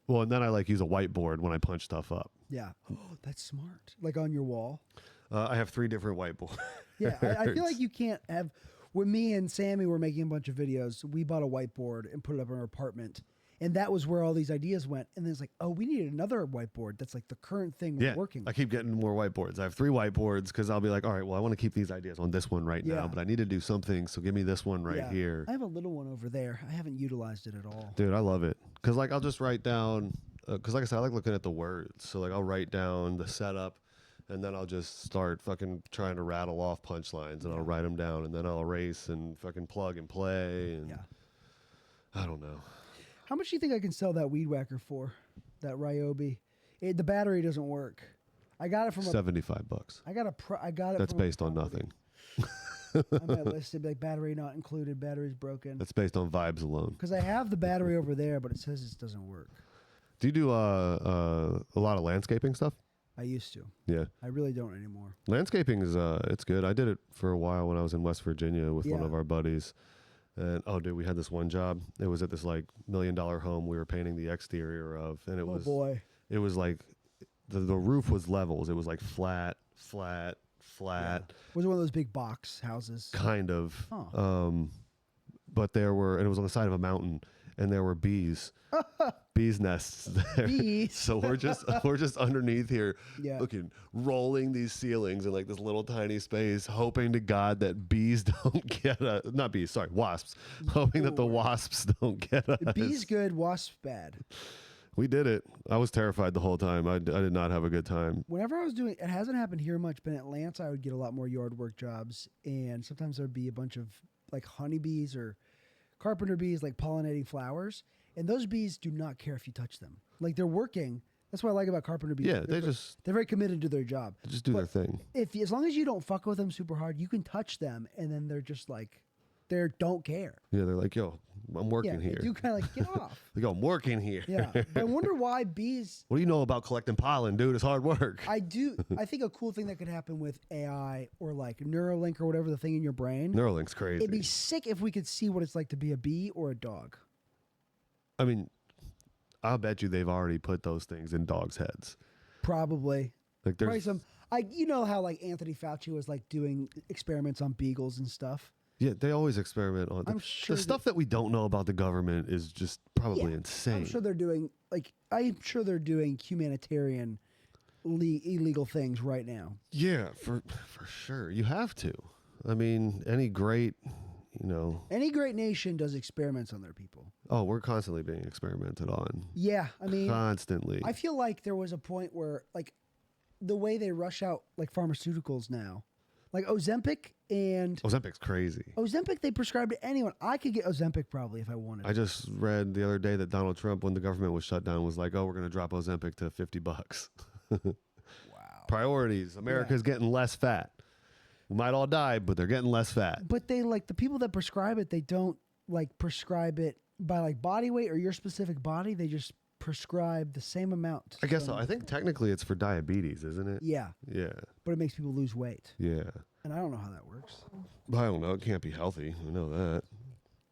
[SPEAKER 2] well, and then I like use a whiteboard when I punch stuff up.
[SPEAKER 1] Yeah. Oh, that's smart. Like on your wall.
[SPEAKER 2] I have 3 different whiteboards.
[SPEAKER 1] Yeah, I feel like you can't have. When me and Sammy were making a bunch of videos, we bought a whiteboard and put it up in our apartment, and that was where all these ideas went. And then it's like, oh, we need another whiteboard. That's like the current thing we're working with.
[SPEAKER 2] I keep getting more whiteboards. I have 3 whiteboards because I'll be like, all right, well, I want to keep these ideas on this one right now, but I need to do something, so give me this one right here.
[SPEAKER 1] I have a little one over there. I haven't utilized it at all.
[SPEAKER 2] Dude, I love it because like I'll just write down. Because like I said, I like looking at the words. So like I'll write down the setup, and then I'll just start fucking trying to rattle off punchlines, and I'll write them down, and then I'll erase and fucking plug and play. And I don't know.
[SPEAKER 1] How much do you think I can sell that weed whacker for? That Ryobi? The battery doesn't work. I got it from
[SPEAKER 2] $75.
[SPEAKER 1] I got it.
[SPEAKER 2] That's based on nothing.
[SPEAKER 1] I might list it like battery not included. Battery's broken.
[SPEAKER 2] That's based on vibes alone.
[SPEAKER 1] Because I have the battery over there, but it says it doesn't work.
[SPEAKER 2] Do you do a lot of landscaping stuff?
[SPEAKER 1] I used to.
[SPEAKER 2] Yeah.
[SPEAKER 1] I really don't anymore.
[SPEAKER 2] Landscaping is it's good. I did it for a while when I was in West Virginia with one of our buddies. And dude, we had this one job. It was at this like $1 million home we were painting the exterior of, and it was it was like the roof was levels. It was like flat.
[SPEAKER 1] Yeah. Was it one of those big box houses?
[SPEAKER 2] Kind of.
[SPEAKER 1] Huh.
[SPEAKER 2] But and it was on the side of a mountain, and there were bees. bees nests there.
[SPEAKER 1] Bees.
[SPEAKER 2] So we're just underneath here,
[SPEAKER 1] Yeah.
[SPEAKER 2] looking, rolling these ceilings in like this little tiny space, hoping to God that bees don't get us. Not bees, sorry, wasps. Hoping that the wasps don't get us.
[SPEAKER 1] Bees good, wasps bad.
[SPEAKER 2] We did it. I was terrified the whole time. I did not have a good time.
[SPEAKER 1] Whenever I was doing, it hasn't happened here much, but in Atlanta, I would get a lot more yard work jobs, and sometimes there'd be a bunch of like honeybees or carpenter bees, like pollinating flowers, and those bees do not care if you touch them. Like they're working. That's what I like about carpenter bees.
[SPEAKER 2] Yeah,
[SPEAKER 1] they're very committed to their job.
[SPEAKER 2] They just do their thing.
[SPEAKER 1] As long as you don't fuck with them super hard, you can touch them, and then they're just like, they don't care.
[SPEAKER 2] Yeah, they're like, yo, I'm working here.
[SPEAKER 1] You kind of like get off.
[SPEAKER 2] They go, I'm working here.
[SPEAKER 1] Yeah, but I wonder why bees.
[SPEAKER 2] What do you know about collecting pollen, dude? It's hard work.
[SPEAKER 1] I think a cool thing that could happen with AI or like Neuralink or whatever the thing in your brain.
[SPEAKER 2] Neuralink's crazy.
[SPEAKER 1] It'd be sick if we could see what it's like to be a bee or a dog.
[SPEAKER 2] I mean, I'll bet you they've already put those things in dogs' heads.
[SPEAKER 1] Probably.
[SPEAKER 2] Like
[SPEAKER 1] Probably
[SPEAKER 2] there's
[SPEAKER 1] some. You know how like Anthony Fauci was like doing experiments on beagles and stuff.
[SPEAKER 2] Yeah, they always experiment on
[SPEAKER 1] I'm sure
[SPEAKER 2] the stuff that we don't know about the government is just probably insane.
[SPEAKER 1] I'm sure they're doing humanitarian illegal things right now.
[SPEAKER 2] Yeah, for sure. You have to. I mean, any great
[SPEAKER 1] nation does experiments on their people.
[SPEAKER 2] Oh, we're constantly being experimented on.
[SPEAKER 1] Yeah, I mean,
[SPEAKER 2] constantly.
[SPEAKER 1] I feel like there was a point where like the way they rush out like pharmaceuticals now, like Ozempic's
[SPEAKER 2] crazy.
[SPEAKER 1] Ozempic, they prescribe to anyone. I could get Ozempic probably if I wanted.
[SPEAKER 2] I just read the other day that Donald Trump, when the government was shut down, was like, "Oh, we're going to drop Ozempic to $50."
[SPEAKER 1] Wow.
[SPEAKER 2] Priorities. America's getting less fat. We might all die, but they're getting less fat.
[SPEAKER 1] But they like the people that prescribe it. They don't like prescribe it by like body weight or your specific body. They just prescribe the same amount.
[SPEAKER 2] I guess so. I think technically it's for diabetes, isn't it?
[SPEAKER 1] Yeah.
[SPEAKER 2] Yeah.
[SPEAKER 1] But it makes people lose weight.
[SPEAKER 2] Yeah.
[SPEAKER 1] And I don't know how that works.
[SPEAKER 2] I don't know. It can't be healthy. I know that.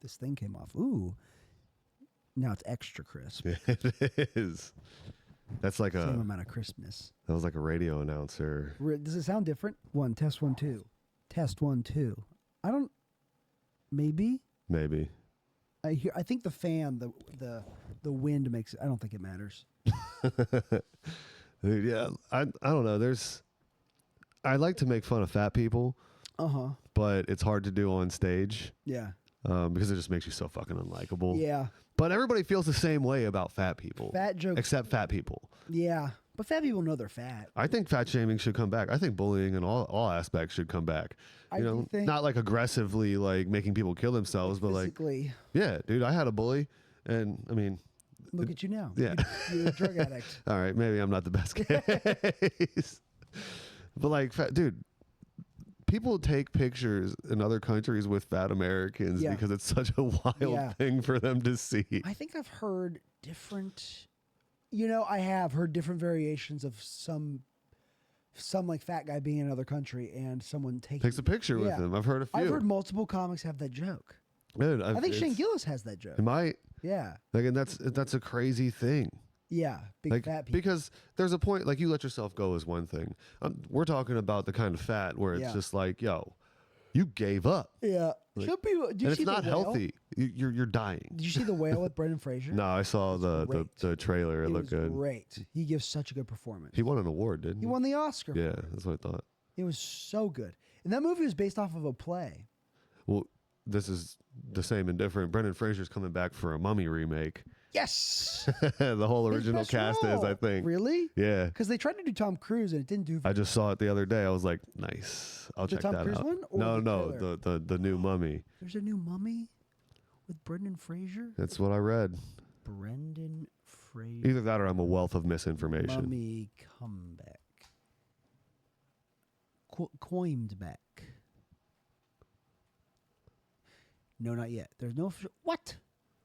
[SPEAKER 1] This thing came off. Ooh. Now it's extra crisp.
[SPEAKER 2] It is. That's like
[SPEAKER 1] Same amount of crispness.
[SPEAKER 2] That was like a radio announcer.
[SPEAKER 1] Does it sound different? Test 1 2. Test 1 2. I don't. Maybe.
[SPEAKER 2] Maybe.
[SPEAKER 1] I think the fan, the wind makes it. I don't think it matters.
[SPEAKER 2] Dude, yeah. I don't know. I like to make fun of fat people. But it's hard to do on stage.
[SPEAKER 1] Yeah.
[SPEAKER 2] Because it just makes you so fucking unlikable.
[SPEAKER 1] Yeah.
[SPEAKER 2] But everybody feels the same way about fat people.
[SPEAKER 1] Fat jokes.
[SPEAKER 2] Except fat people.
[SPEAKER 1] Yeah. But fat people know they're fat.
[SPEAKER 2] I think fat shaming should come back. I think bullying in all aspects should come back. You know, not like aggressively like making people kill themselves, but
[SPEAKER 1] physically.
[SPEAKER 2] Like, yeah, dude, I had a bully, and I mean,
[SPEAKER 1] look at you now.
[SPEAKER 2] Yeah,
[SPEAKER 1] you're a drug addict.
[SPEAKER 2] All right, maybe I'm not the best case, but like, dude, people take pictures in other countries with fat Americans because it's such a wild thing for them to see.
[SPEAKER 1] I think I've heard different. I have heard different variations of some like fat guy being in another country and someone takes
[SPEAKER 2] a picture with him. I've heard a few.
[SPEAKER 1] I've heard multiple comics have that joke.
[SPEAKER 2] Dude,
[SPEAKER 1] I think Shane Gillis has that joke.
[SPEAKER 2] Am I?
[SPEAKER 1] Yeah.
[SPEAKER 2] Like, and that's a crazy thing.
[SPEAKER 1] Yeah, big fat people.
[SPEAKER 2] Because there's a point, like, you let yourself go is one thing. We're talking about the kind of fat where it's just like, yo, you gave up.
[SPEAKER 1] Yeah.
[SPEAKER 2] Like,
[SPEAKER 1] some people,
[SPEAKER 2] and it's not healthy. You're dying.
[SPEAKER 1] Did you see The Whale with Brendan Fraser?
[SPEAKER 2] No, I saw the trailer. It looked good.
[SPEAKER 1] Great. He gives such a good performance.
[SPEAKER 2] He won an award, didn't he?
[SPEAKER 1] He won the Oscar.
[SPEAKER 2] Yeah, that's what I thought.
[SPEAKER 1] It was so good. And that movie was based off of a play.
[SPEAKER 2] Well, this is the same and different. Brendan Fraser's coming back for a Mummy remake.
[SPEAKER 1] Yes.
[SPEAKER 2] The whole original cast is, I think.
[SPEAKER 1] Really?
[SPEAKER 2] Yeah.
[SPEAKER 1] Because they tried to do Tom Cruise and it didn't do.
[SPEAKER 2] I just saw it the other day. I was like, nice. I'll check
[SPEAKER 1] Tom
[SPEAKER 2] that
[SPEAKER 1] Cruise
[SPEAKER 2] out.
[SPEAKER 1] One or
[SPEAKER 2] No, the new Mummy.
[SPEAKER 1] There's a new Mummy with Brendan Fraser.
[SPEAKER 2] That's what I read.
[SPEAKER 1] Brendan Fraser.
[SPEAKER 2] Either that or I'm a wealth of misinformation.
[SPEAKER 1] Mummy comeback. Coimed back. No, not yet. There's no what?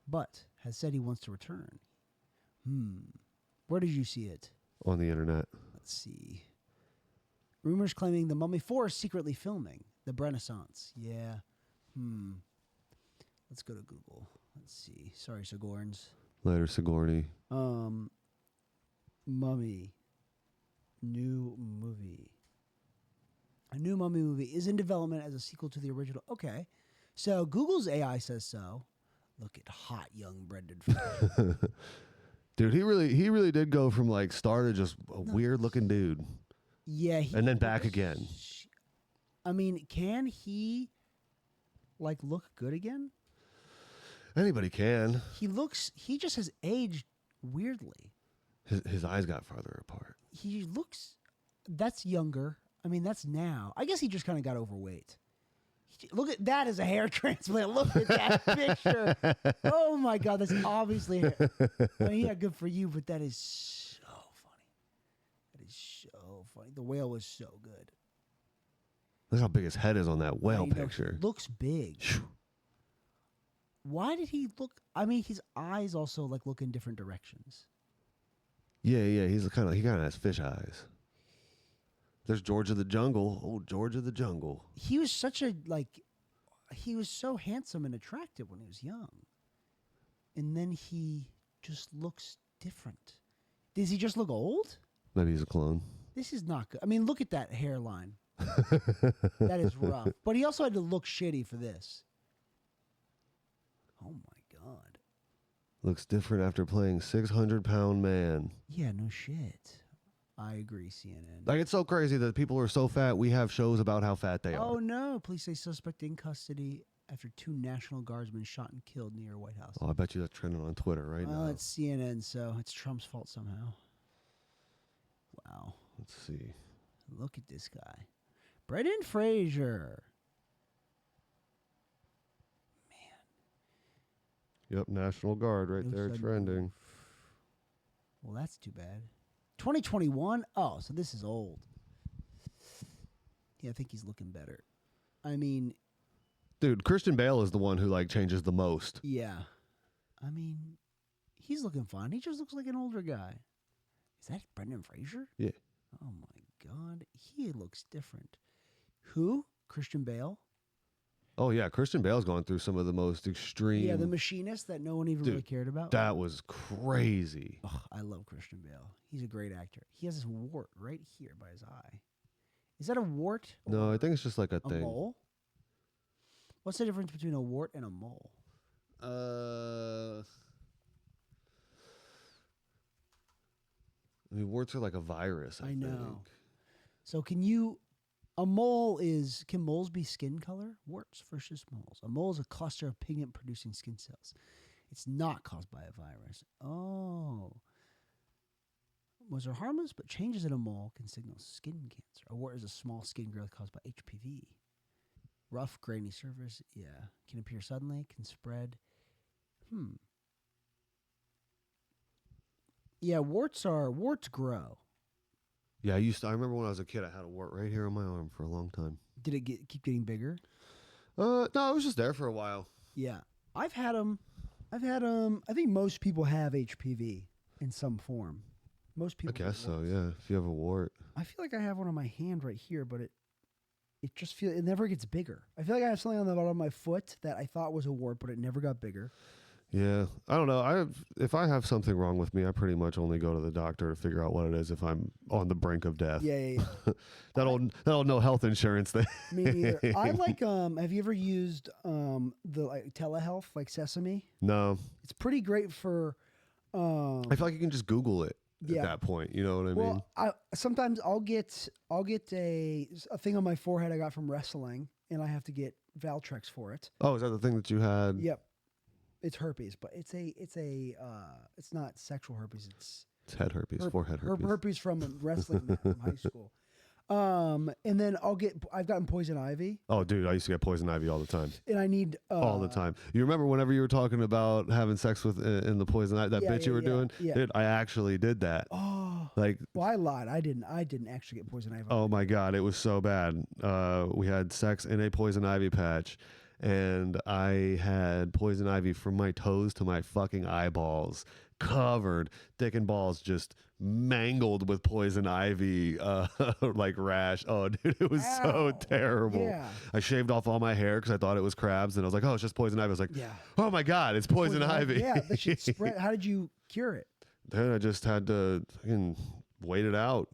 [SPEAKER 1] But has said he wants to return. Where did you see it?
[SPEAKER 2] On the internet.
[SPEAKER 1] Let's see. Rumors claiming the Mummy 4 is secretly filming the Renaissance. Yeah. Let's go to Google. Let's see. Sorry, Sigourns.
[SPEAKER 2] Later, Sigourney.
[SPEAKER 1] Mummy. New movie. A new Mummy movie is in development as a sequel to the original. Okay. So Google's AI says so. Look at hot young Brendan Fraser.
[SPEAKER 2] Dude, he really did go from like star to just a weird looking dude.
[SPEAKER 1] Yeah.
[SPEAKER 2] And then back again.
[SPEAKER 1] I mean, can he like look good again?
[SPEAKER 2] Anybody can.
[SPEAKER 1] He just has aged weirdly.
[SPEAKER 2] His eyes got farther apart.
[SPEAKER 1] He looks, that's younger. I mean, that's now. I guess he just kind of got overweight. Look at that as a hair transplant. Look at that picture. Oh my God, that's obviously hair. I mean, yeah, good for you, but that is so funny. That is so funny. The whale was so good.
[SPEAKER 2] Look how big his head is on that whale picture.
[SPEAKER 1] He looks big. Why did he look? I mean, his eyes also like look in different directions.
[SPEAKER 2] Yeah. He kind of has fish eyes. There's George of the Jungle. Oh, George of the Jungle.
[SPEAKER 1] He was such a he was so handsome and attractive when he was young. And then he just looks different. Does he just look old?
[SPEAKER 2] Maybe he's a clone.
[SPEAKER 1] This is not good. I mean, look at that hairline. That is rough. But he also had to look shitty for this. Oh my God.
[SPEAKER 2] Looks different after playing 600-pound man.
[SPEAKER 1] Yeah, no shit. I agree, CNN.
[SPEAKER 2] Like, it's so crazy that people are so fat, we have shows about how fat they are.
[SPEAKER 1] Oh, no. Police say suspect in custody after 2 National Guardsmen shot and killed near White House.
[SPEAKER 2] Oh, I bet you that's trending on Twitter right now.
[SPEAKER 1] Well, it's CNN, so it's Trump's fault somehow. Wow.
[SPEAKER 2] Let's see.
[SPEAKER 1] Look at this guy. Brendan Fraser.
[SPEAKER 2] Yep, National Guard right there trending.
[SPEAKER 1] Well, that's too bad. 2021? Oh, so this is old. Yeah, I think he's looking better. I mean...
[SPEAKER 2] Dude, Christian Bale is the one who, like, changes the most.
[SPEAKER 1] Yeah. I mean, he's looking fine. He just looks like an older guy. Is that Brendan Fraser?
[SPEAKER 2] Yeah.
[SPEAKER 1] Oh, my God. He looks different. Who? Christian Bale?
[SPEAKER 2] Oh, yeah. Christian Bale's gone through some of the most extreme...
[SPEAKER 1] Yeah, the machinist that no one even really cared about.
[SPEAKER 2] That was crazy.
[SPEAKER 1] Oh, I love Christian Bale. He's a great actor. He has this wart right here by his eye. Is that a wart?
[SPEAKER 2] No, I think it's just like a thing.
[SPEAKER 1] Mole? What's the difference between a wart and a mole?
[SPEAKER 2] I mean, warts are like a virus, I
[SPEAKER 1] know.
[SPEAKER 2] think.
[SPEAKER 1] So can moles be skin color? Warts versus moles. A mole is a cluster of pigment-producing skin cells. It's not caused by a virus. Oh. Moles are harmless, but changes in a mole can signal skin cancer. A wart is a small skin growth caused by HPV. Rough, grainy surface, yeah. Can appear suddenly, can spread. Yeah, warts grow.
[SPEAKER 2] Yeah, I remember when I was a kid, I had a wart right here on my arm for a long time.
[SPEAKER 1] Did it keep getting bigger?
[SPEAKER 2] No, it was just there for a while.
[SPEAKER 1] Yeah. I've had them. I think most people have HPV in some form. Most people.
[SPEAKER 2] I guess so, yeah. If you have a wart.
[SPEAKER 1] I feel like I have one on my hand right here, but it never gets bigger. I feel like I have something on the bottom of my foot that I thought was a wart, but it never got bigger.
[SPEAKER 2] Yeah, I don't know. If I have something wrong with me, I pretty much only go to the doctor to figure out what it is if I'm on the brink of death.
[SPEAKER 1] Yeah.
[SPEAKER 2] that old no health insurance thing.
[SPEAKER 1] Me neither. I like have you ever used the like telehealth like Sesame?
[SPEAKER 2] No.
[SPEAKER 1] It's pretty great for
[SPEAKER 2] I feel like you can just Google it at that point. You know what I mean?
[SPEAKER 1] Well, sometimes I'll get a thing on my forehead I got from wrestling, and I have to get Valtrex for it.
[SPEAKER 2] Oh, is that the thing that you had?
[SPEAKER 1] Yep. It's herpes, but it's not sexual herpes. It's
[SPEAKER 2] head herpes, forehead herpes.
[SPEAKER 1] Herpes from wrestling from high school. And then I've gotten poison ivy.
[SPEAKER 2] Oh, dude, I used to get poison ivy all the time.
[SPEAKER 1] And I need
[SPEAKER 2] all the time. You remember whenever you were talking about having sex with in the poison ivy, that bitch you were doing?
[SPEAKER 1] Yeah.
[SPEAKER 2] Dude, I actually did that.
[SPEAKER 1] Oh,
[SPEAKER 2] like,
[SPEAKER 1] well, I lied. I didn't actually get poison ivy.
[SPEAKER 2] Oh my God, it was so bad. We had sex in a poison ivy patch. And I had poison ivy from my toes to my fucking eyeballs, covered, dick and balls just mangled with poison ivy, like rash. Oh, dude, it was so terrible.
[SPEAKER 1] Yeah.
[SPEAKER 2] I shaved off all my hair because I thought it was crabs, and I was like, oh, it's just poison ivy. I was like, oh my God, it's poison ivy.
[SPEAKER 1] Yeah, that shit spread. How did you cure it?
[SPEAKER 2] Then I just had to fucking wait it out.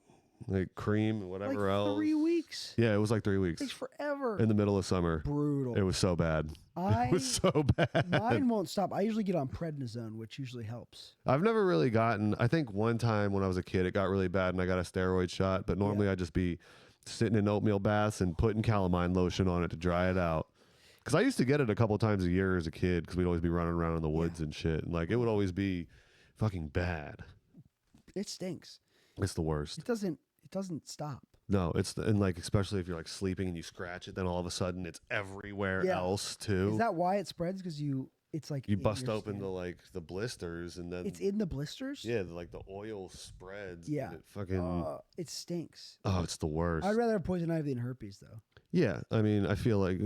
[SPEAKER 2] like cream and whatever else.
[SPEAKER 1] 3 weeks.
[SPEAKER 2] Yeah, it was like 3 weeks.
[SPEAKER 1] Takes forever.
[SPEAKER 2] In the middle of summer.
[SPEAKER 1] Brutal.
[SPEAKER 2] It was so bad. It was so bad.
[SPEAKER 1] Mine won't stop. I usually get on prednisone, which usually helps.
[SPEAKER 2] I've never really gotten, I think one time when I was a kid, it got really bad and I got a steroid shot, but normally I'd just be sitting in oatmeal baths and putting calamine lotion on it to dry it out. Because I used to get it a couple times a year as a kid because we'd always be running around in the woods and shit. And like, it would always be fucking bad.
[SPEAKER 1] It stinks.
[SPEAKER 2] It's the worst.
[SPEAKER 1] It doesn't stop.
[SPEAKER 2] No, and like, especially if you're like sleeping and you scratch it, then all of a sudden it's everywhere else too.
[SPEAKER 1] Is that why it spreads? Because it's like
[SPEAKER 2] you bust open the blisters and then
[SPEAKER 1] it's in the blisters.
[SPEAKER 2] Yeah, like the oil spreads.
[SPEAKER 1] Yeah,
[SPEAKER 2] and it fucking
[SPEAKER 1] it stinks.
[SPEAKER 2] Oh, it's the worst.
[SPEAKER 1] I'd rather have poison ivy than herpes, though.
[SPEAKER 2] Yeah, I mean, I feel like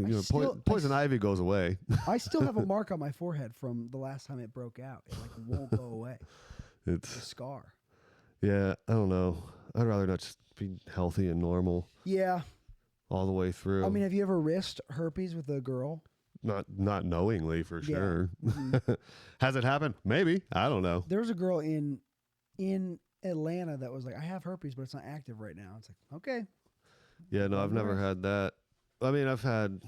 [SPEAKER 2] poison ivy goes away.
[SPEAKER 1] I still have a mark on my forehead from the last time it broke out. It like won't go away. It's a scar.
[SPEAKER 2] Yeah, I don't know. I'd rather not just be healthy and normal.
[SPEAKER 1] Yeah.
[SPEAKER 2] All the way through.
[SPEAKER 1] I mean, have you ever risked herpes with a girl?
[SPEAKER 2] Not knowingly, for sure. Mm-hmm. Has it happened? Maybe. I don't know.
[SPEAKER 1] There was a girl in Atlanta that was like, I have herpes, but it's not active right now. It's like, okay.
[SPEAKER 2] Yeah, no, I've never had that. I mean, I've had,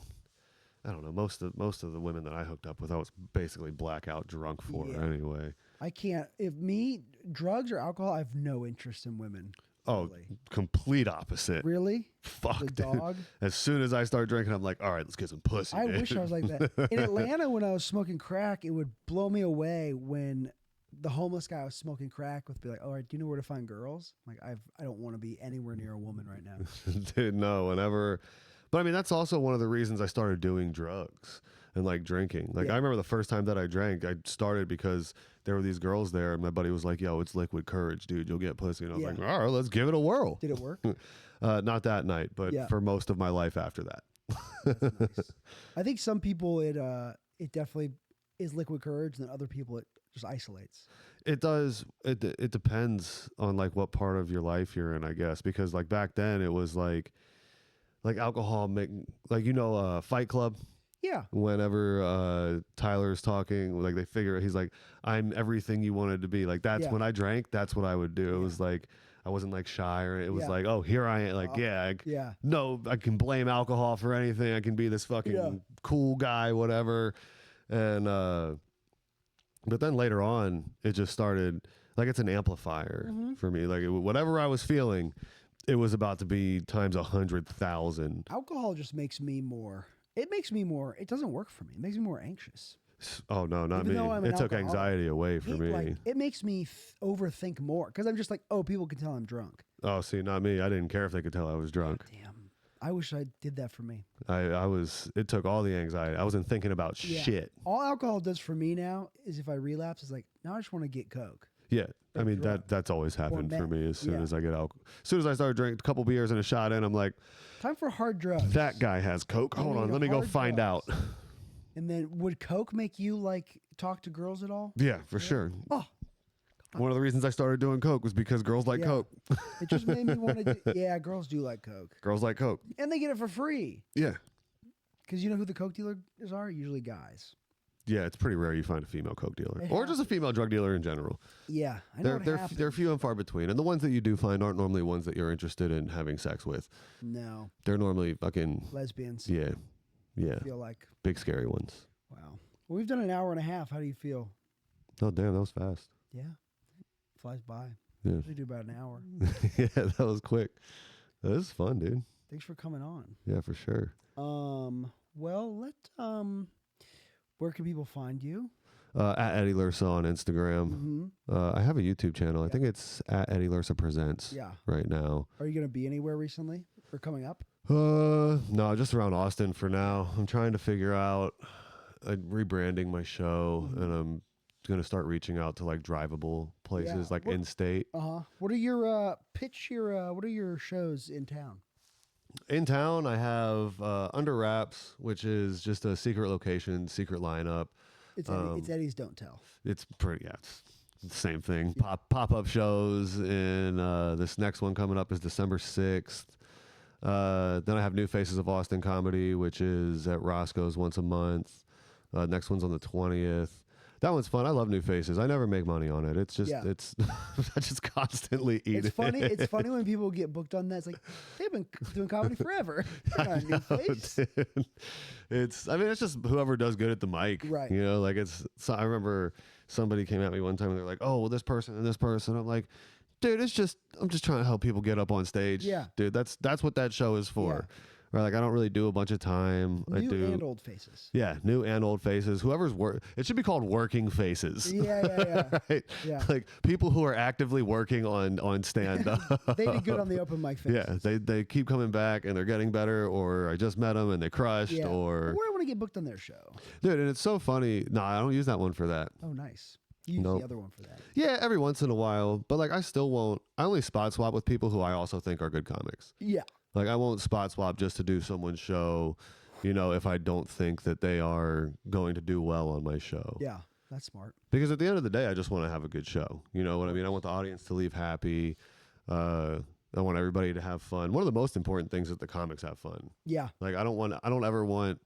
[SPEAKER 2] I don't know, most of the women that I hooked up with, I was basically blackout drunk for anyway.
[SPEAKER 1] I can't. Drugs or alcohol, I have no interest in women.
[SPEAKER 2] Oh, really. Complete opposite.
[SPEAKER 1] Really?
[SPEAKER 2] Fuck,
[SPEAKER 1] the
[SPEAKER 2] dude.
[SPEAKER 1] dog?
[SPEAKER 2] As soon as I start drinking, I'm like, all right, let's get some pussy.
[SPEAKER 1] I wish I was like that. In Atlanta, when I was smoking crack, it would blow me away when the homeless guy I was smoking crack with be like, all right, do you know where to find girls? Like, I don't want to be anywhere near a woman right now.
[SPEAKER 2] Dude, no, whenever. But I mean, that's also one of the reasons I started doing drugs and like drinking. Like I remember the first time that I drank, I started because there were these girls there and my buddy was like, yo, it's liquid courage, dude. You'll get pussy. And I was like, all right, let's give it a whirl.
[SPEAKER 1] Did it work?
[SPEAKER 2] Not that night, but for most of my life after that.
[SPEAKER 1] That's nice. I think some people, it definitely is liquid courage, and then other people, it just isolates.
[SPEAKER 2] It does. It depends on like what part of your life you're in, I guess, because like back then it was like alcohol Fight Club.
[SPEAKER 1] Yeah.
[SPEAKER 2] Whenever Tyler's talking, like they figure he's like, I'm everything you wanted to be. Like that's when I drank, that's what I would do. It was like I wasn't like shy or it was like, oh, here I am. Like, no, I can blame alcohol for anything. I can be this fucking cool guy, whatever. And but then later on, it just started like it's an amplifier for me. Like whatever I was feeling, it was about to be times 100,000.
[SPEAKER 1] Alcohol just makes me more. It makes me more. It doesn't work for me. It makes me more anxious.
[SPEAKER 2] Oh no, not me. It took anxiety away from me.
[SPEAKER 1] Like, it makes me overthink more because I'm just like, oh, people can tell I'm drunk.
[SPEAKER 2] Oh, see, not me. I didn't care if they could tell I was drunk.
[SPEAKER 1] Damn. I wish I did that for me.
[SPEAKER 2] I was. It took all the anxiety. I wasn't thinking about shit.
[SPEAKER 1] All alcohol does for me now is if I relapse, it's like now I just want to get Coke.
[SPEAKER 2] Yeah, I mean that's always happened for me. As soon as I get alcohol, as soon as I started drinking a couple beers and a shot in, I'm like,
[SPEAKER 1] time for hard drugs.
[SPEAKER 2] That guy has Coke. Hold on, let me go find out.
[SPEAKER 1] And then would Coke make you like talk to girls at all?
[SPEAKER 2] Yeah, for sure. Oh. One of the reasons I started doing Coke was because girls like Coke.
[SPEAKER 1] It just made me want to do, girls do like Coke.
[SPEAKER 2] Girls like Coke.
[SPEAKER 1] And they get it for free.
[SPEAKER 2] Yeah.
[SPEAKER 1] Because you know who the Coke dealers are? Usually guys.
[SPEAKER 2] Yeah, it's pretty rare you find a female Coke dealer. Or just a female drug dealer in general.
[SPEAKER 1] Yeah.
[SPEAKER 2] They're few and far between. And the ones that you do find aren't normally ones that you're interested in having sex with.
[SPEAKER 1] No.
[SPEAKER 2] They're normally fucking...
[SPEAKER 1] lesbians.
[SPEAKER 2] Yeah. Yeah.
[SPEAKER 1] I feel like...
[SPEAKER 2] big scary ones.
[SPEAKER 1] Wow. Well, we've done an hour and a half. How do you feel?
[SPEAKER 2] Oh, damn, that was fast.
[SPEAKER 1] Yeah. Flies by.
[SPEAKER 2] Yeah.
[SPEAKER 1] We do about an hour.
[SPEAKER 2] Yeah, that was quick. That was fun, dude.
[SPEAKER 1] Thanks for coming on.
[SPEAKER 2] Yeah, for sure.
[SPEAKER 1] Well, where can people find you?
[SPEAKER 2] At Eddie Lersa on Instagram.
[SPEAKER 1] Mm-hmm.
[SPEAKER 2] I have a YouTube channel. I think it's at Eddie Lersa Presents right now.
[SPEAKER 1] Are you going to be anywhere recently or coming up?
[SPEAKER 2] No, just around Austin for now. I'm trying to figure out rebranding my show, and I'm going to start reaching out to like drivable places like in state.
[SPEAKER 1] What are your what are your shows in town?
[SPEAKER 2] In town, I have Under Wraps, which is just a secret location, secret lineup.
[SPEAKER 1] It's Eddie's Don't Tell.
[SPEAKER 2] It's pretty, it's the same thing. Pop-up shows, and this next one coming up is December 6th. Then I have New Faces of Austin Comedy, which is at Roscoe's once a month. Next one's on the 20th. That one's fun. I love new faces. I never make money on it. It's just
[SPEAKER 1] Yeah.
[SPEAKER 2] it's I just constantly eat
[SPEAKER 1] It's
[SPEAKER 2] it.
[SPEAKER 1] funny. It's funny when people get booked on that. It's like they've been doing comedy forever. They're not a new face.
[SPEAKER 2] Dude. It's just whoever does good at the mic.
[SPEAKER 1] Right.
[SPEAKER 2] You know, like so I remember somebody came at me one time and they're like, "Oh, well, this person and this person." I'm like, dude, I'm just trying to help people get up on stage.
[SPEAKER 1] Yeah.
[SPEAKER 2] Dude, that's what that show is for. Right, like I don't really do a bunch of time.
[SPEAKER 1] New
[SPEAKER 2] I do
[SPEAKER 1] and old faces.
[SPEAKER 2] Yeah, new and old faces. Whoever's it should be called working faces.
[SPEAKER 1] Yeah.
[SPEAKER 2] Right?
[SPEAKER 1] Yeah.
[SPEAKER 2] Like people who are actively working on stand up.
[SPEAKER 1] They did good on the open mic faces.
[SPEAKER 2] Yeah, they keep coming back and they're getting better, or I just met them and they crushed,
[SPEAKER 1] Yeah.
[SPEAKER 2] or
[SPEAKER 1] I want to get booked on their show.
[SPEAKER 2] dude, and it's so funny. No, I don't use that one for that.
[SPEAKER 1] Oh, nice. You use
[SPEAKER 2] Nope.
[SPEAKER 1] the other one for that.
[SPEAKER 2] Yeah, every once in a while, but like I still won't. I only spot swap with people who I also think are good comics.
[SPEAKER 1] Yeah.
[SPEAKER 2] Like I won't spot swap just to do someone's show, you know, if I don't think that they are going to do well on my show.
[SPEAKER 1] Yeah. That's smart.
[SPEAKER 2] Because at the end of the day, I just want to have a good show. You know what I mean? I want the audience to leave happy. I want everybody to have fun. One of the most important things is that the comics have fun.
[SPEAKER 1] Yeah.
[SPEAKER 2] Like I don't ever want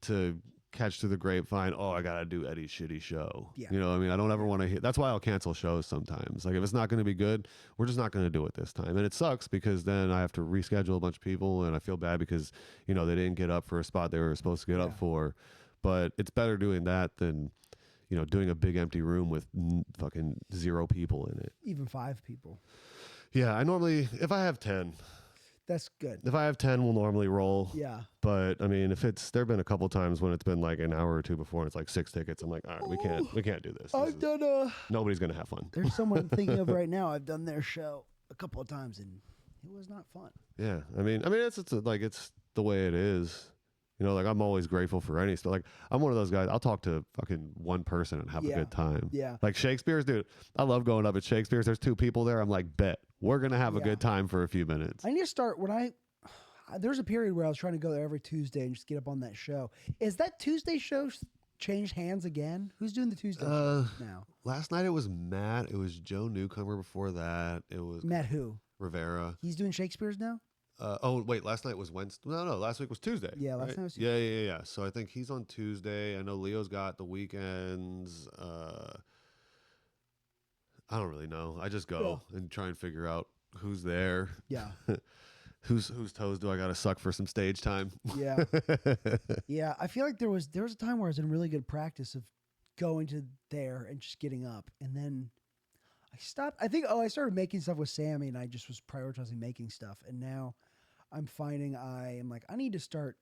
[SPEAKER 2] to catch through the grapevine, oh, I gotta do Eddie's shitty show.
[SPEAKER 1] Yeah.
[SPEAKER 2] You know what I mean? I don't ever want to hear. That's why I'll cancel shows sometimes. Like if it's not going to be good, we're just not going to do it this time. And it sucks because then I have to reschedule a bunch of people, and I feel bad because you know they didn't get up for a spot they were supposed to get up for. But it's better doing that than you know doing a big empty room with fucking 0 people in it.
[SPEAKER 1] Even 5 people.
[SPEAKER 2] Yeah, I normally if I have 10.
[SPEAKER 1] That's good.
[SPEAKER 2] If I have 10, we'll normally roll.
[SPEAKER 1] Yeah.
[SPEAKER 2] But I mean, if there have been a couple times when it's been like an hour or two before and it's like 6 tickets, I'm like, all right, we can't do this.
[SPEAKER 1] I've done
[SPEAKER 2] Nobody's gonna have fun.
[SPEAKER 1] There's someone thinking of right now. I've done their show a couple of times and it was not fun.
[SPEAKER 2] Yeah, I mean, it's like it's the way it is. You know, like I'm always grateful for any stuff. Like I'm one of those guys. I'll talk to fucking one person and have a good time.
[SPEAKER 1] Yeah.
[SPEAKER 2] Like Shakespeare's, dude. I love going up at Shakespeare's. There's 2 people there. I'm like, bet we're gonna have a good time for a few minutes.
[SPEAKER 1] I need to start there's a period where I was trying to go there every Tuesday and just get up on that show. Is that Tuesday show changed hands again? Who's doing the Tuesday show now?
[SPEAKER 2] Last night it was Matt. It was Joe Newcomer. Before that, it was
[SPEAKER 1] Matt who?
[SPEAKER 2] Rivera.
[SPEAKER 1] He's doing Shakespeare's now?
[SPEAKER 2] Oh wait, last night was Wednesday. No, last week was Tuesday.
[SPEAKER 1] Yeah, last
[SPEAKER 2] right?
[SPEAKER 1] night was Tuesday.
[SPEAKER 2] Yeah. So I think he's on Tuesday. I know Leo's got the weekends. I don't really know. I just go and try and figure out who's there.
[SPEAKER 1] Yeah.
[SPEAKER 2] Whose toes do I gotta suck for some stage time?
[SPEAKER 1] Yeah. Yeah. I feel like there was a time where I was in really good practice of going to there and just getting up. And then I stopped. I think, I started making stuff with Sammy and I just was prioritizing making stuff. And now I'm finding I need to start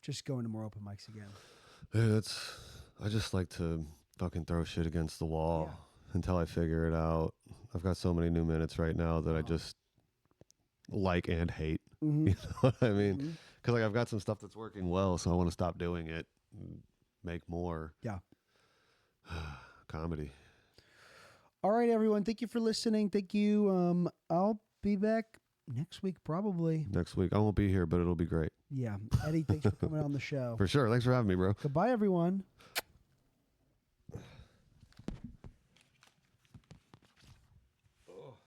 [SPEAKER 1] just going to more open mics again.
[SPEAKER 2] Yeah, I just like to fucking throw shit against the wall until I figure it out. I've got so many new minutes right now that I just like and hate.
[SPEAKER 1] Mm-hmm.
[SPEAKER 2] You know what I mean? Because like I've got some stuff that's working well, so I want to stop doing it and make more.
[SPEAKER 1] Yeah.
[SPEAKER 2] Comedy.
[SPEAKER 1] All right, everyone. Thank you for listening. Thank you. I'll be back next week, probably.
[SPEAKER 2] Next week. I won't be here, but it'll be great.
[SPEAKER 1] Yeah. Eddie, thanks for coming on the show.
[SPEAKER 2] For sure. Thanks for having me, bro.
[SPEAKER 1] Goodbye, everyone.